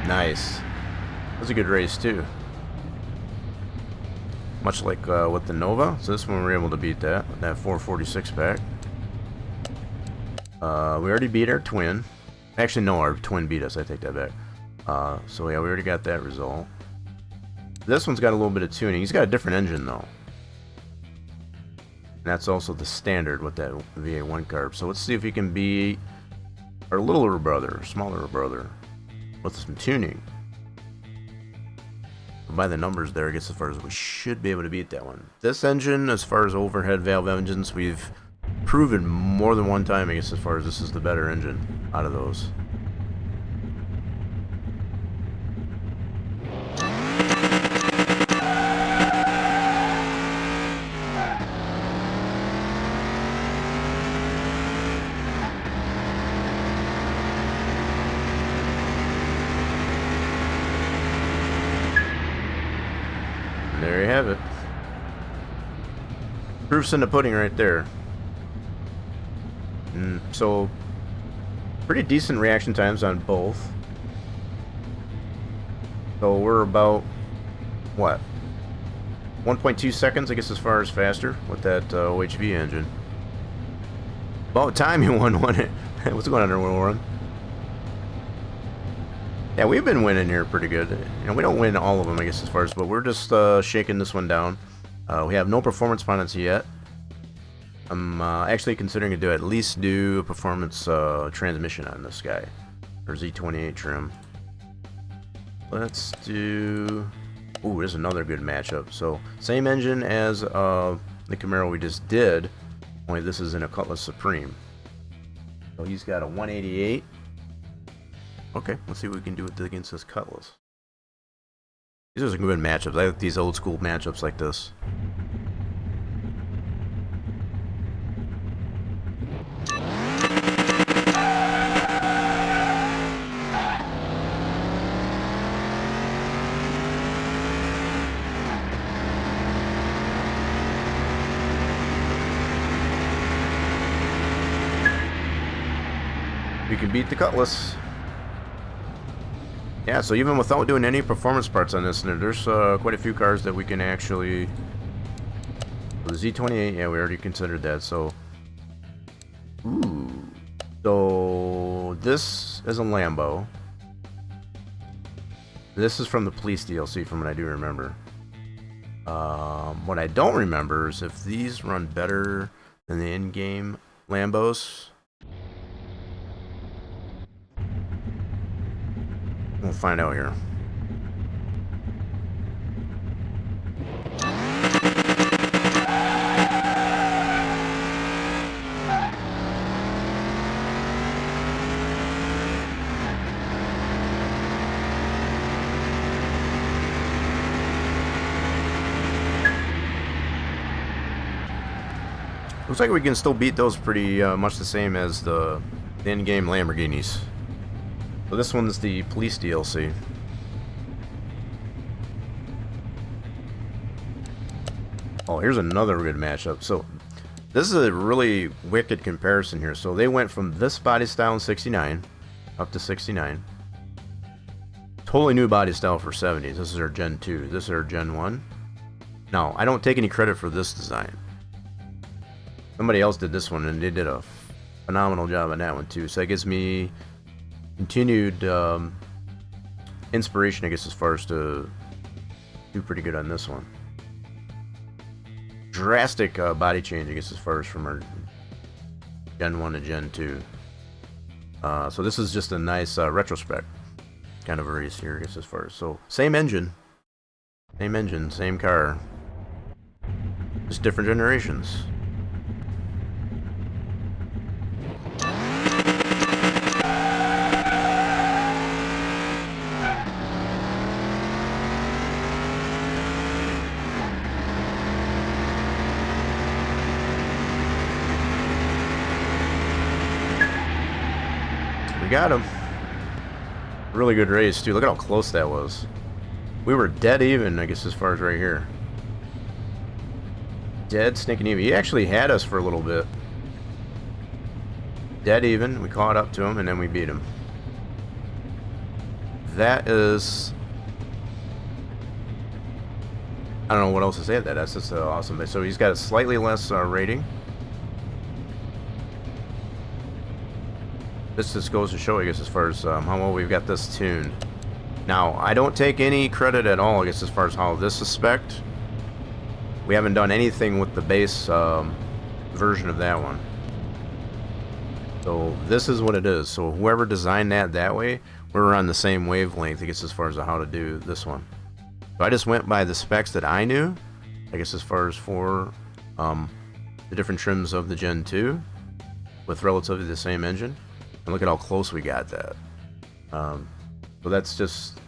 Nice. That was a good race too. Much like with the Nova. So this one we were able to beat that 446 pack. We already beat our twin. Actually, no, our twin beat us. I take that back. So yeah, we already got that result. This one's got a little bit of tuning. He's got a different engine though. And that's also the standard with that VA1 carb. So let's see if he can beat our littler brother, smaller brother, with some tuning. By the numbers there, I guess as far as we should be able to beat that one. This engine, as far as overhead valve engines, we've proven more than one time, I guess, as far as this is the better engine out of those. There you have it. Proof's in the pudding right there. So, pretty decent reaction times on both. So we're about, what? 1.2 seconds, I guess, as far as faster with that OHV engine. About time you won it. What's going on there, Warren? Yeah, we've been winning here pretty good. You know, we don't win all of them, I guess, as far as, but we're just shaking this one down. We have no performance penalty yet. I'm actually considering to at least do a performance transmission on this guy, or Z28 trim. Let's do. Ooh, there's another good matchup. So same engine as the Camaro we just did, only this is in a Cutlass Supreme. So he's got a 188. Okay, let's see what we can do against this Cutlass. These are some good matchups. I like these old school matchups like this. We can beat the Cutlass. Yeah, so even without doing any performance parts on this, there's quite a few cars that we can actually... The Z28, yeah, we already considered that, so... Ooh. So, this is a Lambo. This is from the Police DLC, from what I do remember. What I don't remember is if these run better than the in-game Lambos. We'll find out here. Looks like we can still beat those pretty much the same as the in-game Lamborghinis. So this one's the Police DLC. Oh, here's another good matchup. So this is a really wicked comparison here. So they went from this body style in 69 up to 69. Totally new body style for 70s. This is our Gen 2. This is our Gen 1. Now, I don't take any credit for this design. Somebody else did this one and they did a phenomenal job on that one too. So that gives me continued inspiration, I guess, as far as to do pretty good on this one. Drastic body change, I guess, as far as from our Gen 1 to Gen 2. So this is just a nice retrospect kind of a race here, I guess, as far as. So same engine, same car, just different generations. We got him. Really good race, too. Look at how close that was. We were dead even, I guess, as far as right here. Dead sneaking even. He actually had us for a little bit. Dead even. We caught up to him, and then we beat him. That is... I don't know what else to say at that. That's just awesome. So he's got a slightly less rating. This just goes to show, I guess, as far as how well we've got this tuned. Now, I don't take any credit at all, I guess, as far as how this is spec'd. We haven't done anything with the base version of that one. So this is what it is. So whoever designed that way, we're on the same wavelength, I guess, as far as how to do this one. So I just went by the specs that I knew, I guess, as far as for the different trims of the Gen 2 with relatively the same engine. And look at how close we got that. So that's just...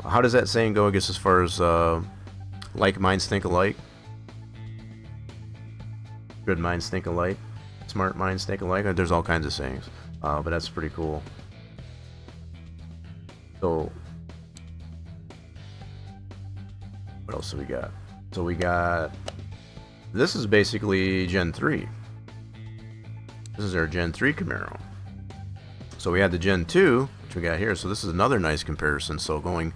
how does that saying go, I guess, as far as like minds think alike? Good minds think alike. Smart minds think alike. There's all kinds of sayings. But that's pretty cool. So... what else do we got? So we got... this is basically Gen 3. This is our Gen 3 Camaro. So we had the Gen 2, which we got here. So this is another nice comparison. So going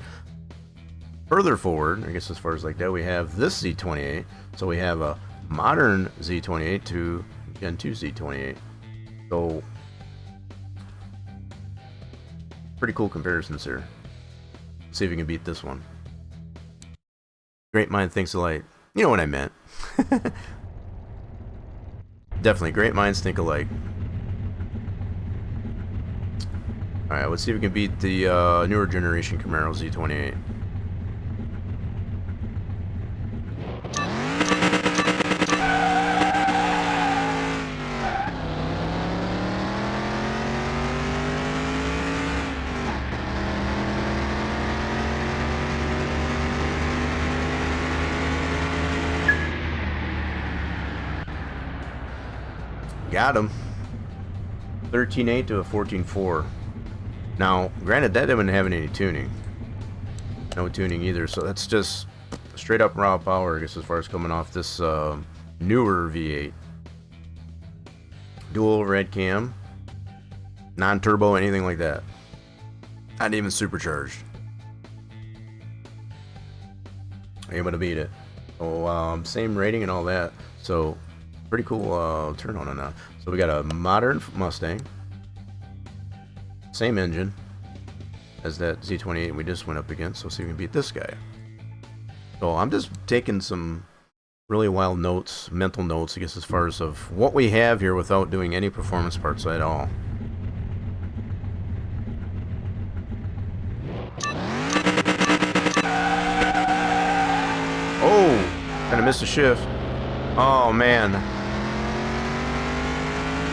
further forward, I guess as far as like that, we have this Z28. So we have a modern Z28 to Gen 2 Z28. So pretty cool comparisons here. Let's see if we can beat this one. Great mind thinks alike. You know what I meant. Definitely, great minds think alike. Alright, let's see if we can beat the newer generation Camaro Z28. Got him. 13.8 to a 14.4. Now, granted, that didn't have any tuning. No tuning either, so that's just straight up raw power, I guess, as far as coming off this newer V8. Dual overhead cam. Non-turbo, anything like that. Not even supercharged. Able to beat it. So, same rating and all that. So, pretty cool turn on that. So we got a modern Mustang, same engine as that Z28 we just went up against. So see if we can beat this guy. So I'm just taking some really wild notes, mental notes, I guess, as far as of what we have here without doing any performance parts at all. Oh, kind of missed a shift. Oh man.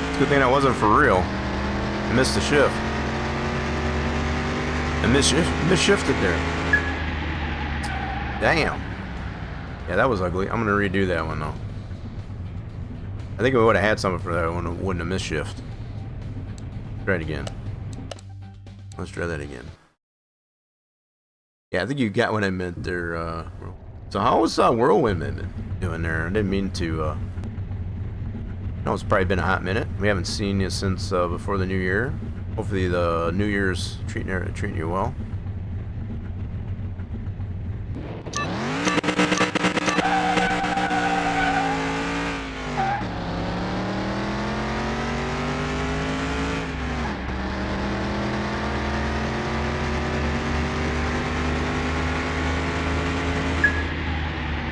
It's a good thing that wasn't for real. I missed the shift. I misshifted there. Damn. Yeah, that was ugly. I'm gonna redo that one though. I think if we would have had something for that one, it wouldn't have misshift. Try it again. Let's try that again. Yeah, I think you got what I meant there. So how was Whirlwind doing there? I didn't mean to. I know it's probably been a hot minute. We haven't seen you since before the new year. Hopefully the New Year's treating you well.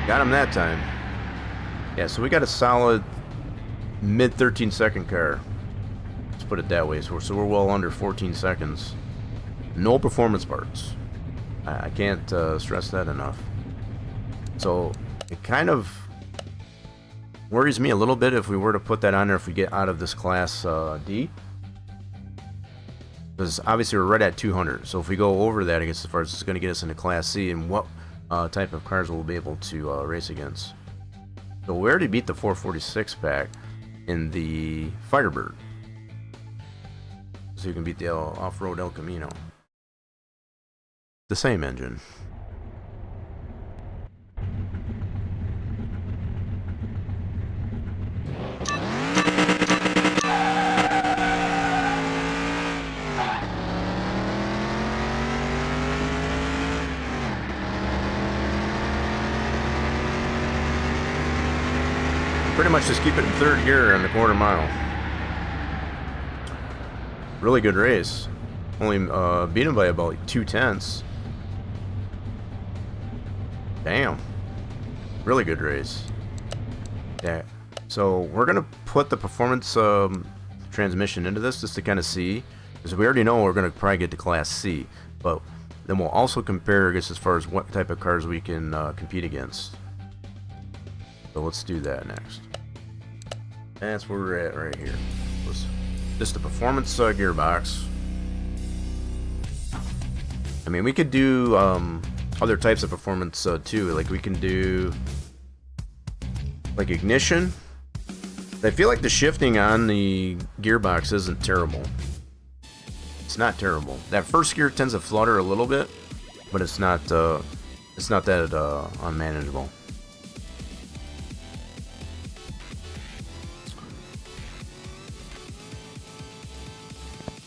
Got him that time. Yeah, so we got a solid mid 13-second car. Let's put it that way. So we're well under 14 seconds. No performance parts. I can't stress that enough. So it kind of worries me a little bit if we were to put that on there if we get out of this class D. Because obviously we're right at 200. So if we go over that, I guess as far as it's going to get us into class C, and what type of cars we'll be able to race against. So we already beat the 446 pack in the Firebird. so you can beat the off-road El Camino. The same engine. Pretty much just keep it in third gear on the quarter mile. Really good race. Only beat him by about 2/10. Damn. Really good race. Yeah. So we're gonna put the performance transmission into this just to kind of see, because we already know we're gonna probably get to Class C, but then we'll also compare, I guess, as far as what type of cars we can compete against. So let's do that next. That's where we're at right here. Just the performance gearbox. I mean, we could do other types of performance too. Like we can do like ignition. I feel like the shifting on the gearbox isn't terrible. It's not terrible. That first gear tends to flutter a little bit, but it's not that unmanageable.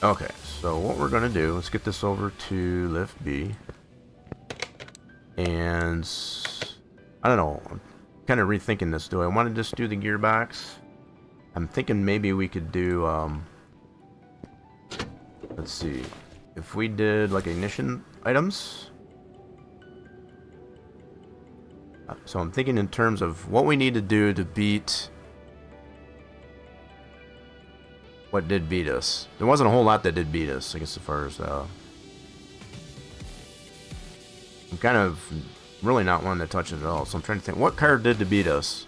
Okay, so what we're gonna do, let's get this over to lift B, and I don't know, I'm kind of rethinking this. Do I want to just do the gearbox? I'm thinking maybe we could do let's see, if we did like ignition items. So I'm thinking in terms of what we need to do to beat what did beat us. There wasn't a whole lot that did beat us, I guess, as far as I'm kind of really not wanting to touch it at all. So I'm trying to think, what car did to beat us?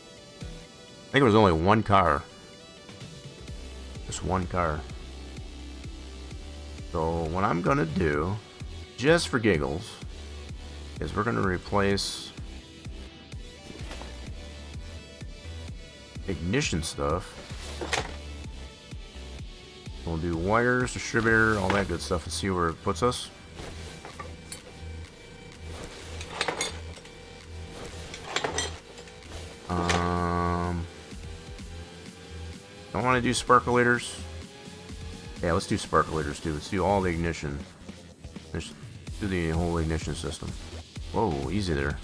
I think it was only one car. Just one car. So what I'm gonna do, just for giggles, is we're gonna replace ignition stuff. We'll do wires, distributor, all that good stuff, and see where it puts us. Don't want to do sparkulators. Yeah, let's do sparkulators too. Let's do all the ignition. Let's do the whole ignition system. Whoa, easy there.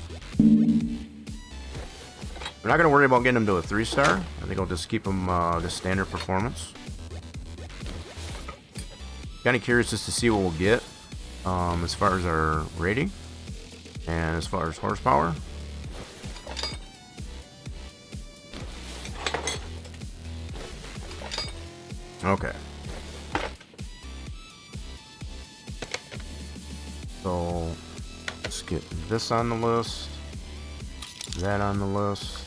We're not going to worry about getting them to a 3-star. I think I'll just keep them just standard performance. Kind of curious just to see what we'll get as far as our rating and as far as horsepower. Okay. So let's get this on the list, that on the list.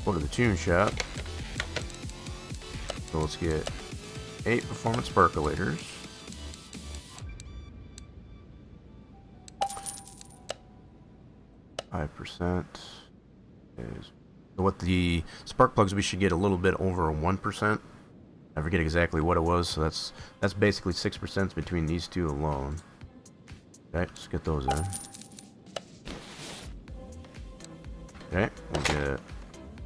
Go to the tune shop. So let's get 8 performance sparkulators. %. Is what the spark plugs, we should get a little bit over 1%. I forget exactly what it was, so that's basically 6% between these two alone. Okay, let's get those in. Okay, we'll get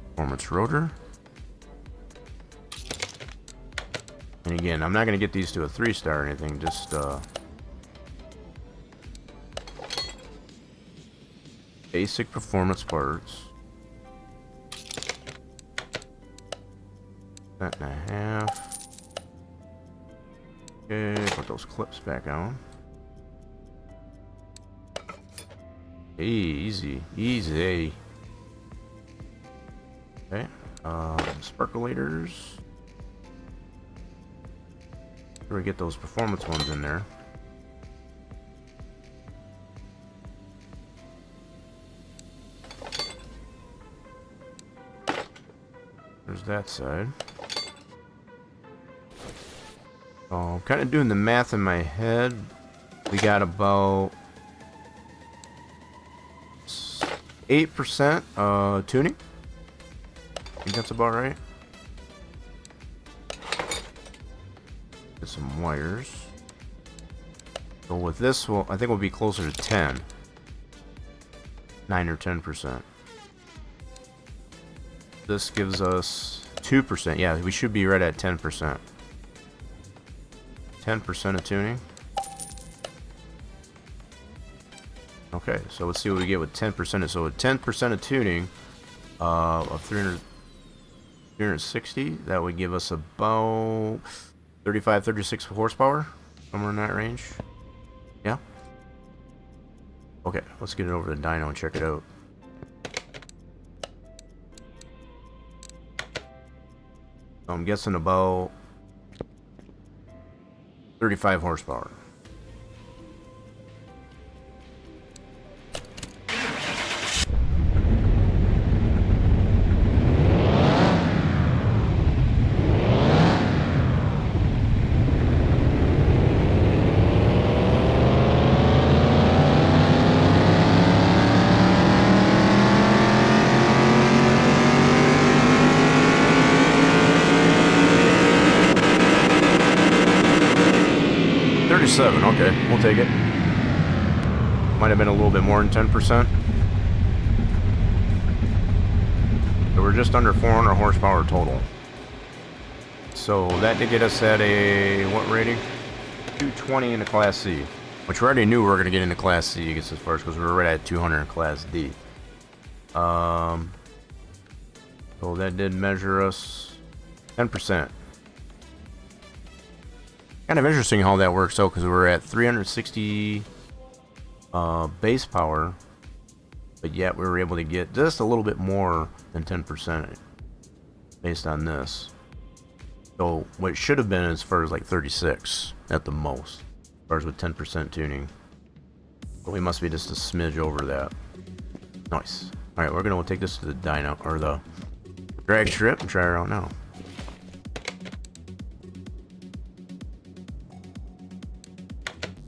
performance rotor. And again, I'm not going to get these to a 3-star or anything, just basic performance parts. 1.5. Okay, put those clips back on. Hey, easy, easy. Okay, sparkulators. Where we get those performance ones in there. There's that side. So I'm kind of doing the math in my head. We got about 8% tuning. I think that's about right. Get some wires. So with this, I think we'll be closer to 10. 9 or 10%. This gives us 2%. Yeah, we should be right at 10%. 10% of tuning. Okay, so let's see what we get with 10%. So with 10% of tuning of 360, that would give us about 35, 36 horsepower, somewhere in that range. Yeah. Okay, let's get it over to the dyno and check it out. So I'm guessing about 35 horsepower. Okay, we'll take it. Might have been a little bit more than 10%. So we're just under 400 horsepower total. So that did get us at a, what rating? 220 in the Class C. Which we already knew we were going to get into Class C, I guess, as far as, because we were right at 200 in Class D. So that did measure us 10%. Kind of interesting how that works out, because we're at 360 base power, but yet we were able to get just a little bit more than 10% based on this. So what it should have been as far as like 36 at the most, as far as with 10% tuning. But we must be just a smidge over that. Nice. Alright, we're going to take this to the dyno, or the drag strip, and try her out now.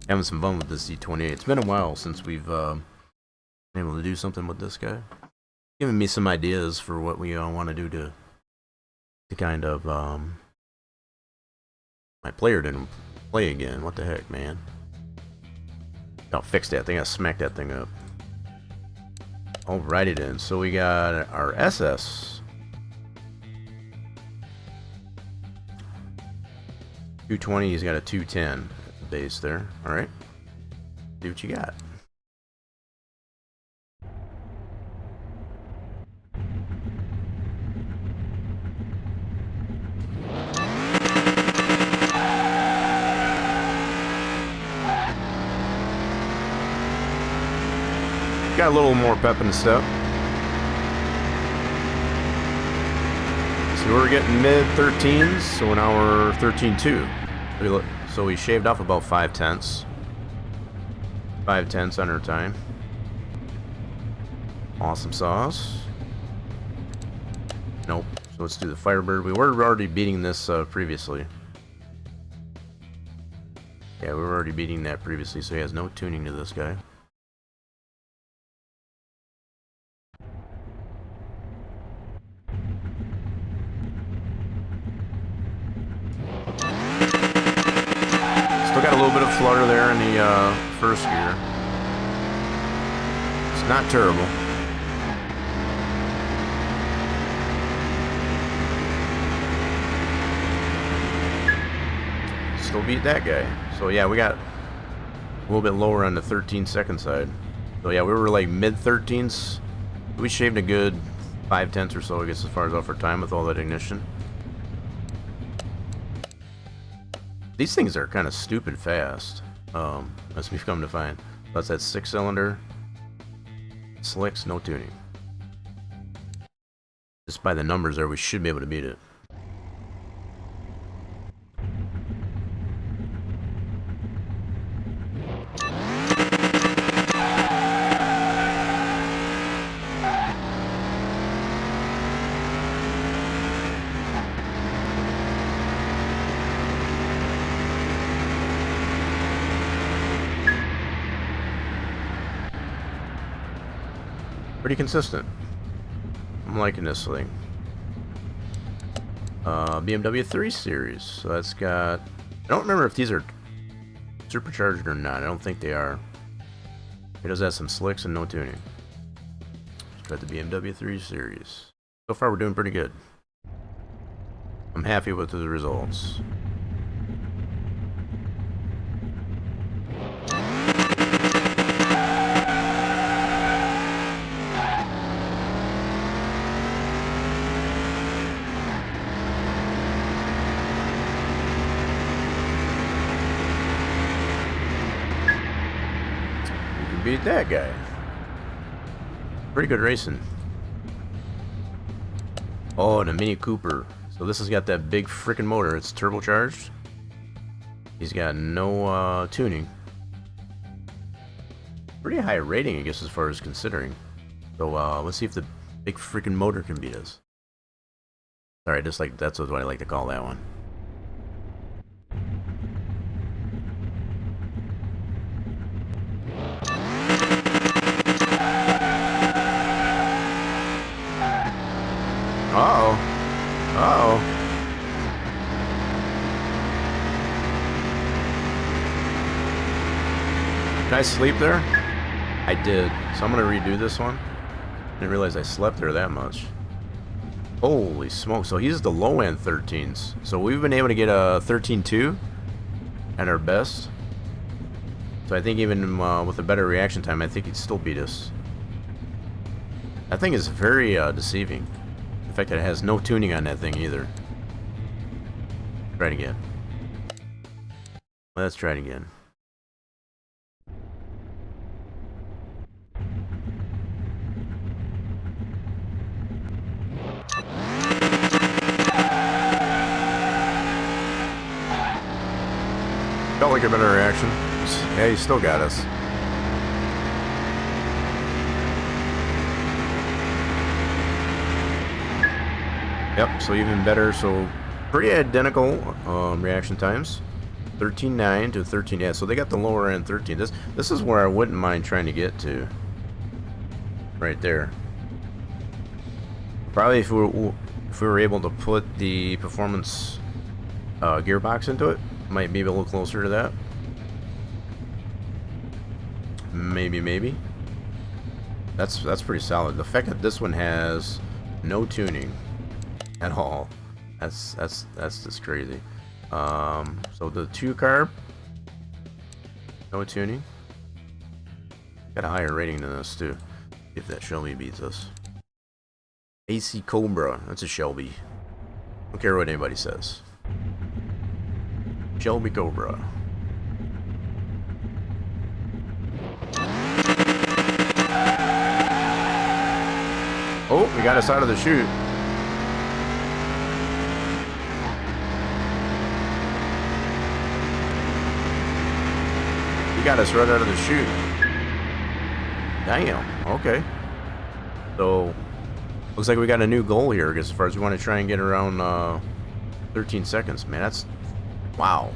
Having some fun with this Z28. It's been a while since we've been able to do something with this guy. Giving me some ideas for what we want to do to kind of my player didn't play again. What the heck, man? I'll fix that thing. I smacked that thing up. Alrighty then. So we got our SS. 220. He's got a 210. Base there. All right, see what you got. Got a little more pep in the step. So we're getting mid 13s, so now we're 13.2. So we shaved off about 5/10. 5/10 on our time. Awesome sauce. Nope. So let's do the Firebird. We were already beating this previously. Yeah, we were already beating that previously, so he has no tuning to this guy. Still got a little bit of flutter there in the first gear. It's not terrible. Still beat that guy. So yeah, we got a little bit lower on the 13-second side. So yeah, we were like mid-13s. We shaved a good 5/10 or so, I guess, as far as off our time with all that ignition. These things are kind of stupid fast, as we've come to find. That's that 6-cylinder. Slicks, no tuning. Just by the numbers there, we should be able to beat it. Pretty consistent. I'm liking this thing. BMW 3 Series. So that's got I don't remember if these are supercharged or not. I don't think they are. It does have some slicks and no tuning. Let's try the BMW 3 Series. So far we're doing pretty good. I'm happy with the results. Beat that guy. Pretty good racing. Oh, and a Mini Cooper. So this has got that big freaking motor. It's turbocharged. He's got no tuning. Pretty high rating, I guess, as far as considering. So let's see if the big freaking motor can beat us. Sorry, just like that's what I like to call that one. Uh-oh. Uh-oh. Did I sleep there? I did. So I'm going to redo this one. Didn't realize I slept there that much. Holy smoke. So he's the low-end 13s. So we've been able to get a 13.2 at our best. So I think even with a better reaction time, I think he'd still beat us. That thing is very deceiving. The fact that it has no tuning on that thing either. Try it again. Let's try it again. Felt like a better reaction. Yeah, he still got us. Yep, so even better. So pretty identical reaction times. 13.9 to 13. Yeah, so they got the lower end 13. This is where I wouldn't mind trying to get to. Right there. Probably if we were able to put the performance gearbox into it, might be a little closer to that. Maybe. That's pretty solid. The fact that this one has no tuning at all, that's just crazy. So the 2 carb, no tuning. Got a higher rating than this too. If that Shelby beats us. AC Cobra, that's a Shelby. Don't care what anybody says. Shelby Cobra. Oh, we got us out of the chute. He got us right out of the chute. Damn, okay. So, looks like we got a new goal here, as far as we want to try and get around 13 seconds. Man, that's... Wow.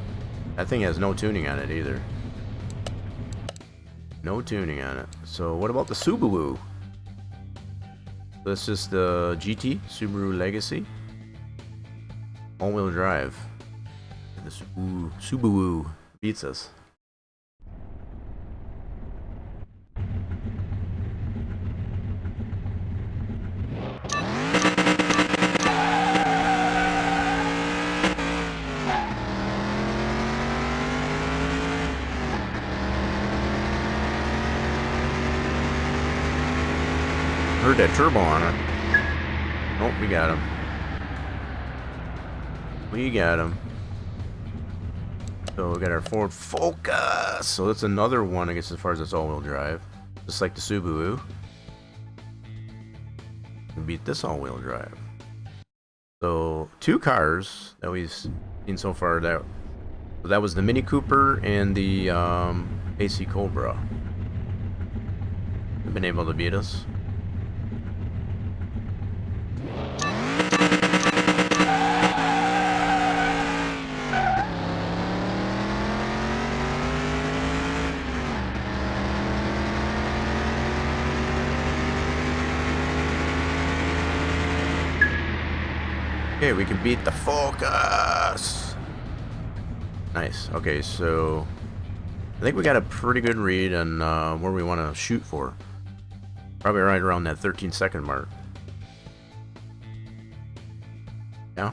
That thing has no tuning on it either. No tuning on it. So, what about the Subaru? This is the GT Subaru Legacy. All-wheel drive. The Subaru beats us. Heard that turbo on it. Oh, we got him. We got him. So we got our Ford Focus. So that's another one, I guess, as far as it's all-wheel drive. Just like the Subaru. We beat this all-wheel drive. So 2 cars that we've seen so far. That was the Mini Cooper and the AC Cobra. They've been able to beat us. Okay, we can beat the Focus. Nice. Okay, so I think we got a pretty good read on where we want to shoot for. Probably right around that 13-second mark. Yeah.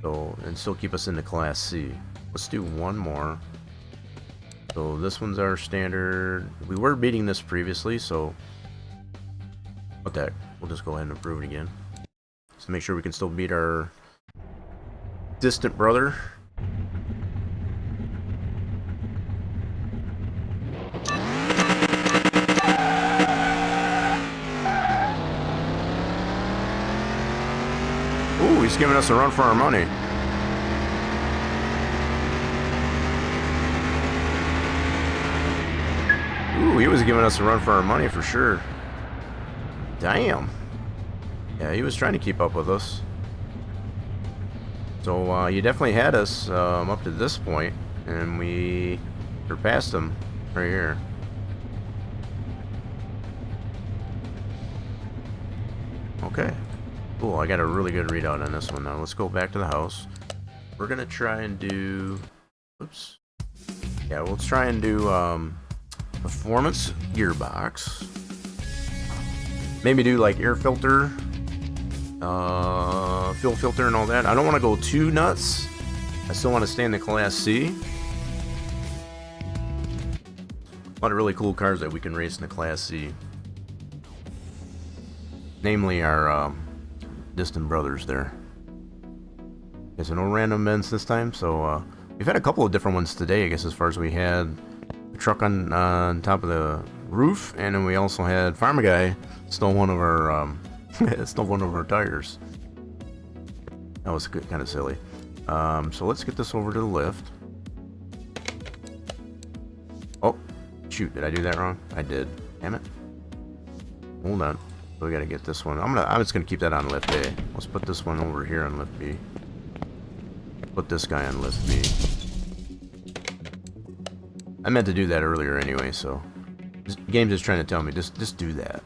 So, and still keep us in the Class C. Let's do one more. So this one's our standard. We were beating this previously, so what the heck? We'll just go ahead and improve it again. Just to make sure we can still beat our distant brother. Ooh, he's giving us a run for our money. Ooh, he was giving us a run for our money for sure. Damn. Yeah, he was trying to keep up with us. So you definitely had us up to this point, and we surpassed him right here. Okay. Cool, I got a really good readout on this one now. Let's go back to the house. We're gonna try and do... Oops. Yeah, let's try and do performance gearbox. Maybe do like air filter, fuel filter and all that. I don't want to go too nuts. I still want to stay in the Class C. A lot of really cool cars that we can race in the Class C. Namely our distant brothers there. Okay, so no random vents this time. So we've had a couple of different ones today, I guess, as far as we had a truck on top of the roof, and then we also had Farmer Guy stole one of our tires. That was kind of silly. So let's get this over to the lift. Oh, shoot! Did I do that wrong? I did. Damn it! Hold on. We gotta get this one. I'm just gonna keep that on lift A. Let's put this one over here on lift B. Put this guy on lift B. I meant to do that earlier anyway, so the game's just trying to tell me just do that.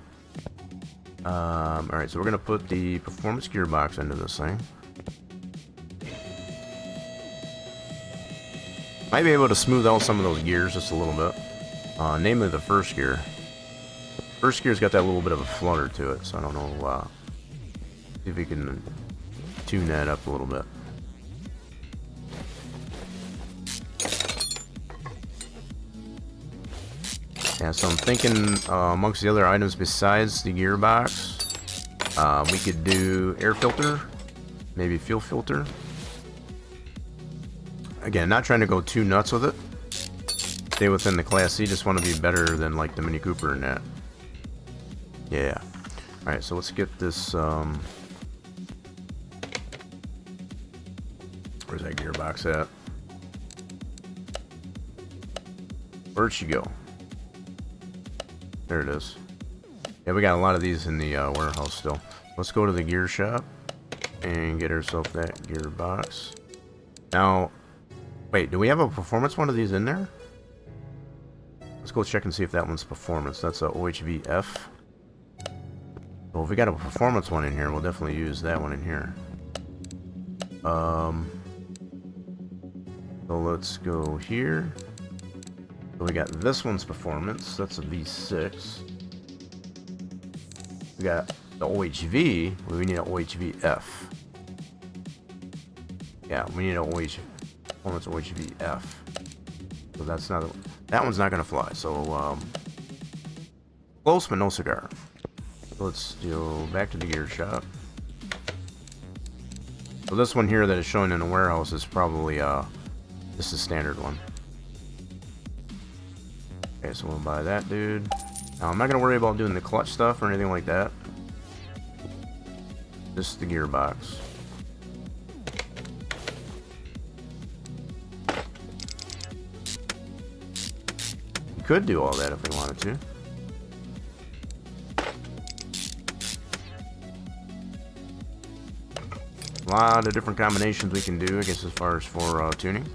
Alright, so we're gonna put the performance gearbox into this thing. Might be able to smooth out some of those gears just a little bit. Namely the first gear. First gear's got that little bit of a flutter to it, so I don't know, see if we can tune that up a little bit. Yeah, so I'm thinking amongst the other items besides the gearbox, we could do air filter, maybe fuel filter. Again, not trying to go too nuts with it. Stay within the Class C, just want to be better than like the Mini Cooper and that. Yeah. Alright, so let's get this, where's that gearbox at? Where'd she go? There it is. Yeah, we got a lot of these in the warehouse still. Let's go to the gear shop and get ourselves that gearbox. Now, wait, do we have a performance one of these in there? Let's go check and see if that one's performance. That's a OHVF. Well, if we got a performance one in here, we'll definitely use that one in here. So let's go here. So we got this one's performance. That's a V6. We got the OHV. We need an OHVF. Yeah, we need an performance OHVF. So that's not. That one's not gonna fly. So close but no cigar. So let's go back to the gear shop. So this one here that is showing in the warehouse is probably this is a standard one. Okay, so we'll buy that dude. Now I'm not gonna worry about doing the clutch stuff or anything like that. Just the gearbox. We could do all that if we wanted to. A lot of different combinations we can do, I guess, as far as for tuning.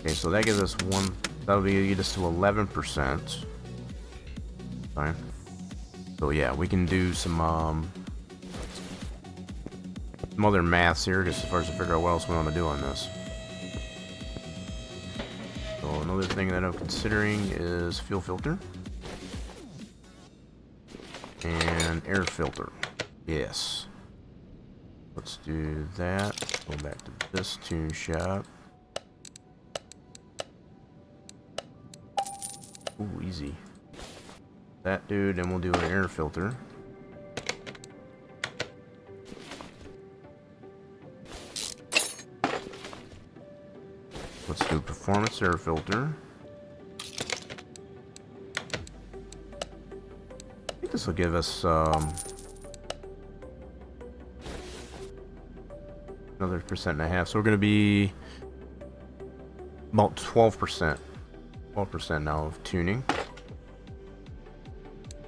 Okay, so that gives us one. That'll get us to 11%. Fine. So yeah, we can do some other maths here, just as far as to figure out what else we want to do on this. Another thing that I'm considering is fuel filter. And air filter. Yes. Let's do that. Go back to this tune shop. Ooh, easy. That dude, and we'll do an air filter. Let's do a performance air filter. I think this will give us another 1.5%. So we're going to be about 12%. 12% now of tuning.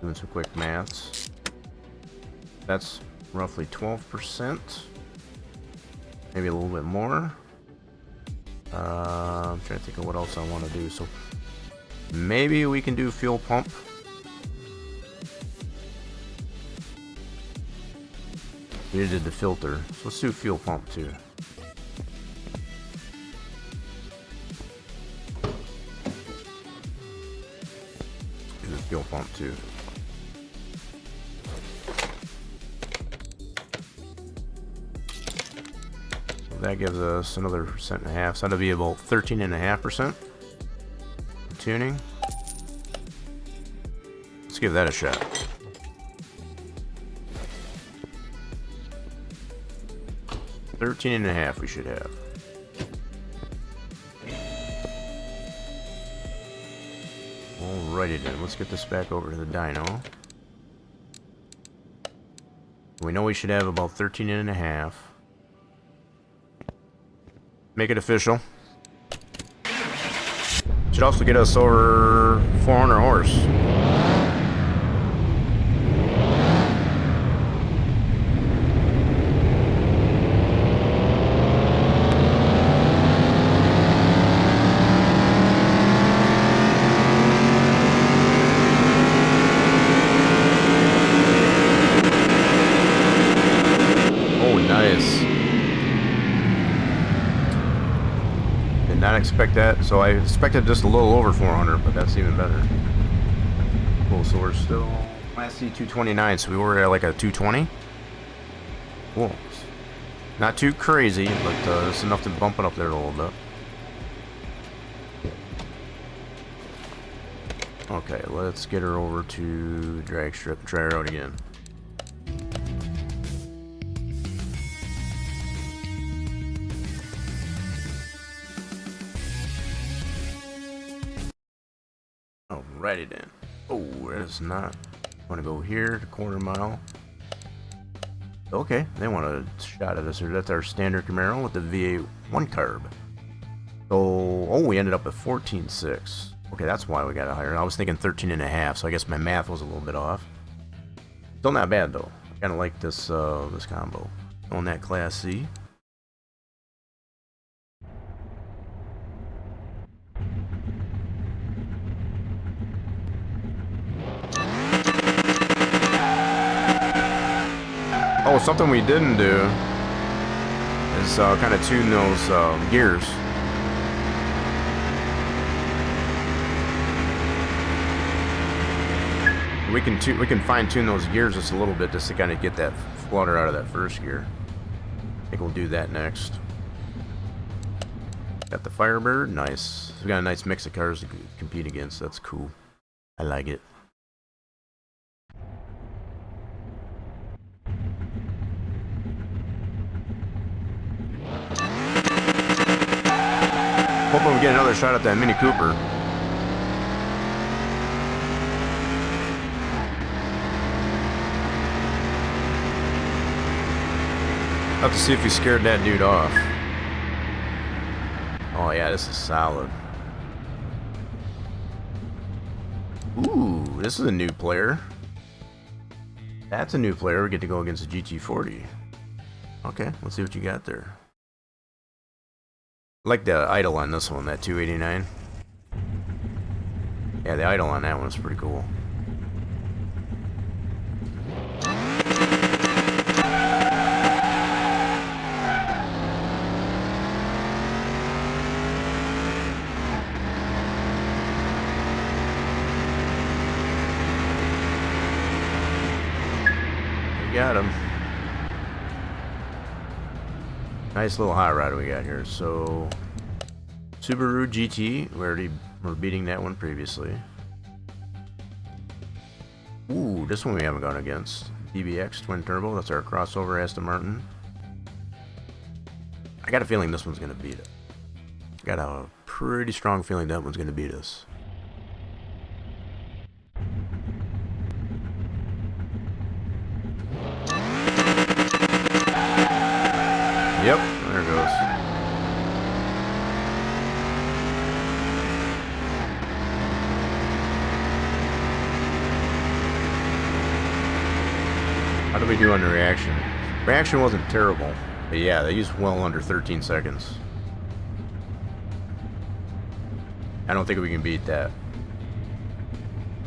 Doing some quick maths. That's roughly 12%. Maybe a little bit more. I'm trying to think of what else I want to do. So maybe we can do fuel pump. We did the filter. So let's do fuel pump too. Do the fuel pump too. That gives us another 1.5%, so that'll be about 13.5% tuning. Let's give that a shot. $13.5 we should have. Alrighty then, let's get this back over to the dyno. We know we should have about 13.5. Make it official. Should also get us over 400 horse. Oh, nice. Not expect that, so I expected just a little over 400, but that's even better. Cool, so we're still Class C 229, so we were at like a 220. Cool. Not too crazy, but it's enough to bump it up there a little bit. Okay, let's get her over to drag strip and try her out again. Alrighty then. Oh, that's not. I want to go here to quarter mile. Okay, they want a shot at us here. That's our standard Camaro with the V8 1 carb. So, oh, we ended up at 14.6. Okay, that's why we got it higher. I was thinking 13.5, so I guess my math was a little bit off. Still not bad though. I kind of like this this combo on that Class C. Oh, something we didn't do is kind of tune those gears. We can fine tune those gears just a little bit just to kind of get that flutter out of that first gear. I think we'll do that next. Got the Firebird, nice. We got a nice mix of cars to compete against. That's cool. I like it. Hoping we get another shot at that Mini Cooper. Have to see if he scared that dude off. Oh yeah, this is solid. Ooh, this is a new player. That's a new player. We get to go against the GT40. Okay, let's see what you got there. I like the idle on this one, that 289. Yeah, the idle on that one is pretty cool. Nice little hot rod we got here. So Subaru GT, we're beating that one previously. Ooh, this one we haven't gone against. DBX twin turbo, that's our crossover Aston Martin. I got a feeling this one's gonna beat it. Got a pretty strong feeling that one's gonna beat us. Yep, there it goes. How do we do on the reaction? Reaction wasn't terrible, but yeah, they used well under 13 seconds. I don't think we can beat that.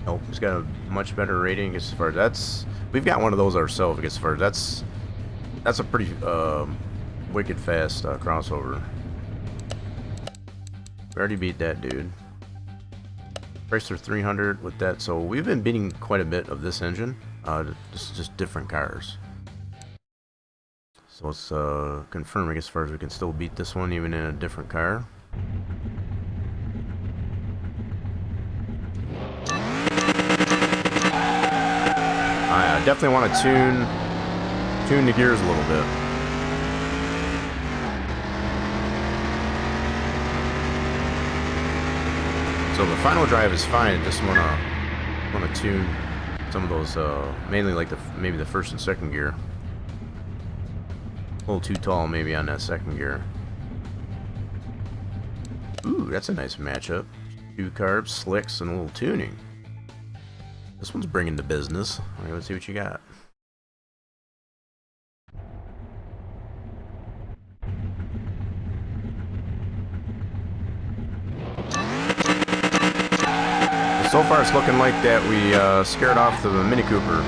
Nope, it's got a much better rating as far as that's. We've got one of those ourselves as far as that's a pretty wicked fast crossover. We already beat that dude. Chrysler 300 with that, so we've been beating quite a bit of this engine. Just different cars. So it's confirming as far as we can still beat this one even in a different car. I definitely want to tune the gears a little bit. So the final drive is fine. I just want to tune some of those, mainly like maybe the first and second gear. A little too tall maybe on that second gear. Ooh, that's a nice matchup. 2 carbs, slicks, and a little tuning. This one's bringing the business. Alright, let's see what you got. So far it's looking like that we scared off the Mini Cooper.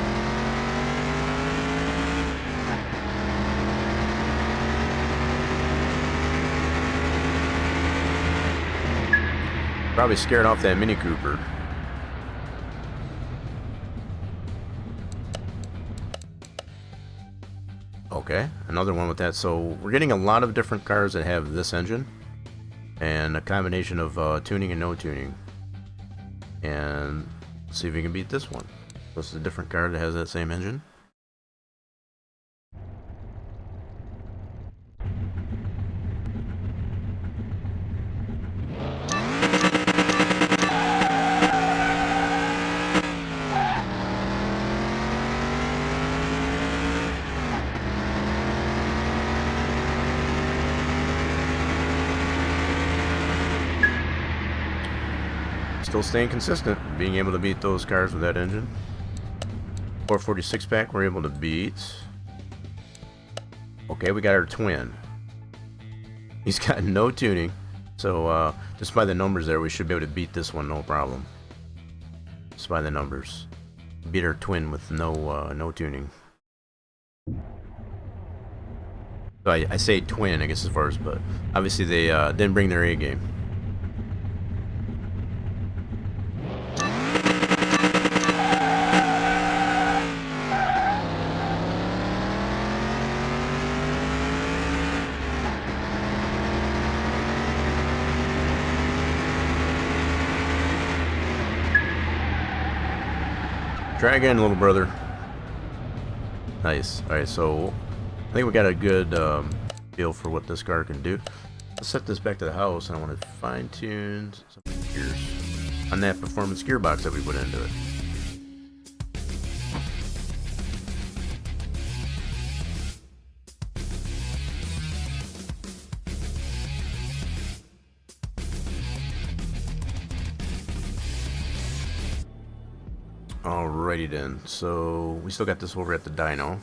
Probably scared off that Mini Cooper. Okay, another one with that. So we're getting a lot of different cars that have this engine and a combination of tuning and no tuning. And let's see if we can beat this one. This is a different car that has that same engine. Still staying consistent, being able to beat those cars with that engine. 446 pack we're able to beat. Okay, we got our twin. He's got no tuning, so just by the numbers there we should be able to beat this one no problem. Just by the numbers. Beat our twin with no tuning. So I say twin, I guess, as far as, but obviously they didn't bring their A game. Try again, little brother. Nice. Alright, so I think we got a good feel for what this car can do. Let's set this back to the house, and I want to fine tune some gears on that performance gearbox that we put into it. Alrighty then, so we still got this over at the dyno.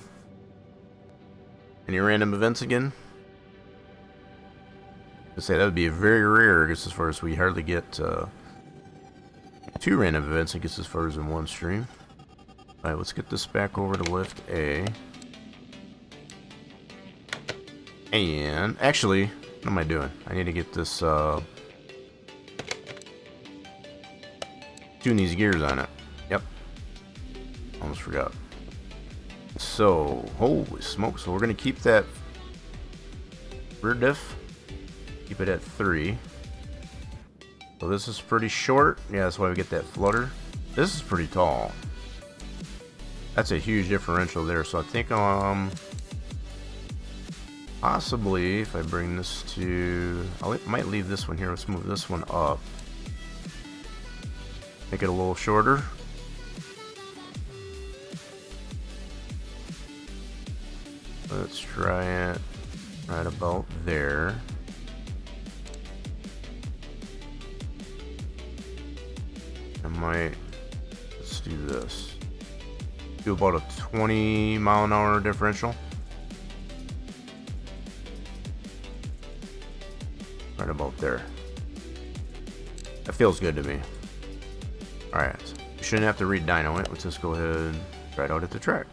Any random events again? I'd say that would be very rare, I guess, as far as we hardly get 2 random events, I guess, as far as in one stream. Alright, let's get this back over to lift A. And actually, what am I doing? I need to get this tune these gears on it. Yep. Almost forgot. So, holy smoke. So we're going to keep that Rear diff, keep it at 3. So this is pretty short. Yeah, that's why we get that flutter. This is pretty tall. That's a huge differential there. So I think possibly if I bring this to, I might leave this one here. Let's move this one up. Make it a little shorter. Let's try it right about there. Let's do this. Do about a 20 mile an hour differential. Right about there. That feels good to me. Alright, you shouldn't have to read dyno it. Let's just go ahead and try it out at the track.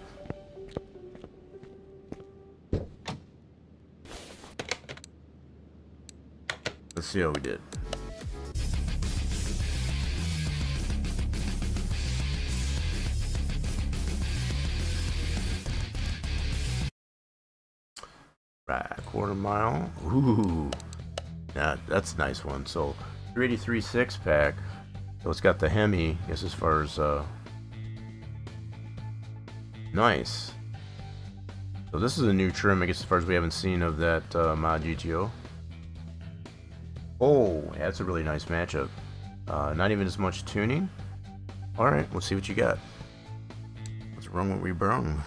Let's see how we did. Right, quarter mile. Ooh, that's a nice one. So 383 6-pack. So it's got the Hemi, I guess, as far as nice. So this is a new trim, I guess, as far as we haven't seen of that mod GTO. Oh, yeah, that's a really nice matchup. Not even as much tuning. All right, let's see what you got. What's wrong with we brung?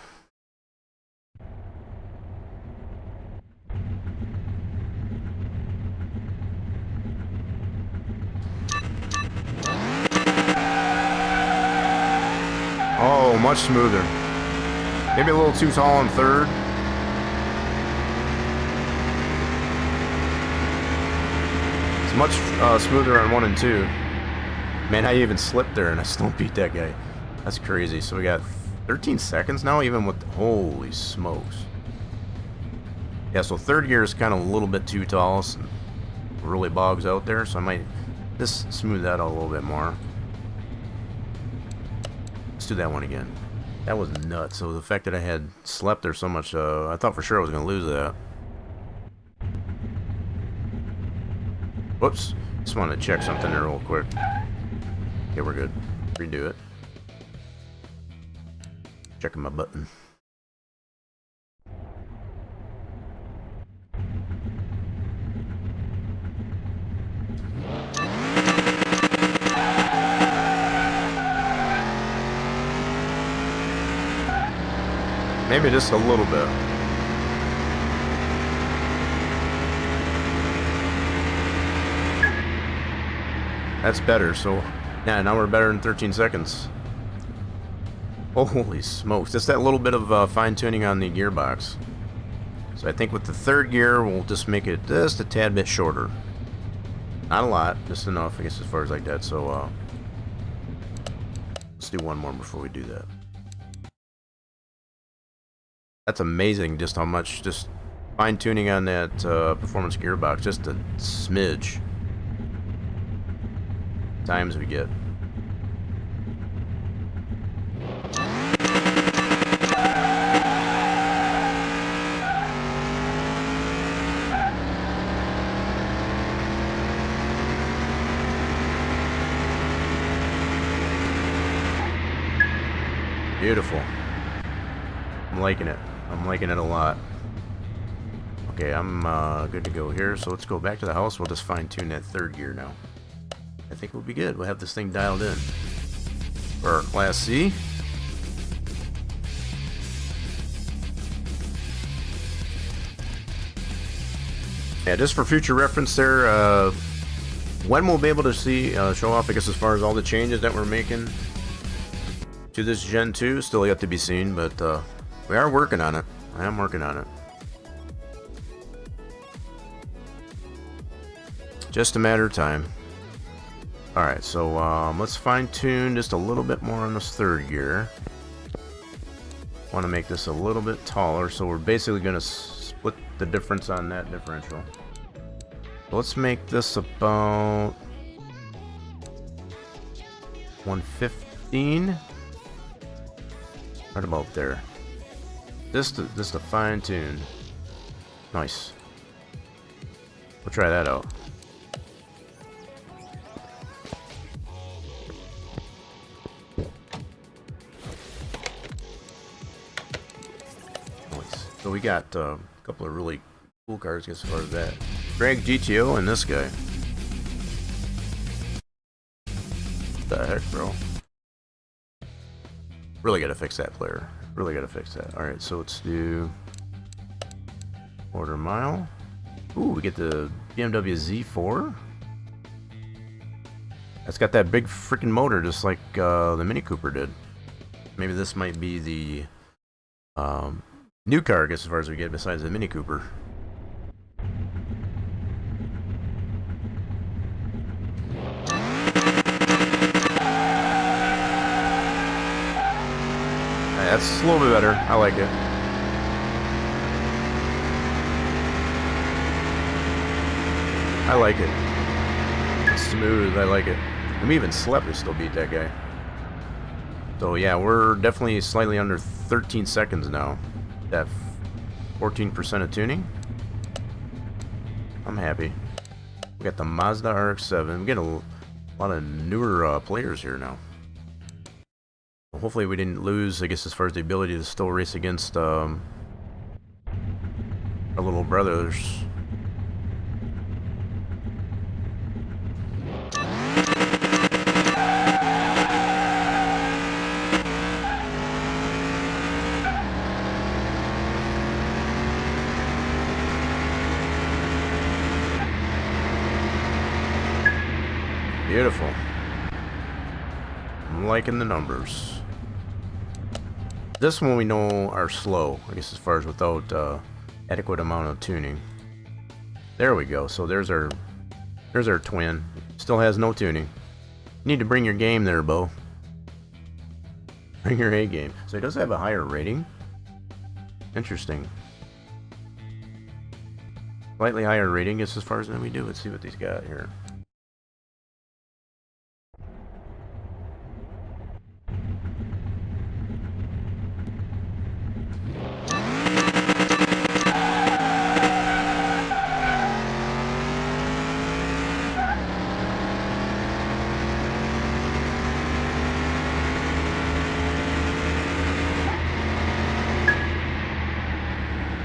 Oh, much smoother. Maybe a little too tall on third. It's much smoother on 1 and 2. Man, I even slipped there and I still beat that guy. That's crazy. So we got 13 seconds now, even with... Holy smokes. Yeah, so third gear is kind of a little bit too tall. So it really bogs out there, so I might just smooth that out a little bit more. Let's do that one again. That was nuts. So the fact that I had slept there so much, I thought for sure I was going to lose that. Whoops. Just wanted to check something there real quick. Okay, we're good. Redo it. Checking my button. Maybe just a little bit. That's better. So, yeah, now we're better in 13 seconds. Holy smokes. Just that little bit of fine-tuning on the gearbox. So I think with the third gear, we'll just make it just a tad bit shorter. Not a lot, just enough, I guess, as far as like that. So, let's do one more before we do that. That's amazing just how much just fine-tuning on that performance gearbox. Just a smidge. Times we get. Beautiful. I'm liking it. I'm liking it a lot. Okay, I'm good to go here. So let's go back to the house. We'll just fine-tune that third gear now. I think we'll be good. We'll have this thing dialed in. For our Class C. Yeah, just for future reference there, when we'll be able to see, show off, I guess, as far as all the changes that we're making to this Gen 2, still yet to be seen, but we are working on it. I am working on it. Just a matter of time. Alright, so let's fine-tune just a little bit more on this third gear. Want to make this a little bit taller, so we're basically going to split the difference on that differential. So let's make this about 115. Right about there. Just a fine-tune. Nice. We'll try that out. Nice. So we got a couple of really cool cars as far as that. Drag GTO and this guy. What the heck, bro? Really gotta fix that player. Really gotta fix that. Alright, so let's do quarter mile. Ooh, we get the BMW Z4. That's got that big freaking motor just like the Mini Cooper did. Maybe this might be the new car, I guess, as far as we get besides the Mini Cooper. That's a little bit better. I like it. I like it. It's smooth. I like it. And we even slept to still beat that guy. So yeah, we're definitely slightly under 13 seconds now. That 14% of tuning. I'm happy. We got the Mazda RX-7. We get a lot of newer players here now. Hopefully we didn't lose, I guess, as far as the ability to still race against our little brothers. Beautiful. I'm liking the numbers. This one we know are slow, I guess, as far as without adequate amount of tuning. There we go. So there's our twin. Still has no tuning. You need to bring your game there, Bo. Bring your A game. So he does have a higher rating. Interesting. Slightly higher rating, as far as we do. Let's see what he's got here.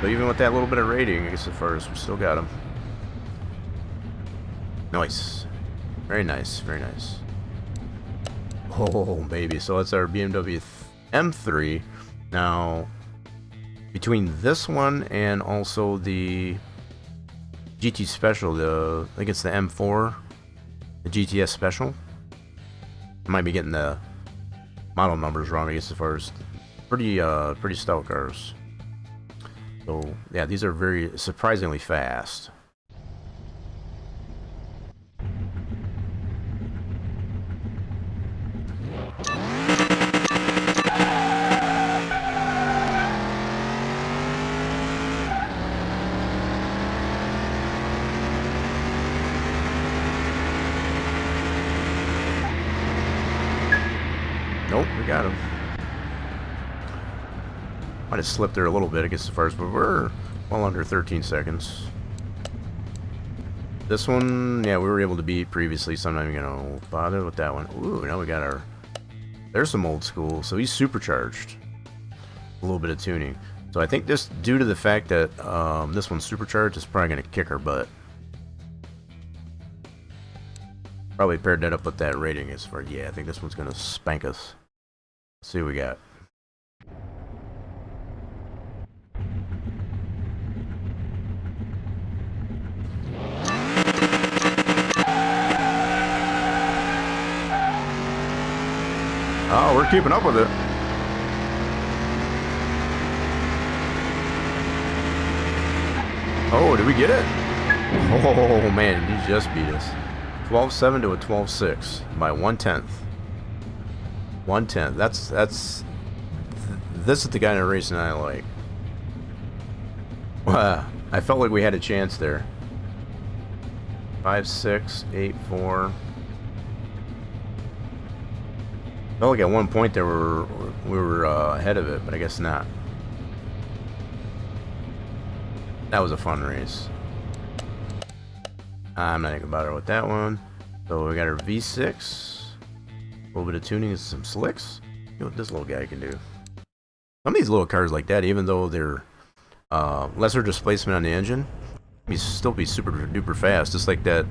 But even with that little bit of rating, I guess at first we still got him. Nice. Very nice, very nice. Oh, baby. So that's our BMW M3. Now, between this one and also the GT Special, I think it's the M4, the GTS Special. I might be getting the model numbers wrong, I guess, as far as pretty stout cars. So yeah, these are very surprisingly fast. Nope, we got him. Might have slipped there a little bit, I guess, as far as, but we're well under 13 seconds. This one, yeah, we were able to beat previously, so I'm not even gonna bother with that one. Ooh, now we got our... There's some old school, so he's supercharged. A little bit of tuning. So I think this, due to the fact that this one's supercharged, is probably gonna kick our butt. Probably paired that up with that rating as far, yeah, I think this one's gonna spank us. Let's see what we got. Oh, we're keeping up with it. Oh, did we get it? Oh, man, you just beat us. 12.7 to a 12.6 by 1/10. 1/10. That's. This is the kind of racing I like. I felt like we had a chance there. 5.6, 8.4. Felt like at one point there we were ahead of it, but I guess not. That was a fun race. I'm not even gonna bother with that one. So we got our V6. A little bit of tuning and some slicks. See what this little guy can do. Some of these little cars like that, even though they're lesser displacement on the engine, can still be super duper fast, just like that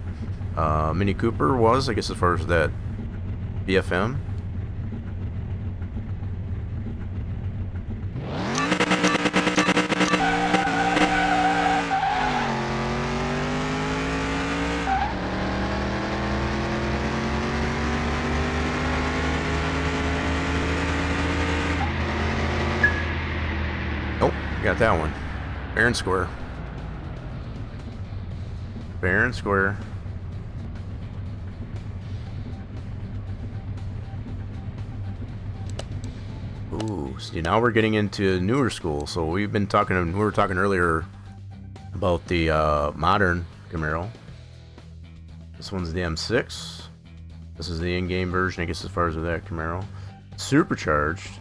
Mini Cooper was, I guess, as far as that BFM. Nope, got that one. Fair and square. Fair and square. Ooh, see, now we're getting into newer school. So we were talking earlier about the modern Camaro. This one's the M6. This is the in-game version, I guess, as far as with that Camaro. Supercharged.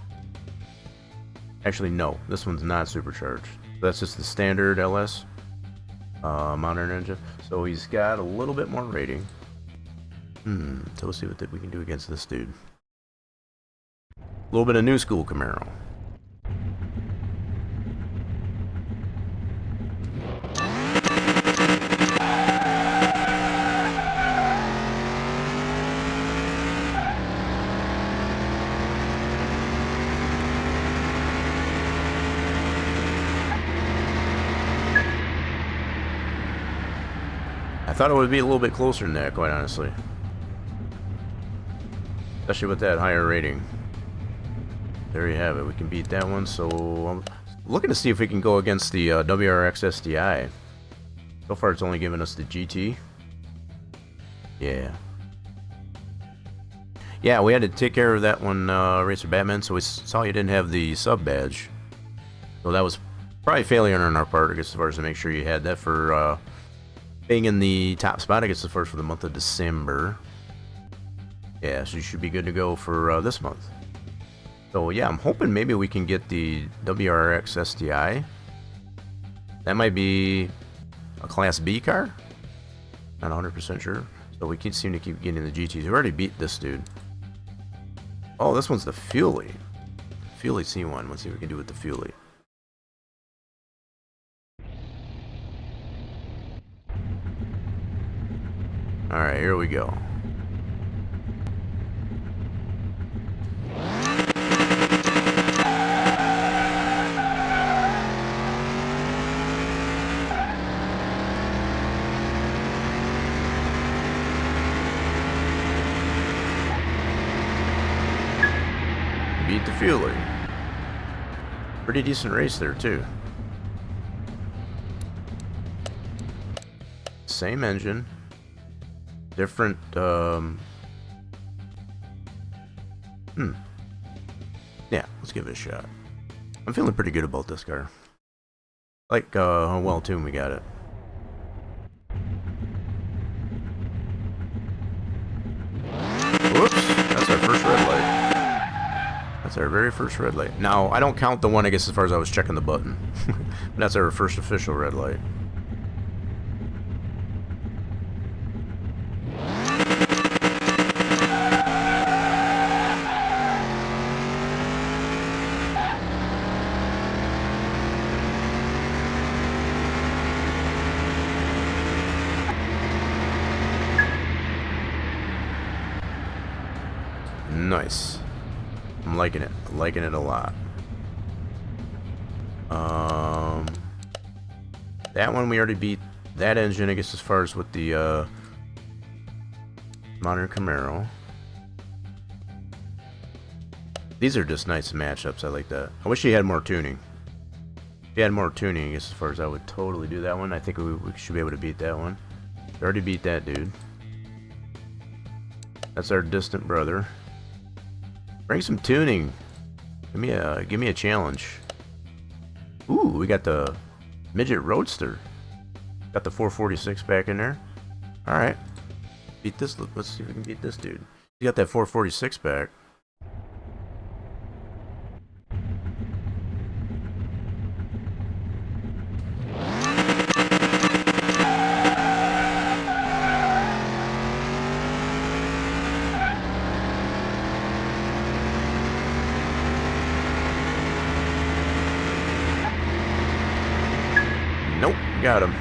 Actually, no, this one's not supercharged. That's just the standard LS modern engine. So he's got a little bit more rating. So we'll see what we can do against this dude. A little bit of new school Camaro. I thought it would be a little bit closer than that, quite honestly. Especially with that higher rating. There you have it. We can beat that one. So I'm looking to see if we can go against the WRX STI. So far it's only given us the GT. Yeah. Yeah, we had to take care of that one, Racer Batman, so we saw you didn't have the sub badge. So that was probably failure on our part, I guess, as far as to make sure you had that for being in the top spot, I guess, as far as for the month of December. Yeah, so you should be good to go for this month. So yeah, I'm hoping maybe we can get the WRX STI. That might be a Class B car. Not 100% sure. So we can seem to keep getting the GTs. We already beat this dude. Oh, this one's the Fuelie. Fuelie C1. Let's see what we can do with the Fuelie. Alright, here we go. Beat the Fuelie. Pretty decent race there too. Same engine. Different, yeah, let's give it a shot. I'm feeling pretty good about this car. Like, how well tuned we got it. Whoops, that's our first red light. That's our very first red light. Now, I don't count the one, I guess, as far as I was checking the button. That's our first official red light. Nice. I'm liking it. I'm liking it a lot. That one we already beat. That engine, I guess, as far as with the modern Camaro. These are just nice matchups. I like that. I wish he had more tuning. If he had more tuning, I guess, as far as I would totally do that one. I think we should be able to beat that one. We already beat that dude. That's our distant brother. Bring some tuning. Give me a challenge. Ooh, we got the midget roadster. Got the 446 back in there. All right, beat this. Let's see if we can beat this dude. You got that 446 back. Nope, got him.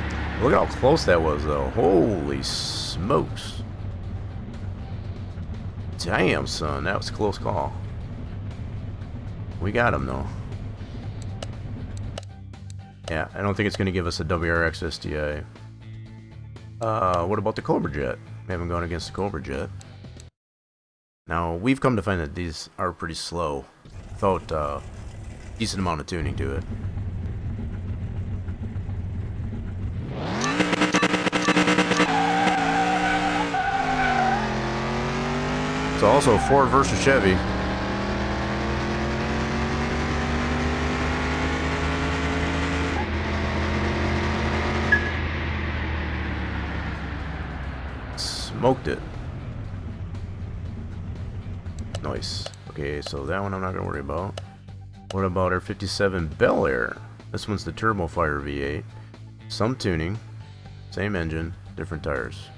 Look at how close that was, though. Holy smokes. Damn, son, that was a close call. We got him, though. Yeah, I don't think it's going to give us a WRX STI. What about the Cobra Jet? We haven't gone against the Cobra Jet. Now, we've come to find that these are pretty slow. Without decent amount of tuning to it. It's also Ford versus Chevy. Smoked it. Nice. Okay, so that one I'm not going to worry about. What about our 57 Bel Air? This one's the Turbo Fire V8. Some tuning. Same engine, different tires.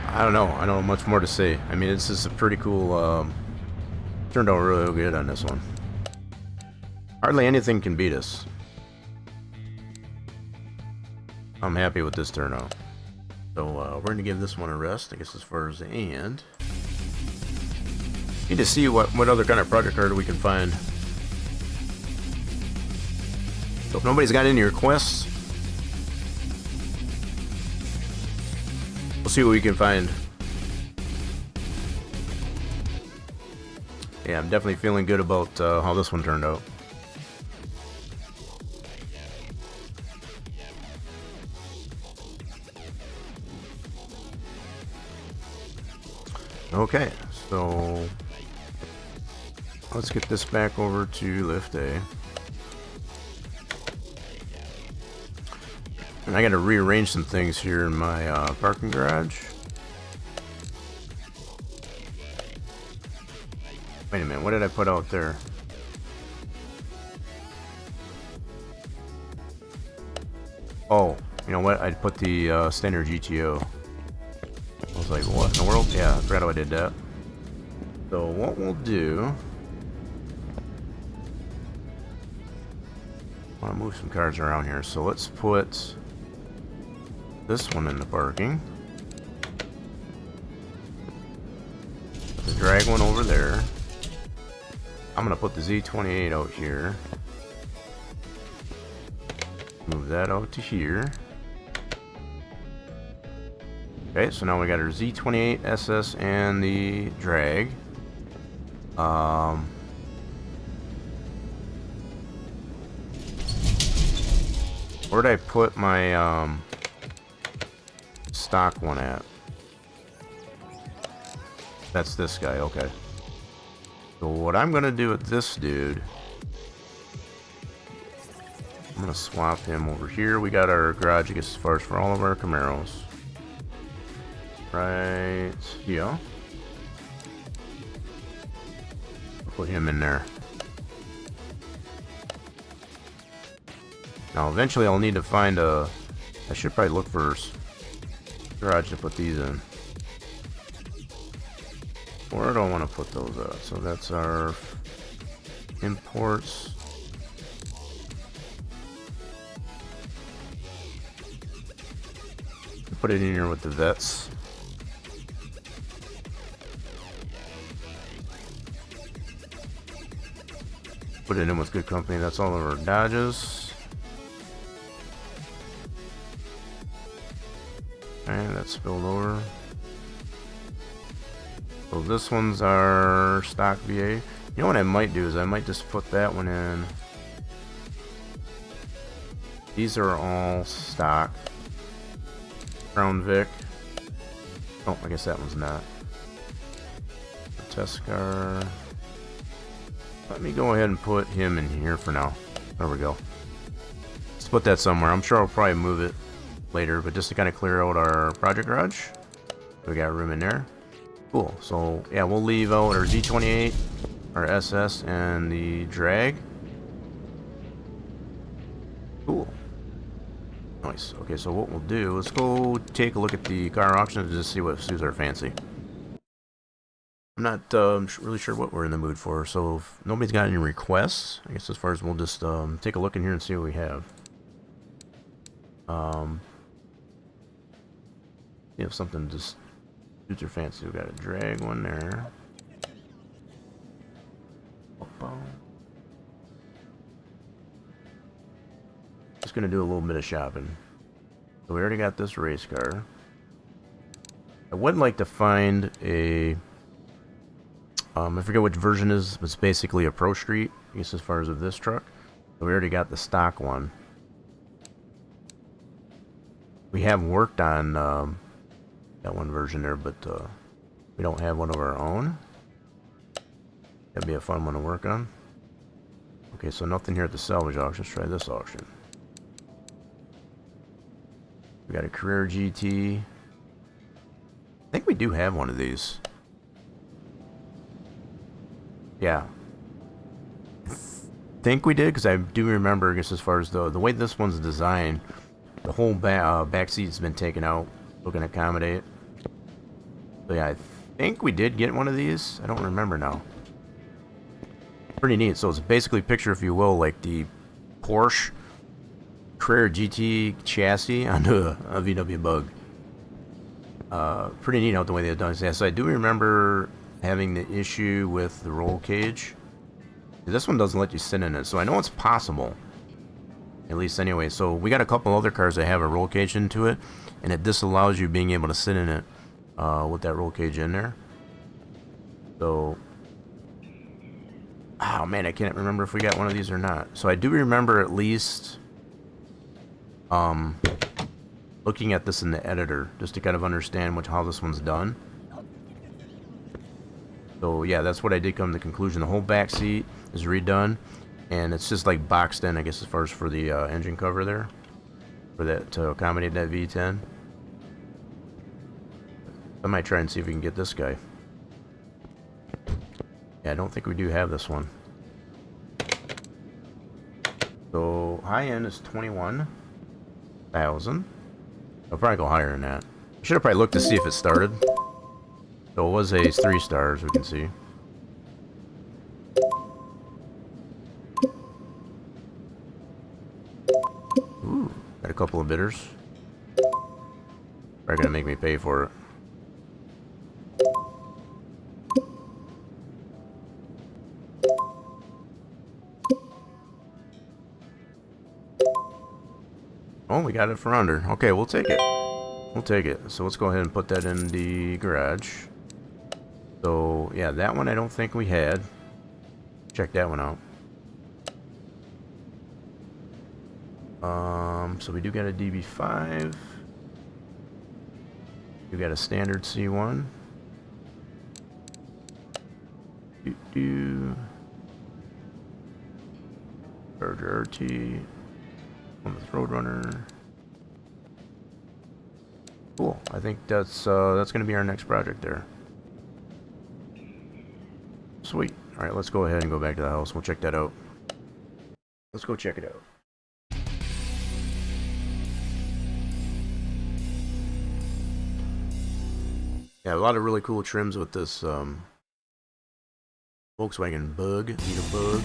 I don't know. I don't know much more to say. I mean, this is a pretty cool. Turned out really good on this one. Hardly anything can beat us. I'm happy with this turnout. So we're going to give this one a rest, I guess, as far as the end. Need to see what other kind of project card we can find. So if nobody's got any requests, we'll see what we can find. Yeah, I'm definitely feeling good about how this one turned out. Okay, so let's get this back over to lift A. And I got to rearrange some things here in my parking garage. Wait a minute, what did I put out there? Oh, you know what? I put the standard GTO. I was like, what in the world? Yeah, I forgot how I did that. So what we'll do... I want to move some cars around here. So let's put this one in the parking. The drag one over there. I'm going to put the Z28 out here. Move that out to here. Okay, so now we got our Z28 SS and the drag. Where'd I put my stock one at? That's this guy, okay. So what I'm gonna do with this dude, I'm gonna swap him over here. We got our garage, I guess, as far as for all of our Camaros. Right here. Put him in there. Now eventually I'll need to find a... I should probably look for a garage to put these in. Where do I want to put those at? So that's our imports. Put it in here with the vets. Put it in with good company. That's all of our Dodges. And that's spilled over. So this one's our stock VA. You know what I might do is I might just put that one in. These are all stock. Crown Vic. Oh, I guess that one's not. Test car. Let me go ahead and put him in here for now. There we go. Let's put that somewhere. I'm sure I'll probably move it later, but just to kind of clear out our project garage. We got room in there. Cool. So yeah, we'll leave out our Z28, our SS, and the drag. Cool. Nice. Okay, so what we'll do, let's go take a look at the car auction and just see what suits our fancy. I'm not really sure what we're in the mood for, so if nobody's got any requests, I guess as far as we'll just take a look in here and see what we have. See if something just suits your fancy. We got a drag one there. Just gonna do a little bit of shopping. So we already got this race car. I would like to find a I forget which version it is, but it's basically a Pro Street, I guess, as far as of this truck. So we already got the stock one. We have worked on that one version there, but we don't have one of our own. That'd be a fun one to work on. Okay, so nothing here at the salvage auction. Let's try this auction. We got a Carrera GT. I think we do have one of these. Yeah. I think we did, because I do remember, I guess, as far as the way this one's designed, the whole back seat's been taken out, looking to accommodate. So yeah, I think we did get one of these. I don't remember now. Pretty neat. So it's basically, picture, if you will, like the Porsche Carrera GT chassis onto a VW Bug. Pretty neat out the way they've done it. Yeah, so I do remember having the issue with the roll cage. This one doesn't let you sit in it, so I know it's possible. At least anyway. So we got a couple other cars that have a roll cage into it, and it disallows you being able to sit in it with that roll cage in there. So, oh man, I can't remember if we got one of these or not. So I do remember at least looking at this in the editor just to kind of understand how this one's done. So yeah, that's what I did come to the conclusion. The whole back seat is redone, and it's just like boxed in, I guess, as far as for the engine cover there, for that to accommodate that V10. I might try and see if we can get this guy. Yeah, I don't think we do have this one. So high end is 21,000. I'll probably go higher than that. I should have probably looked to see if it started. So it was a 3 stars, we can see. Ooh, got a couple of bidders. They're gonna make me pay for it. Oh, we got it for under. Okay, we'll take it. We'll take it. So let's go ahead and put that in the garage. So, yeah, that one I don't think we had. Check that one out. So we do got a DB5. We got a standard C1. Charger RT. Plymouth Roadrunner. Cool. I think that's going to be our next project there. Sweet. All right, let's go ahead and go back to the house. We'll check that out. Let's go check it out. Yeah, a lot of really cool trims with this Volkswagen Bug. Need a Bug.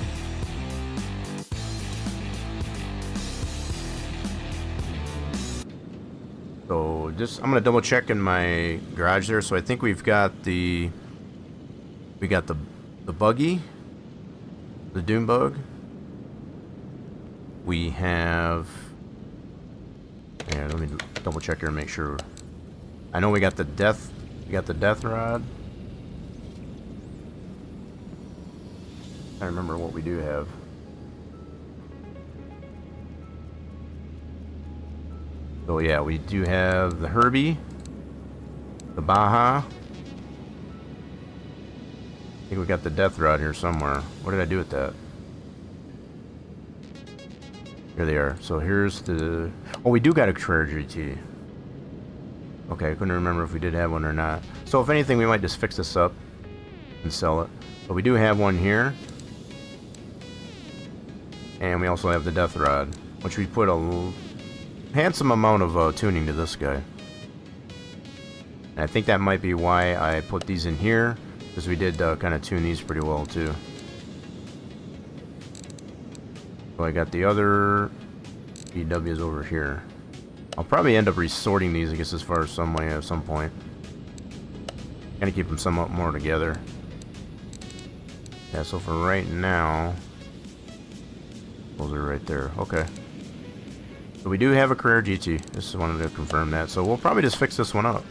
So just, I'm gonna double check in my garage there. So I think we got the buggy, the Doom Bug. We have, yeah, let me double check here and make sure. I know we got the death rod. I remember what we do have. So yeah, we do have the Herbie, the Baja. I think we got the death rod here somewhere. What did I do with that? Here they are. So here's the... Oh, we do got a Carrera GT. Okay, I couldn't remember if we did have one or not. So if anything, we might just fix this up and sell it. But we do have one here. And we also have the death rod, which we put a handsome amount of tuning to this guy. And I think that might be why I put these in here, because we did kind of tune these pretty well too. So I got the other BWs over here. I'll probably end up resorting these, I guess, as far as some way at some point. Kind of keep them somewhat more together. Yeah, so for right now, those are right there. Okay. So we do have a Carrera GT. Just wanted to confirm that. So we'll probably just fix this one up.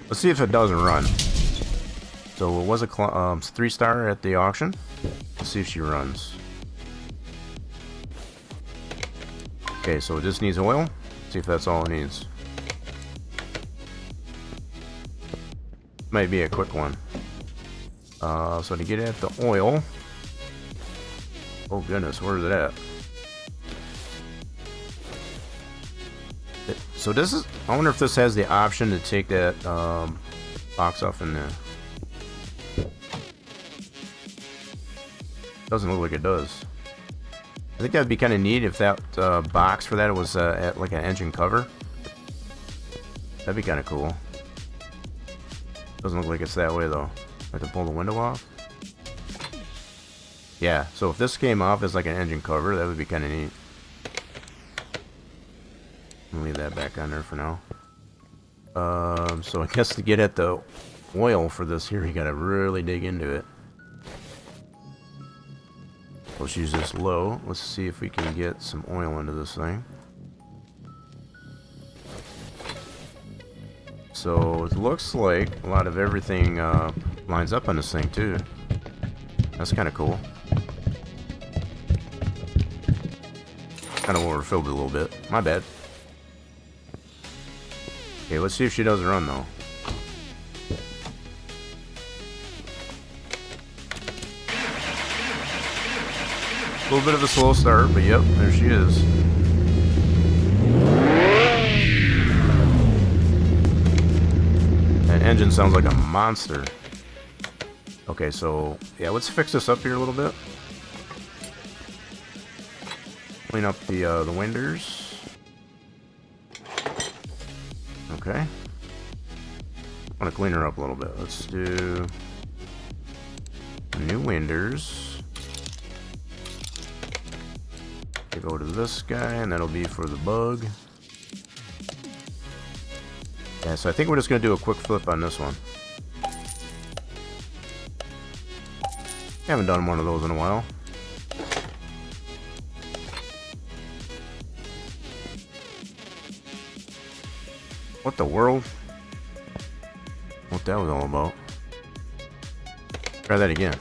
Let's see if it doesn't run. So it was a 3-star at the auction. Let's see if she runs. Okay, so it just needs oil. See if that's all it needs. Might be a quick one. So to get at the oil. Oh goodness, where is it at? So this is. I wonder if this has the option to take that box off in there. Doesn't look like it does. I think that'd be kind of neat if that box for that was at like an engine cover. That'd be kind of cool. Doesn't look like it's that way though. I have to pull the window off. Yeah, so if this came off as like an engine cover, that would be kind of neat. I'll leave that back on there for now. So I guess to get at the oil for this here, you gotta really dig into it. Let's use this low. Let's see if we can get some oil into this thing. So it looks like a lot of everything lines up on this thing too. That's kind of cool. Kind of overfilled it a little bit. My bad. Okay, let's see if she doesn't run though. A little bit of a slow start, but yep, there she is. That engine sounds like a monster. Okay, so yeah, let's fix this up here a little bit. Clean up the winders. Okay. I want to clean her up a little bit. Let's do new winders. Go to this guy, and that'll be for the bug. Yeah, so I think we're just going to do a quick flip on this one. Haven't done one of those in a while. What the world? What that was all about. Try that again.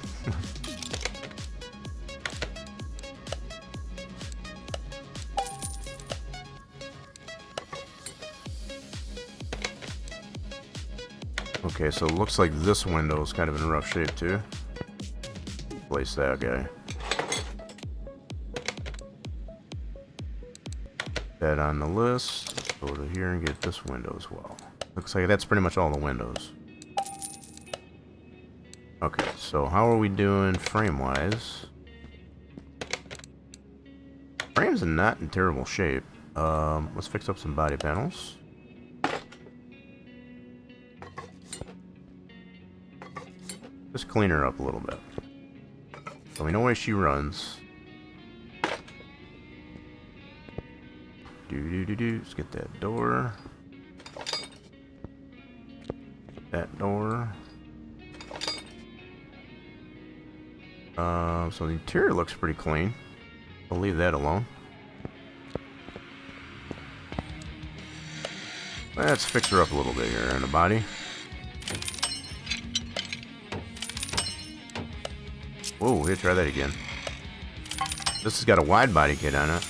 Okay, so it looks like this window is kind of in rough shape too. Place that guy. That on the list. Go to here and get this window as well. Looks like that's pretty much all the windows. Okay, so how are we doing frame-wise? Frame's not in terrible shape. Let's fix up some body panels. Just clean her up a little bit. So we know where she runs. Let's get that door. That door. So the interior looks pretty clean. We'll leave that alone. Let's fix her up a little bit here in the body. Whoa, we'll try that again. This has got a wide body kit on it.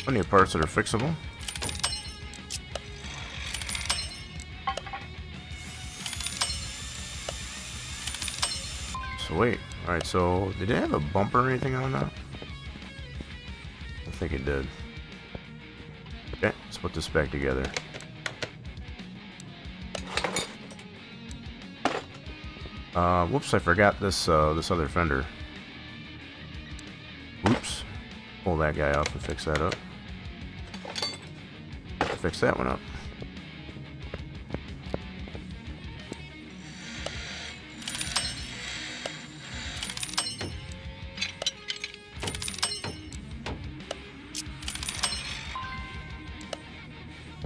Plenty of parts that are fixable. So wait, alright, so did it have a bumper or anything on that? I think it did. Okay, let's put this back together. Whoops, I forgot this this other fender. Oops. Pull that guy off and fix that up. Fix that one up.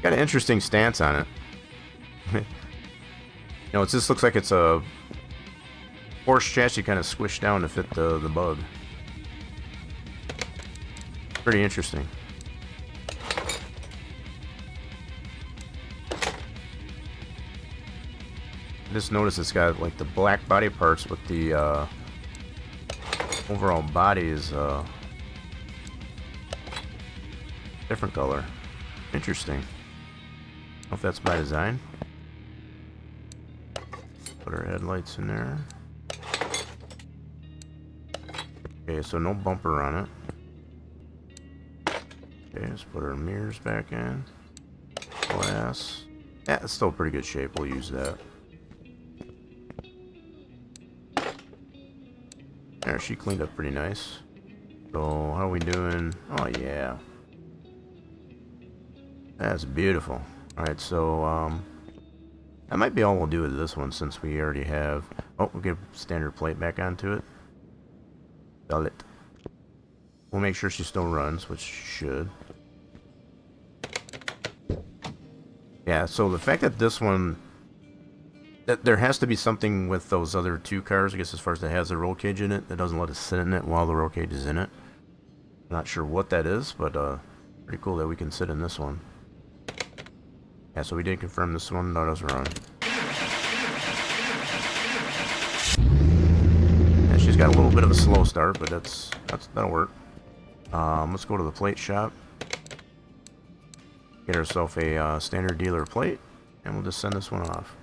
Got an interesting stance on it. You know, it just looks like it's a horse chassis kind of squished down to fit the bug. Pretty interesting. I just noticed it's got like the black body parts, but the overall body is different color. Interesting. I don't know if that's by design. Put our headlights in there. Okay, so no bumper on it. Okay, let's put our mirrors back in. Glass. Yeah, it's still pretty good shape. We'll use that. There, she cleaned up pretty nice. So, how are we doing? Oh, yeah. That's beautiful. Alright, so, that might be all we'll do with this one since we already have... Oh, we'll get a standard plate back onto it. Sell it. We'll make sure she still runs, which she should. Yeah, so the fact that this one... That there has to be something with those other two cars, I guess, as far as it has the roll cage in it, that doesn't let us sit in it while the roll cage is in it. Not sure what that is, but pretty cool that we can sit in this one. Yeah, so we did confirm this one does run. Yeah, she's got a little bit of a slow start, but that'll work. Let's go to the plate shop. Get ourselves a standard dealer plate, and we'll just send this one off.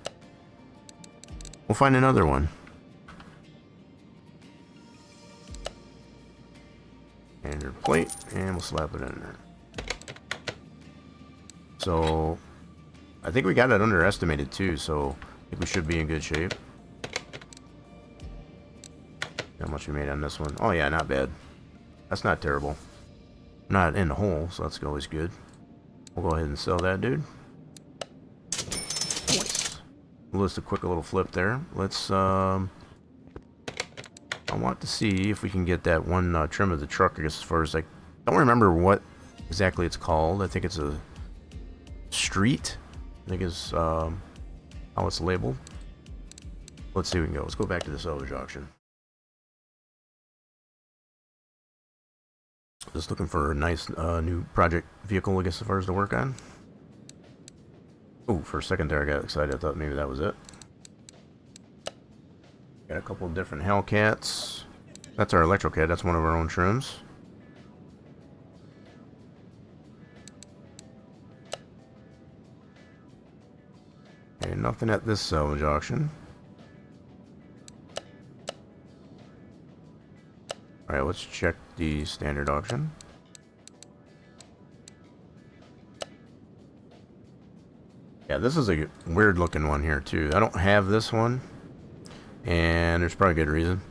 We'll find another one. Standard plate, and we'll slap it in there. So, I think we got it underestimated too, so I think we should be in good shape. How much we made on this one? Oh yeah, not bad. That's not terrible. Not in the hole, so that's always good. We'll go ahead and sell that dude. Just a quick little flip there. Let's I want to see if we can get that one trim of the truck, I guess, as far as like, I don't remember what exactly it's called. I think it's a street, I think is how it's labeled. Let's see if we can go. Let's go back to the salvage auction. Just looking for a nice new project vehicle, I guess, as far as to work on. Oh, for a second there I got excited. I thought maybe that was it. Got a couple of different Hellcats. That's our Electrocat. That's one of our own trims. Okay, nothing at this salvage auction. Alright, let's check the standard auction. Yeah, this is a weird looking one here too. I don't have this one, and there's probably a good reason.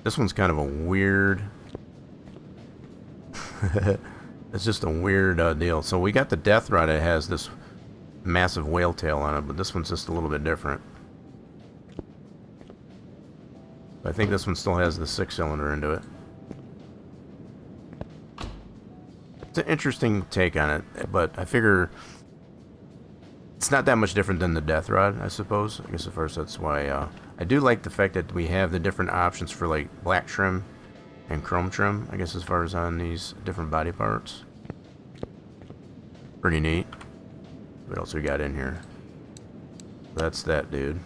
This one's kind of a weird... It's just a weird deal. So we got the Death Rod that has this massive whale tail on it, but this one's just a little bit different. I think this one still has the 6-cylinder into it. It's an interesting take on it, but I figure it's not that much different than the Death Rod, I suppose. I guess at first that's why I do like the fact that we have the different options for like black trim and chrome trim, I guess, as far as on these different body parts. Pretty neat. What else we got in here? That's that dude.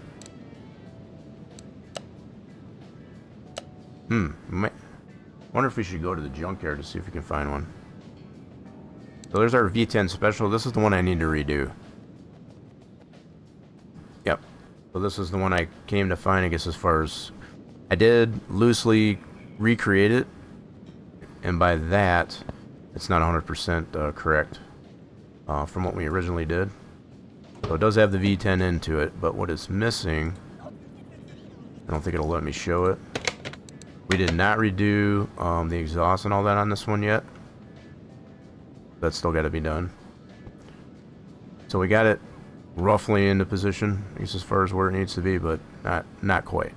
Wonder if we should go to the junkyard to see if we can find one. So there's our V10 Special. This is the one I need to redo. Yep. So this is the one I came to find, I guess, as far as... I did loosely recreate it, and by that, it's not 100% correct from what we originally did. So it does have the V10 into it, but what is missing... I don't think it'll let me show it. We did not redo the exhaust and all that on this one yet. That's still got to be done. So we got it roughly into position, I guess, as far as where it needs to be, but not quite.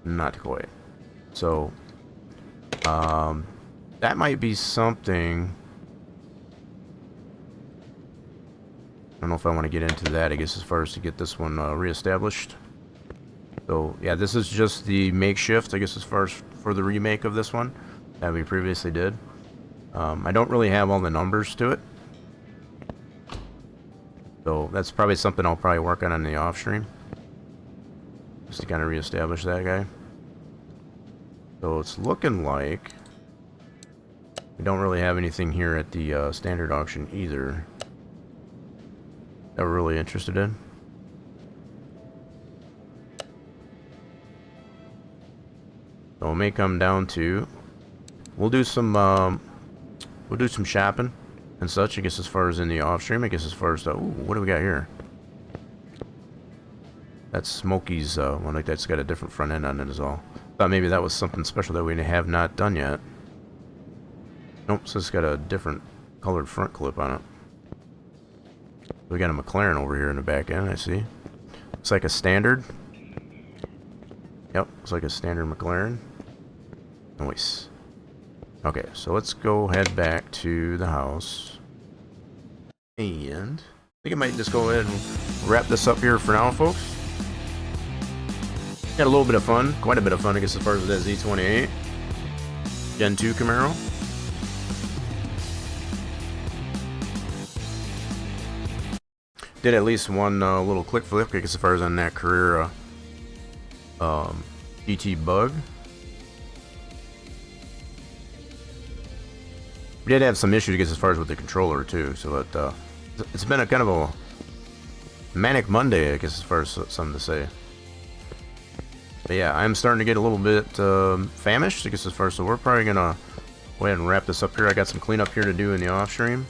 Not quite. So that might be something. I don't know if I want to get into that, I guess, as far as to get this one reestablished. So yeah, this is just the makeshift, I guess, as far as for the remake of this one that we previously did. I don't really have all the numbers to it, so that's probably something I'll probably work on the off stream, just to kind of reestablish that guy. So it's looking like we don't really have anything here at the standard auction either that we're really interested in. So it may come down to we'll do some shopping and such, I guess, as far as in the off stream. I guess as far as the, ooh, what do we got here? That's Smokey's one. Like that's got a different front end on it as well. Thought maybe that was something special that we have not done yet. Nope, so it's got a different colored front clip on it. We got a McLaren over here in the back end, I see. It's like a standard. Yep, it's like a standard McLaren. Nice. Okay, so let's go head back to the house. And I think I might just go ahead and wrap this up here for now, folks. Had a little bit of fun, quite a bit of fun, I guess, as far as that Z28 Gen 2 Camaro. Did at least one little click flip, I guess, as far as on that career GT Bug. We did have some issues, I guess, as far as with the controller too. So it's been a kind of a manic Monday, I guess, as far as something to say. But yeah, I'm starting to get a little bit famished, I guess, as far as, so we're probably gonna go ahead and wrap this up here. I got some cleanup here to do in the off stream.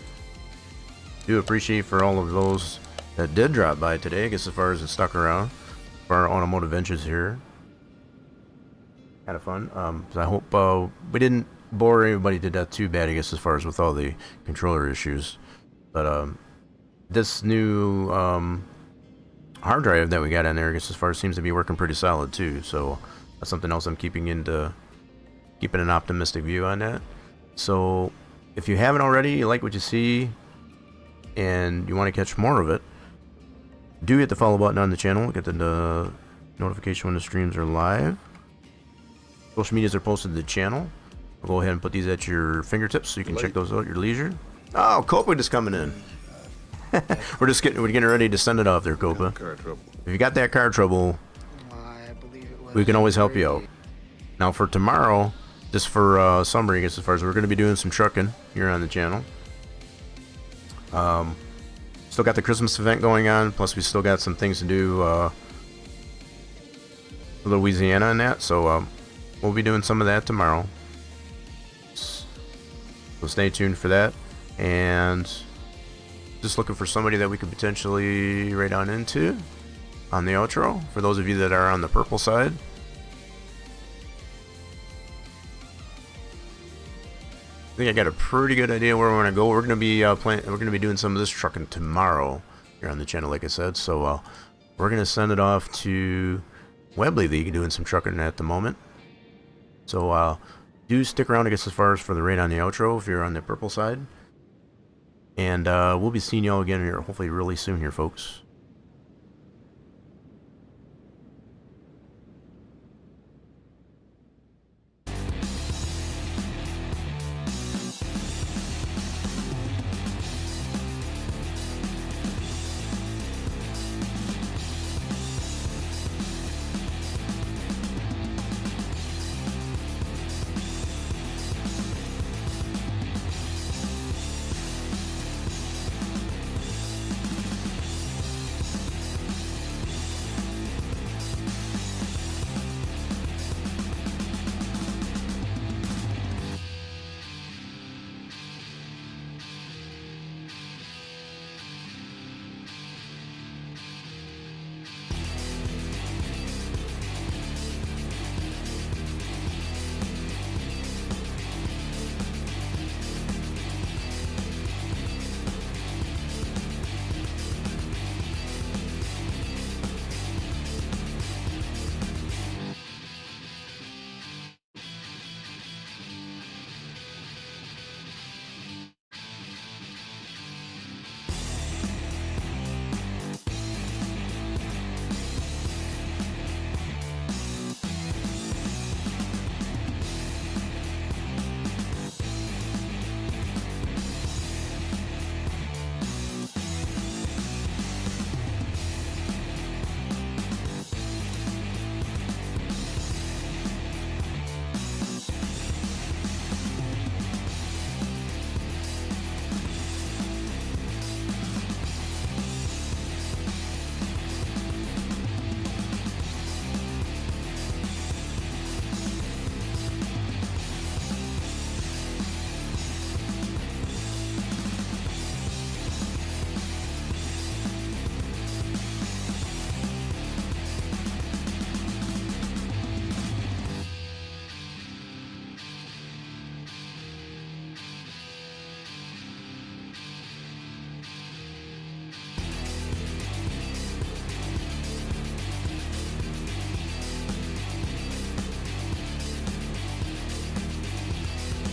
Do appreciate for all of those that did drop by today, I guess, as far as it stuck around for our automotive ventures here. Kind of fun. So I hope we didn't bore everybody to death too bad, I guess, as far as with all the controller issues. But this new hard drive that we got in there, I guess, as far as seems to be working pretty solid too. So that's something else I'm keeping an optimistic view on that. So if you haven't already, you like what you see, and you want to catch more of it, do hit the follow button on the channel. Get the notification when the streams are live. Social medias are posted to the channel. I'll go ahead and put these at your fingertips so you can check those out at your leisure. Oh, Copa just coming in. we're getting ready to send it off there, Copa. If you got that car trouble, we can always help you out. Now for tomorrow, just for summary, I guess, as far as we're going to be doing some trucking here on the channel. Still got the Christmas event going on, plus we still got some things to do for Louisiana and that, so we'll be doing some of that tomorrow. So stay tuned for that, and just looking for somebody that we could potentially raid on into on the outro, for those of you that are on the purple side. I think I got a pretty good idea where we're gonna go. We're gonna be doing some of this trucking tomorrow here on the channel, like I said. So we're gonna send it off to Webley League, doing some trucking at the moment. So do stick around, I guess, as far as for the raid on the outro if you're on the purple side. And we'll be seeing y'all again here hopefully really soon here, folks.